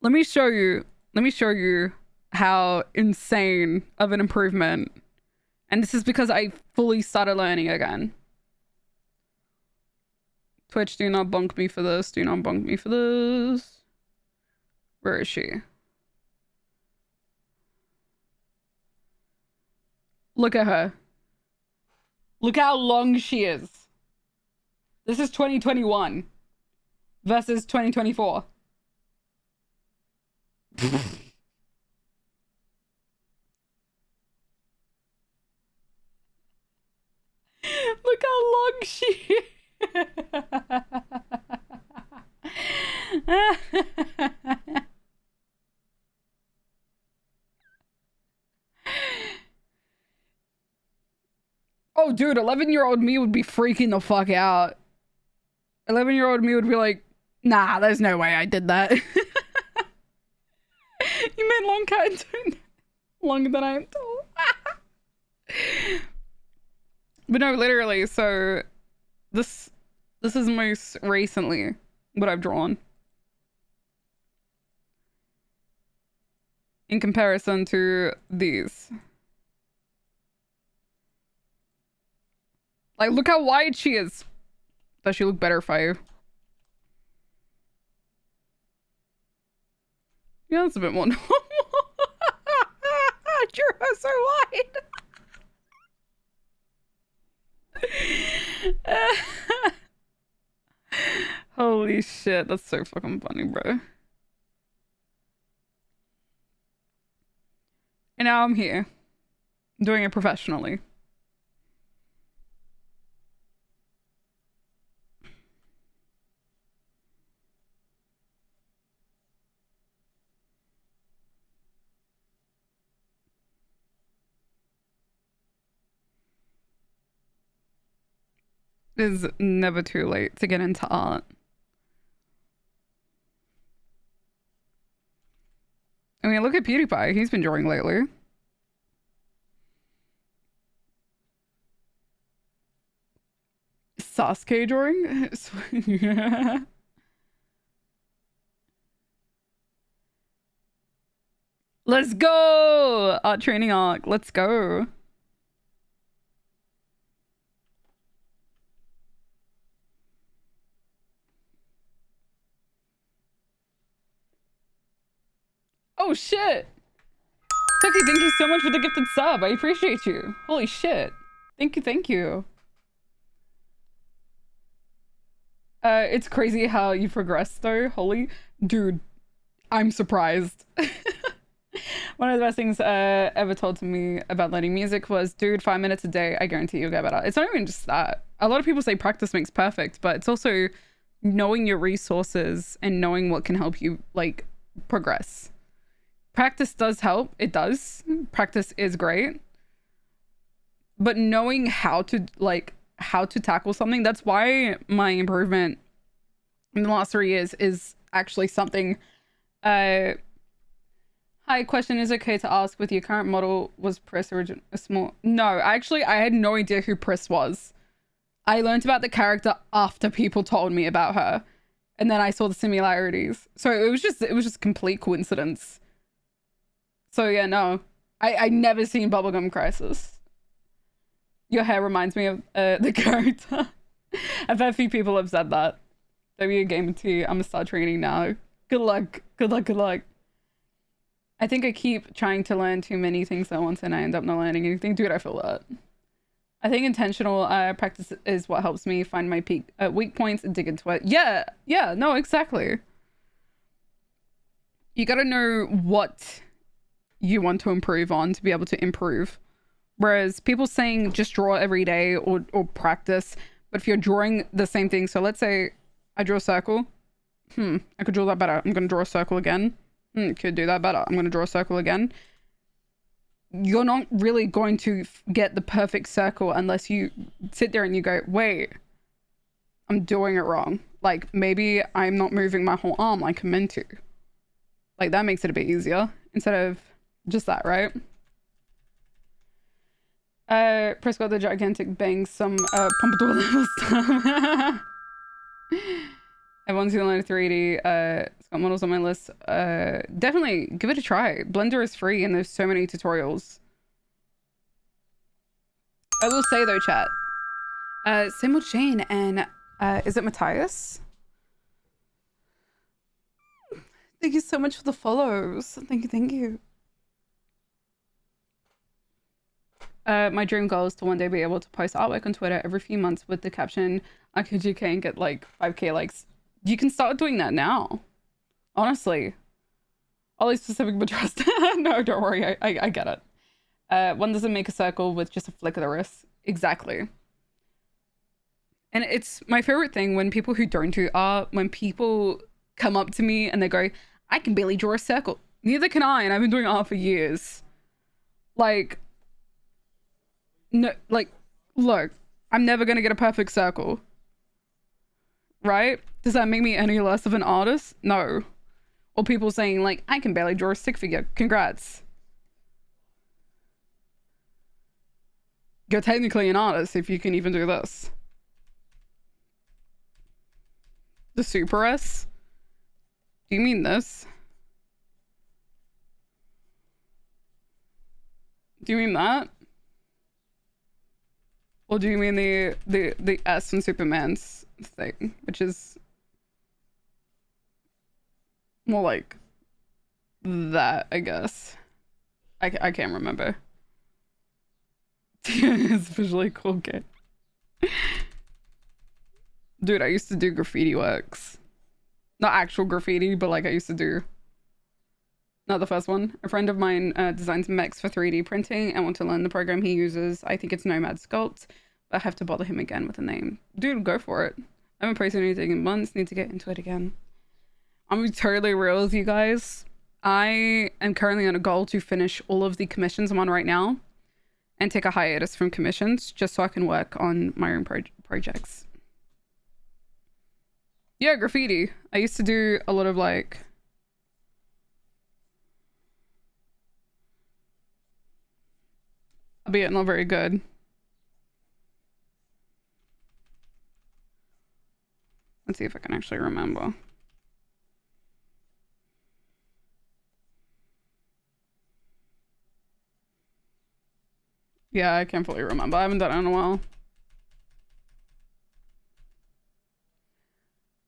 Let me show you how insane of an improvement. And this is because I fully started learning again. Twitch, do not bonk me for this. Do not bonk me for this. Where is she? Look at her. Look how long she is. This is 2021 versus 2024. Look how long she is. Oh, dude, 11-year-old me would be freaking the fuck out. 11-year-old me would be like, nah, there's no way I did that. You made long cat longer than I am tall. But no, literally, so this is most recently what I've drawn. In comparison to these. Like, look how wide she is. Does she look better if I... Yeah, that's a bit more normal. I drew her so wide. Holy shit, that's so fucking funny, bro. And now I'm here. I'm doing it professionally. It is never too late to get into art. I mean, look at PewDiePie. He's been drawing lately. Sasuke drawing? Let's go! Art training arc. Let's go. Oh shit! Tucky, thank you so much for the gifted sub. I appreciate you. Holy shit. Thank you, thank you. It's crazy how you progressed though. Holy dude, I'm surprised. One of the best things ever told to me about learning music was, dude, 5 minutes a day, I guarantee you'll get better. It's not even just that. A lot of people say practice makes perfect, but it's also knowing your resources and knowing what can help you like progress. Practice does help. It does. Practice is great. But knowing how to how to tackle something. That's why my improvement in the last 3 years is actually something. Hi, question, is it okay to ask with your current model was Pris origin a small? No, actually I had no idea who Pris was. I learned about the character after people told me about her, and then I saw the similarities. So it was just complete coincidence. So yeah, no, I never seen Bubblegum Crisis. Your hair reminds me of the character. I've had a few people have said that. W Gamer T, I'm gonna start training now. Good luck. Good luck. Good luck. I think I keep trying to learn too many things at once and I end up not learning anything. Dude, I feel that. I think intentional practice is what helps me find my weak points and dig into it. Yeah, no, exactly. You gotta know what you want to improve on to be able to improve. Whereas people saying just draw every day or practice, but if you're drawing the same thing, so let's say I draw a circle. I could draw that better. I'm gonna draw a circle again. Could do that better. I'm gonna draw a circle again. You're not really going to get the perfect circle unless you sit there and you go, wait, I'm doing it wrong. Like, maybe I'm not moving my whole arm like I'm meant to. Like, that makes it a bit easier instead of just that, right? Press got the gigantic bang, some Pompadour level stuff. Everyone's gonna learn 3D. It's got models on my list. Definitely give it a try. Blender is free and there's so many tutorials. I will say though, chat. Same with Shane and is it Matthias? Thank you so much for the follows. Thank you. My dream goal is to one day be able to post artwork on Twitter every few months with the caption IQGK and get like 5k likes. You can start doing that now. Honestly. Oddly specific but trust. No, don't worry. I get it. One doesn't make a circle with just a flick of the wrist. Exactly. And it's my favorite thing when people who don't do art, when people come up to me and they go, I can barely draw a circle. Neither can I, and I've been doing art for years. Like, no, like, look, I'm never gonna get a perfect circle. Right? Does that make me any less of an artist? No. Or people saying like, I can barely draw a stick figure. Congrats. You're technically an artist if you can even do this. The Super S? Do you mean this? Do you mean that? Or do you mean the S in Superman's thing, which is more like that, I guess. I can't remember. It's visually cool game. Dude, I used to do graffiti works. Not actual graffiti, but like I used to do. Not the first one. A friend of mine designs mechs for 3D printing and want to learn the program he uses. I think it's Nomad Sculpt, but I have to bother him again with a name. Dude, go for it. I haven't posted anything in months. Need to get into it again. I'm gonna be totally real with you guys. I am currently on a goal to finish all of the commissions I'm on right now and take a hiatus from commissions just so I can work on my own projects. Yeah, graffiti. I used to do a lot of like... albeit not very good. Let's see if I can actually remember. Yeah, I can't fully remember. I haven't done it in a while.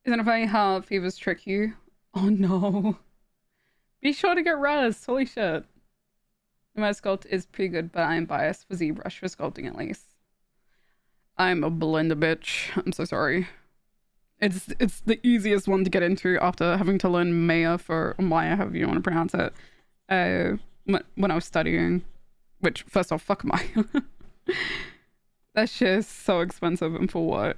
Isn't it funny how fevers trick you? Oh no. Be sure to get res. Holy shit. My sculpt is pretty good, but I am biased for ZBrush for sculpting at least. I'm a blender bitch. I'm so sorry. It's the easiest one to get into after having to learn Maya for Maya, however you want to pronounce it. When I was studying. Which, first off, fuck Maya. That shit is so expensive, and for what?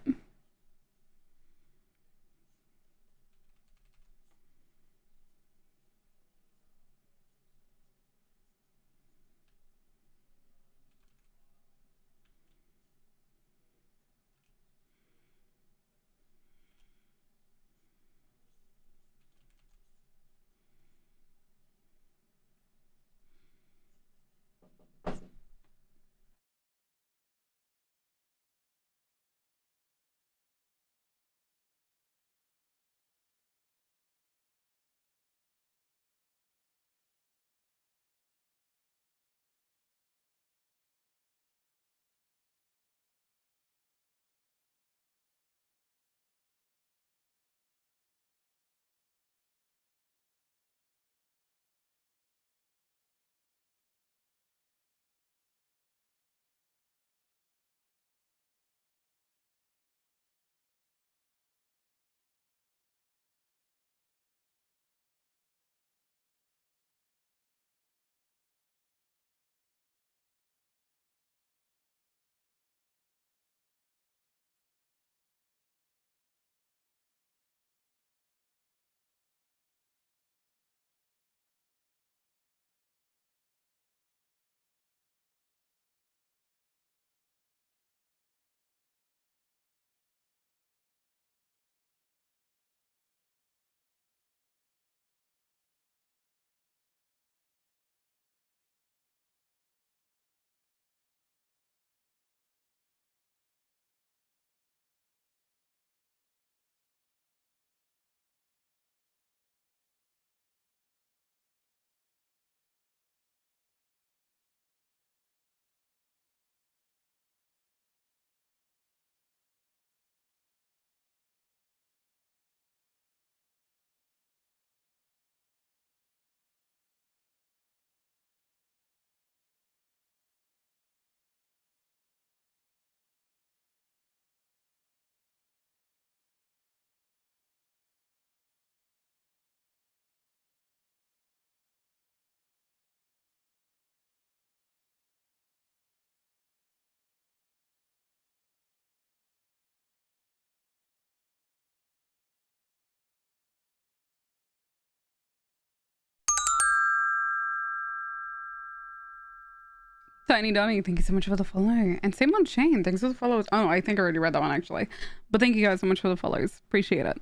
Tiny Donnie, thank you so much for the follow. And same on Shane. Thanks for the follows. Oh, I think I already read that one actually. But thank you guys so much for the follows. Appreciate it.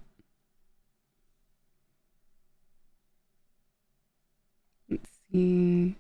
Let's see.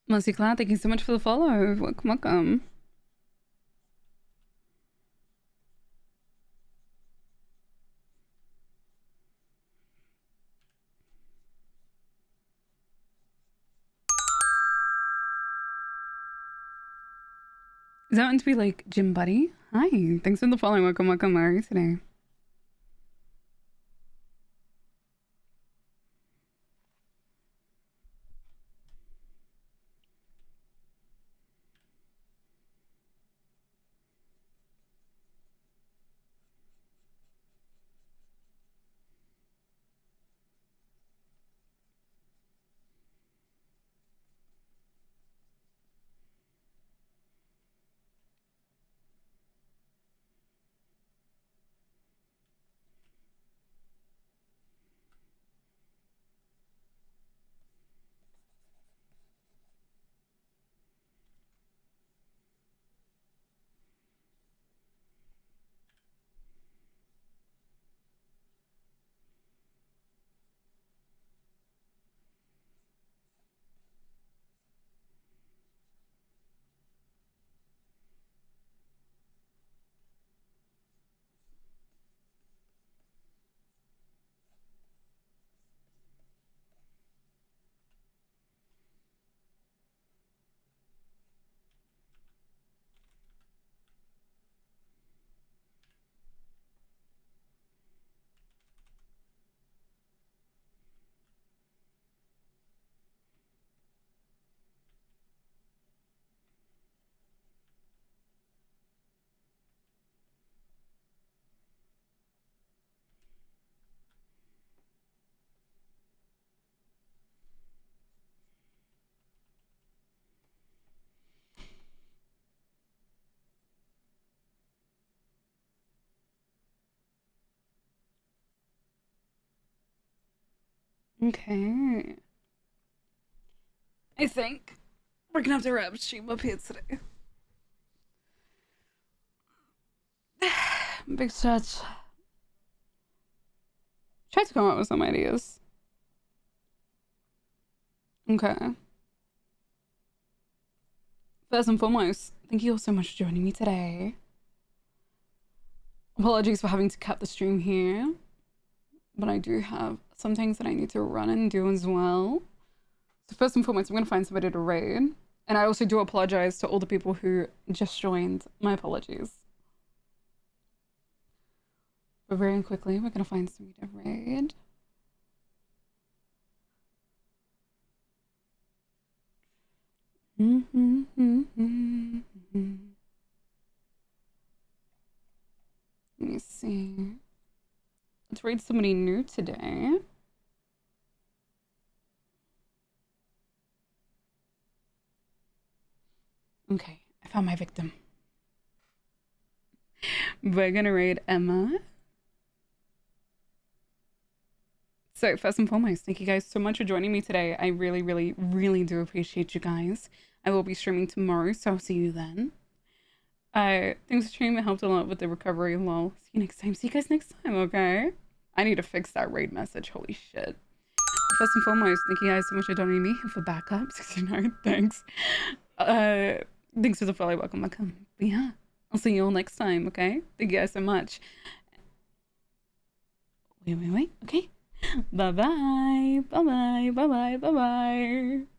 Mercy Cloud, thank you so much for the follow. Welcome, welcome. Is that meant to be like Gym Buddy? Hi, thanks for the following. Welcome, welcome. How are you today? Okay. I think we're gonna have to wrap stream up here today. Big stretch. Try to come up with some ideas. Okay. First and foremost, thank you all so much for joining me today. Apologies for having to cut the stream here, but I do have some things that I need to run and do as well. So first and foremost, I'm gonna find somebody to raid. And I also do apologize to all the people who just joined. My apologies. But very quickly, we're gonna find somebody to raid. Let me see. Let's raid somebody new today. Okay, I found my victim. We're gonna raid Emma. So first and foremost, thank you guys so much for joining me today. I really, really, really do appreciate you guys. I will be streaming tomorrow, so I'll see you then. Thanks for streaming. It helped a lot with the recovery. Lol. See you next time. See you guys next time, okay? I need to fix that raid message. Holy shit. First and foremost, thank you guys so much for joining me for backup. 69, thanks. Thanks for the follow. Welcome. But yeah, I'll see you all next time, okay? Thank you guys so much. Wait. Okay. Bye-bye. Bye-bye. Bye-bye. Bye-bye.